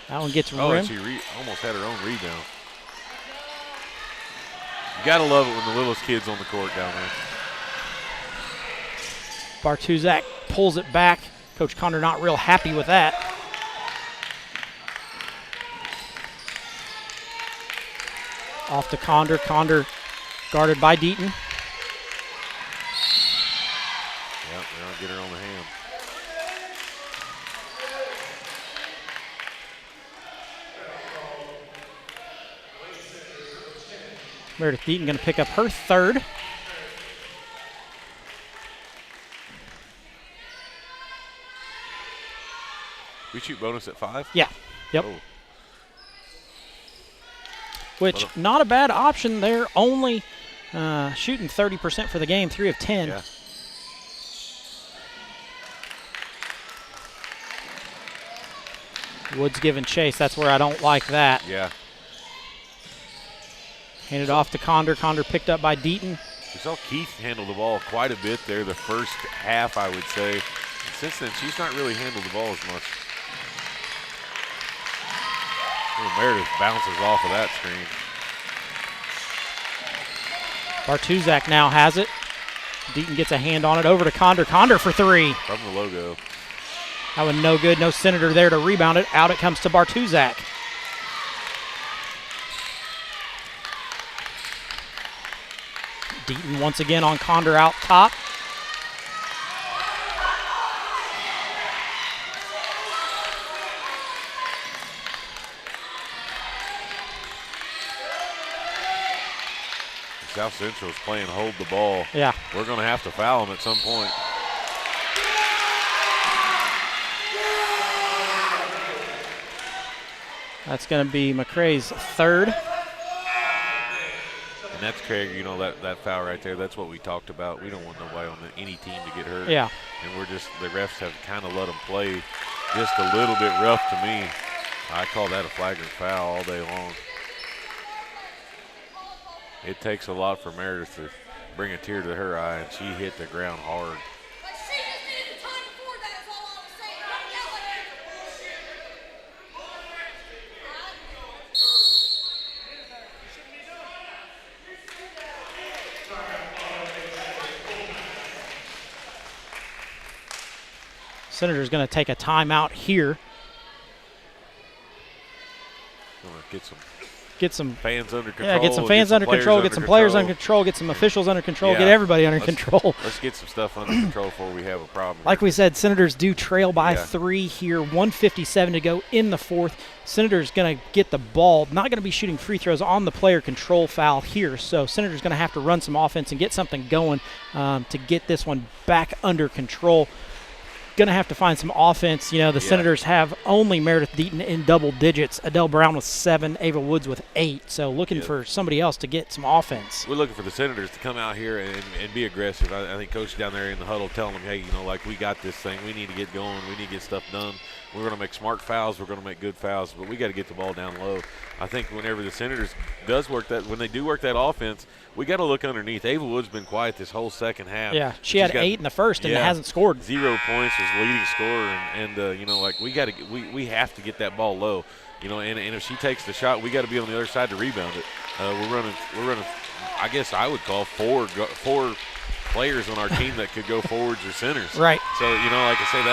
[SPEAKER 8] That one gets
[SPEAKER 13] Oh,
[SPEAKER 8] rimmed.
[SPEAKER 13] she almost had her own rebound. You got to love it when the littlest kid's on the court down there.
[SPEAKER 8] Bartuzak pulls it back. Coach Condor not real happy with that. Off to Condor. Condor guarded by Deaton.
[SPEAKER 13] Yep, they're going to get her on the hand.
[SPEAKER 8] Meredith Deaton going to pick up her 3rd.
[SPEAKER 13] We shoot bonus at 5?
[SPEAKER 8] Yeah. Yep.
[SPEAKER 13] Oh.
[SPEAKER 8] Which, not a bad option. They're only shooting 30% for the game, 3 of 10.
[SPEAKER 13] Yeah.
[SPEAKER 8] Woods giving chase. That's where I don't like that.
[SPEAKER 13] Yeah.
[SPEAKER 8] Handed off to Condor. Condor picked up by Deaton.
[SPEAKER 13] We saw Keith handle the ball quite a bit there the first half, I would say. And since then, she's not really handled the ball as much. Oh, Meredith bounces off of that screen.
[SPEAKER 8] Bartuzak now has it. Deaton gets a hand on it. Over to Condor. Condor for 3.
[SPEAKER 13] From the logo.
[SPEAKER 8] That one no good. No Senator there to rebound it. Out it comes to Bartuzak. Deaton once again on Condor out top.
[SPEAKER 13] South Central's playing hold the ball.
[SPEAKER 8] Yeah.
[SPEAKER 13] We're going to have to foul them at some point.
[SPEAKER 8] That's going to be McCrae's 3rd.
[SPEAKER 13] And that's Craig, you know, that foul right there, that's what we talked about. We don't want nobody on any team to get hurt.
[SPEAKER 8] Yeah.
[SPEAKER 13] And the refs have kind of let them play just a little bit rough to me. I call that a flagrant foul all day long. It takes a lot for Meredith to bring a tear to her eye, and she hit the ground hard.
[SPEAKER 8] Senator's going to take a timeout here.
[SPEAKER 13] Get some fans under control.
[SPEAKER 8] Yeah, get some fans under control, get some players under control, get some officials under control, get everybody under control.
[SPEAKER 13] Let's get some stuff under control before we have a problem.
[SPEAKER 8] Like we said, Senators do trail by 3 here, 1:57 to go in the 4th. Senators going to get the ball, not going to be shooting free throws on the player control foul here. So Senators going to have to run some offense and get something going to get this one back under control. going to have to find some offense. You know, the Senators have only Meredith Deaton in double digits. Adele Brown with 7, Ava Woods with 8. So looking for somebody else to get some offense.
[SPEAKER 13] We're looking for the Senators to come out here and be aggressive. I think Coach down there in the huddle telling them, hey, you know, like, we got this thing. We need to get going. We need to get stuff done. We're going to make smart fouls. We're going to make good fouls, but we got to get the ball down low. I think whenever the Senators when they do work that offense, we got to look underneath. Ava Wood's been quiet this whole second half.
[SPEAKER 8] Yeah, she had 8 in the first and hasn't scored.
[SPEAKER 13] 0 points, was leading scorer, and you know, like, we have to get that ball low. You know, and if she takes the shot, we got to be on the other side to rebound it. We're running. I guess I would call four players on our team that could go forwards or centers.
[SPEAKER 8] Right.
[SPEAKER 13] So, you know, like I say,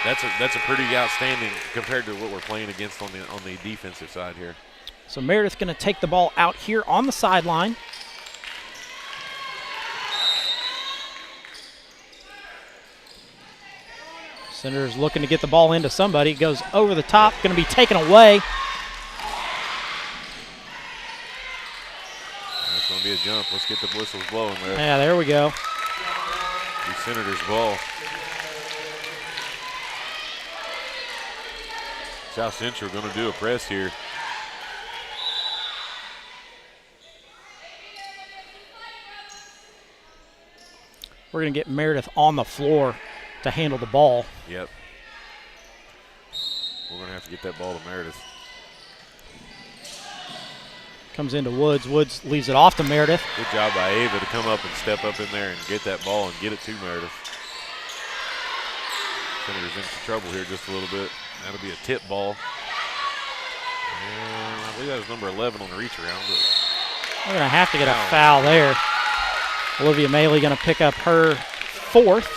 [SPEAKER 13] that's a pretty outstanding compared to what we're playing against on the defensive side here.
[SPEAKER 8] So Meredith going to take the ball out here on the sideline. Senators looking to get the ball into somebody. It goes over the top, going to be taken away.
[SPEAKER 13] That's going to be a jump. Let's get the whistles blowing there.
[SPEAKER 8] Yeah, there we go.
[SPEAKER 13] The Senators ball. South Central going to do a press here.
[SPEAKER 8] We're going to get Meredith on the floor to handle the ball.
[SPEAKER 13] Yep. We're going to have to get that ball to Meredith.
[SPEAKER 8] Comes into Woods. Woods leaves it off to Meredith.
[SPEAKER 13] Good job by Ava to come up and step up in there and get that ball and get it to Meredith. Senators into trouble here just a little bit. That'll be a tip ball. And I believe that was number 11 on the reach around. But
[SPEAKER 8] we're going to have to get a foul there. Olivia Maley going to pick up her 4th.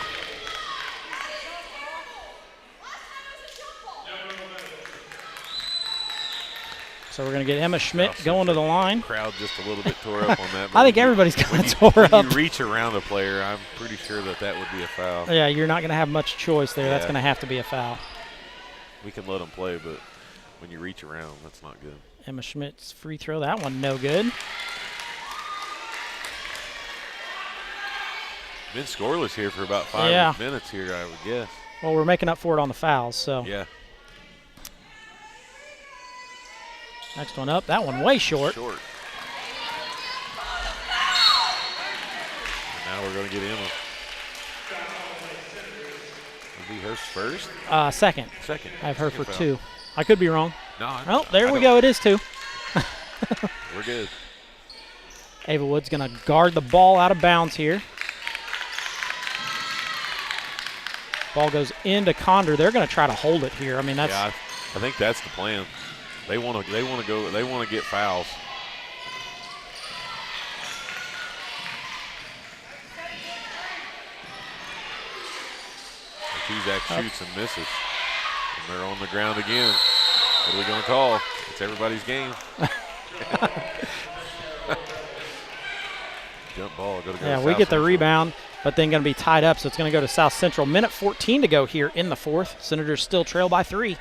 [SPEAKER 8] So we're going to get Emma Schmidt going to the line.
[SPEAKER 13] Crowd just a little bit tore up on that.
[SPEAKER 8] I think everybody's kind of tore up.
[SPEAKER 13] When you reach around a player, I'm pretty sure that would be a foul.
[SPEAKER 8] Yeah, you're not going to have much choice there. Yeah. That's going to have to be a foul.
[SPEAKER 13] We can let them play, but when you reach around, that's not good.
[SPEAKER 8] Emma Schmidt's free throw, that one no good.
[SPEAKER 13] Been scoreless here for about 5 minutes here, I would guess.
[SPEAKER 8] Well, we're making up for it on the fouls, so.
[SPEAKER 13] Yeah.
[SPEAKER 8] Next one up, that one way short.
[SPEAKER 13] Short. And now we're going to get Emma. Will be her first?
[SPEAKER 8] Second.
[SPEAKER 13] Second.
[SPEAKER 8] I have her
[SPEAKER 13] Second
[SPEAKER 8] for
[SPEAKER 13] foul.
[SPEAKER 8] 2. I could be wrong.
[SPEAKER 13] No.
[SPEAKER 8] Well, there we go. It is 2.
[SPEAKER 13] We're good.
[SPEAKER 8] Ava Wood's going to guard the ball out of bounds here. Ball goes into Condor. They're going to try to hold it here. I mean, that's.
[SPEAKER 13] Yeah, I think that's the plan. They want to go. They want to get fouls. Cusack shoots and misses, and they're on the ground again. What are we going to call? It's everybody's game. Jump ball.
[SPEAKER 8] Yeah, we get the rebound, but then going to be tied up, so it's going to go to South Central. Minute 14 to go here in the 4th. Senators still trail by 3.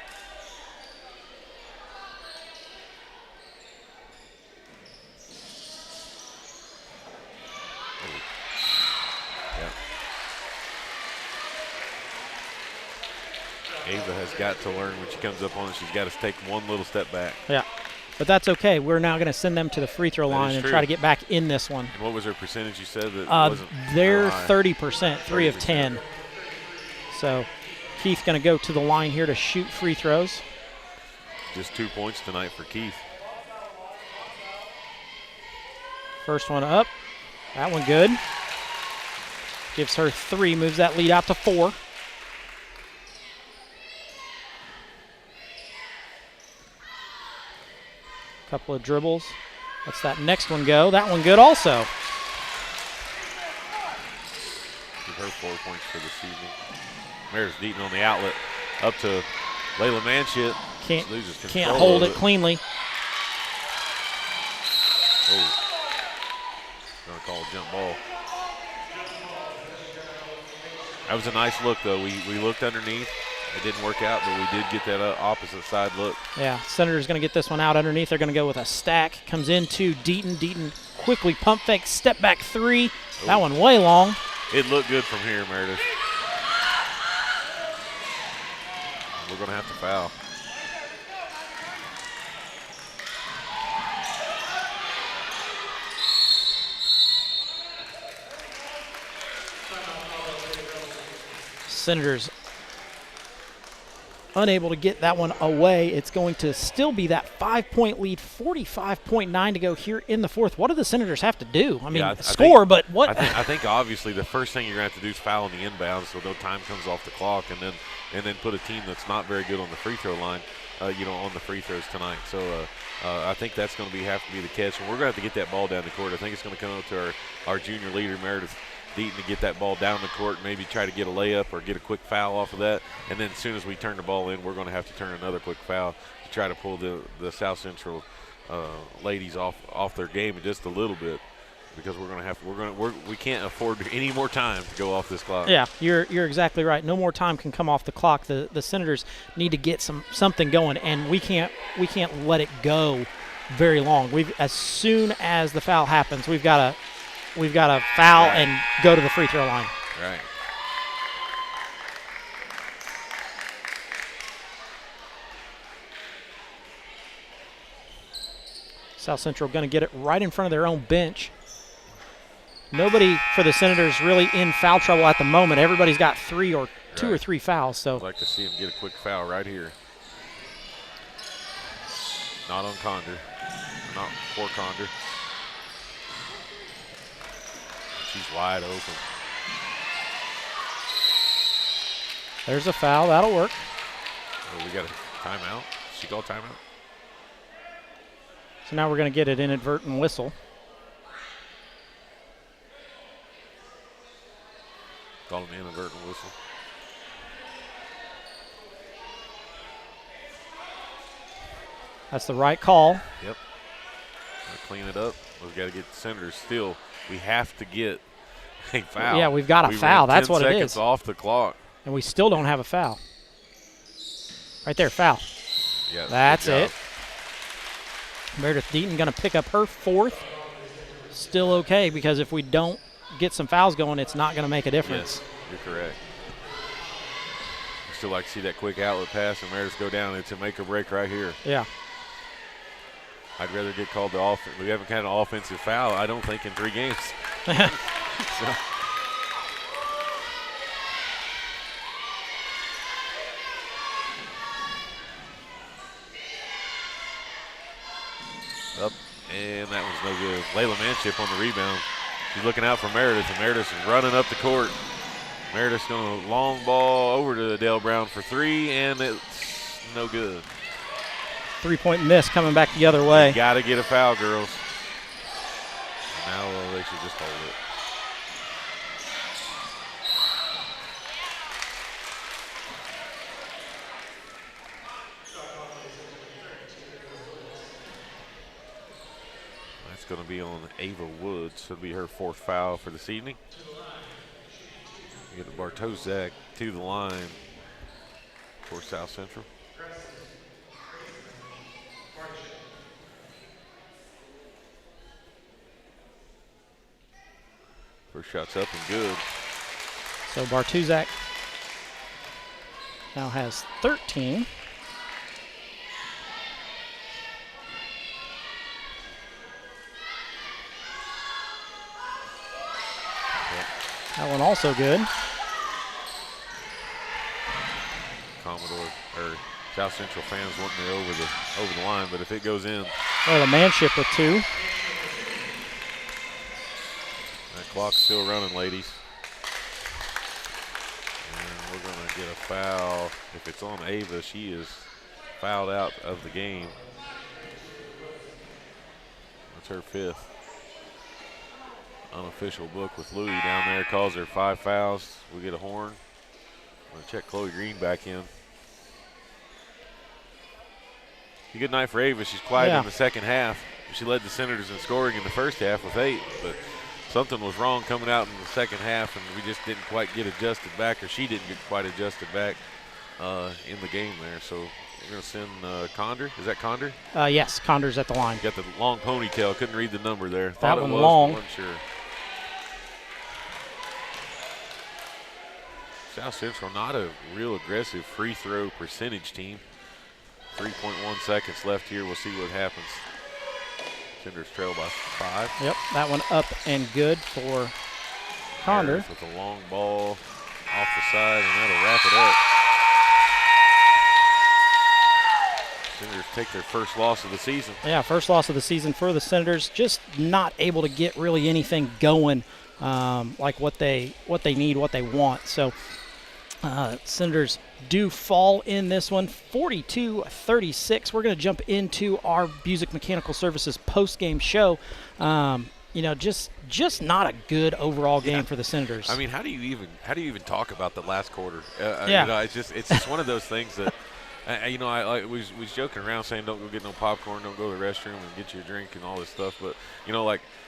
[SPEAKER 13] Ava has got to learn when she comes up on it. She's got to take one little step back.
[SPEAKER 8] Yeah, but that's okay. We're now going to send them to the free throw line and try to get back in this one.
[SPEAKER 13] And what was her percentage you said? That
[SPEAKER 8] they're 30%, 3 of 10. So Keith going to go to the line here to shoot free throws.
[SPEAKER 13] Just 2 points tonight for Keith.
[SPEAKER 8] First one up. That one good. Gives her 3, moves that lead out to 4. Couple of dribbles. Let's that next one go. That one good also.
[SPEAKER 13] Give her 4 points for this evening. Meredith Deaton on the outlet. Up to Layla Manship.
[SPEAKER 8] Can't hold it cleanly.
[SPEAKER 13] Oh. Going to call a jump ball. That was a nice look, though. We looked underneath. It didn't work out, but we did get that opposite side look.
[SPEAKER 8] Yeah, Senators going to get this one out underneath. They're going to go with a stack. Comes into Deaton. Deaton quickly pump fake, step back 3. That one way long.
[SPEAKER 13] It looked good from here, Meredith. We're going to have to foul.
[SPEAKER 8] Senators unable to get that one away. It's going to still be that 5-point lead, 45.9 to go here in the fourth. What do the Senators have to do? I mean, score, but what?
[SPEAKER 13] I think obviously the first thing you're going to have to do is foul in the inbounds so no time comes off the clock, and then put a team that's not very good on the free throw line, on the free throws tonight. So I think that's going to have to be the catch, and we're going to have to get that ball down the court. I think it's going to come up to our junior leader, Meredith Deaton, to get that ball down the court, maybe try to get a layup or get a quick foul off of that. And then as soon as we turn the ball in, we're going to have to turn another quick foul to try to pull the South Central ladies off their game just a little bit, because we can't afford any more time to go off this clock.
[SPEAKER 8] Yeah, you're exactly right. No more time can come off the clock. The Senators need to get something going, and we can't let it go very long. As soon as the foul happens, we've got to foul and go to the free throw line.
[SPEAKER 13] Right.
[SPEAKER 8] South Central going to get it right in front of their own bench. Nobody for the Senators really in foul trouble at the moment. Everybody's got two or three fouls. So
[SPEAKER 13] I'd like to see him get a quick foul right here. Not on Condor. Not for Condor. She's wide open.
[SPEAKER 8] There's a foul. That'll work.
[SPEAKER 13] Oh, we got a timeout. She called timeout.
[SPEAKER 8] So now we're going to get an inadvertent whistle.
[SPEAKER 13] Call an inadvertent whistle.
[SPEAKER 8] That's the right call.
[SPEAKER 13] Yep. Clean it up. We've got to get the Senators still. We have to get a foul.
[SPEAKER 8] Yeah, we've got a foul. That's what it is.
[SPEAKER 13] 10 seconds off the clock.
[SPEAKER 8] And we still don't have a foul. Right there, foul.
[SPEAKER 13] Yeah,
[SPEAKER 8] that's it. Meredith Deaton going to pick up her fourth. Still okay, because if we don't get some fouls going, it's not going to make a difference.
[SPEAKER 13] Yes, you're correct. Still like to see that quick outlet pass and Meredith go down. It's a make or break right here.
[SPEAKER 8] Yeah.
[SPEAKER 13] I'd rather get called the offense. We haven't had an offensive foul, I don't think, in 3 games. So. Up, and that was no good. Layla Manship on the rebound. She's looking out for Meredith, and Meredith is running up the court. Meredith's going to long ball over to Adele Brown for 3, and it's no good.
[SPEAKER 8] 3-point miss coming back the other way.
[SPEAKER 13] You got to get a foul, girls. Now they should just hold it. That's going to be on Ava Woods. It'll be her 4th foul for this evening. Get Bartozak to the line for South Central. First shot's up and good.
[SPEAKER 8] So Bartuzak now has 13. That one also good.
[SPEAKER 13] Commodore or South Central fans wanting it over the line, but if it goes in,
[SPEAKER 8] Well, a Manship with 2.
[SPEAKER 13] that clock's still running, ladies. And we're going to get a foul. If it's on Ava, she is fouled out of the game. That's her 5th. Unofficial book with Louie down there. Calls her 5 fouls. We get a horn. I'm going to check Chloe Green back in. A good night for Ava. She's quiet in the second half. She led the Senators in scoring in the first half with 8, but something was wrong coming out in the second half, and we just didn't quite get adjusted back, or she didn't get quite adjusted back in the game there. So we're going to send Condor. Is that Condor?
[SPEAKER 8] Yes, Condor's at the line.
[SPEAKER 13] Got the long ponytail. Couldn't read the number there.
[SPEAKER 8] That
[SPEAKER 13] Thought
[SPEAKER 8] one
[SPEAKER 13] it was,
[SPEAKER 8] long.
[SPEAKER 13] Wasn't sure. South Central not a real aggressive free throw percentage team. 3.1 seconds left here. We'll see what happens. Cinders trail by 5.
[SPEAKER 8] Yep, that one up and good for Conder.
[SPEAKER 13] Harris with a long ball off the side, and that'll wrap it up. Senators take their first loss of the season.
[SPEAKER 8] Yeah, first loss of the season for the Senators. Just not able to get really anything going like what they need, what they want. So Senators do fall in this one, 42-36. We're going to jump into our Busick Mechanical Services post-game show. Just not a good overall game for the Senators.
[SPEAKER 13] I mean, how do you even talk about the last quarter?
[SPEAKER 8] Yeah.
[SPEAKER 13] It's just one of those things that. I was joking around saying don't go get no popcorn, don't go to the restroom and get you a drink and all this stuff. But,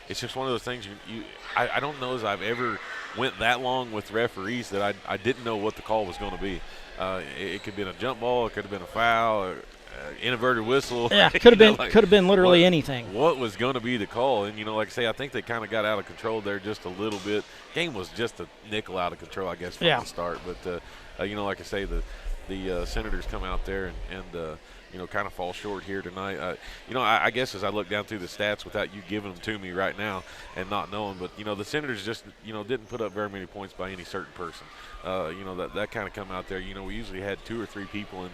[SPEAKER 13] it's just one of those things I don't know as I've ever went that long with referees that I didn't know what the call was going to be. It could have been a jump ball, it could have been a foul, inverted whistle.
[SPEAKER 8] Yeah, could have been literally anything.
[SPEAKER 13] What was going to be the call? And, like I say, I think they kind of got out of control there just a little bit. Game was just a nickel out of control, I guess, from the start. But, like I say, the Senators come out there and kind of fall short here tonight. I guess as I look down through the stats without you giving them to me right now and not knowing, but, the Senators just, didn't put up very many points by any certain person. That kind of come out there. We usually had 2 or 3 people in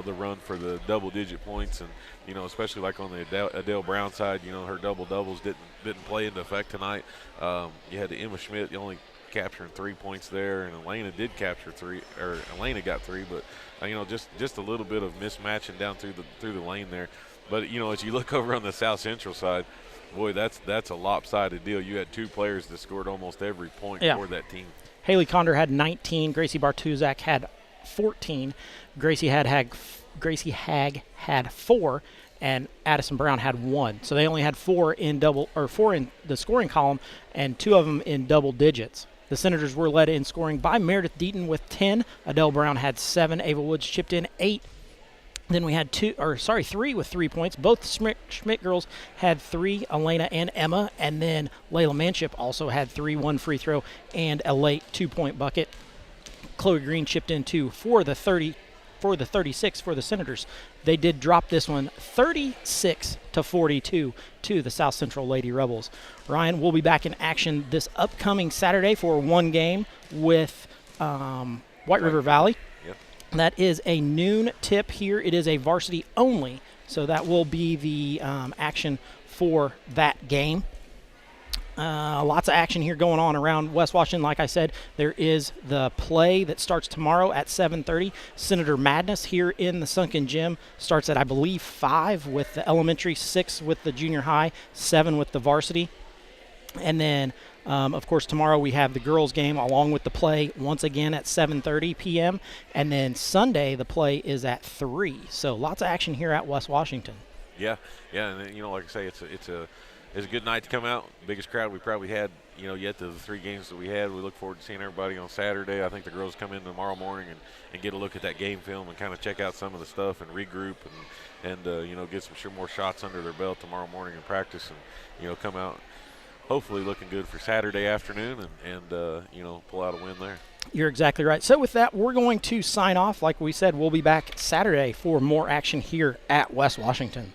[SPEAKER 13] the run for the double-digit points, and, especially like on the Adele Brown side, her double-doubles didn't play into effect tonight. You had the Emma Schmidt, the only capturing 3 points there, and Elena did capture 3, or Elena got 3, but just a little bit of mismatching down through the lane there. But as you look over on the South Central side, boy, that's a lopsided deal. You had 2 players that scored almost every point for that team.
[SPEAKER 8] Haley Conder had 19, Gracie Bartuzak had 14, Gracie Hag had 4, and Addison Brown had 1. So they only had 4 in the scoring column, and 2 of them in double digits. The Senators were led in scoring by Meredith Deaton with 10. Adele Brown had 7. Ava Woods chipped in 8. Then we had 3 with 3 points. Both Schmidt girls had 3, Elena and Emma. And then Layla Manship also had 3, 1 free throw, and a late 2-point bucket. Chloe Green chipped in 2 for the 36 for the Senators. They did drop this one 36-42 to the South Central Lady Rebels. Ryan, we'll be back in action this upcoming Saturday for one game with White River Valley.
[SPEAKER 13] Yep.
[SPEAKER 8] That is a noon tip here. It is a varsity only, so that will be the action for that game. Lots of action here going on around West Washington. Like I said, there is the play that starts tomorrow at 7:30. Senator Madness here in the Sunken Gym starts at, I believe, 5 with the elementary, 6 with the junior high, 7 with the varsity. And then, of course, tomorrow we have the girls game along with the play once again at 7:30 p.m. And then Sunday the play is at 3. So lots of action here at West Washington.
[SPEAKER 13] Yeah, and like I say, it's a good night to come out. Biggest crowd we probably had, yet to the 3 games that we had. We look forward to seeing everybody on Saturday. I think the girls come in tomorrow morning and get a look at that game film and kind of check out some of the stuff and regroup and get some more shots under their belt tomorrow morning in practice and, come out hopefully looking good for Saturday afternoon and pull out a win there.
[SPEAKER 8] You're exactly right. So with that, we're going to sign off. Like we said, we'll be back Saturday for more action here at West Washington.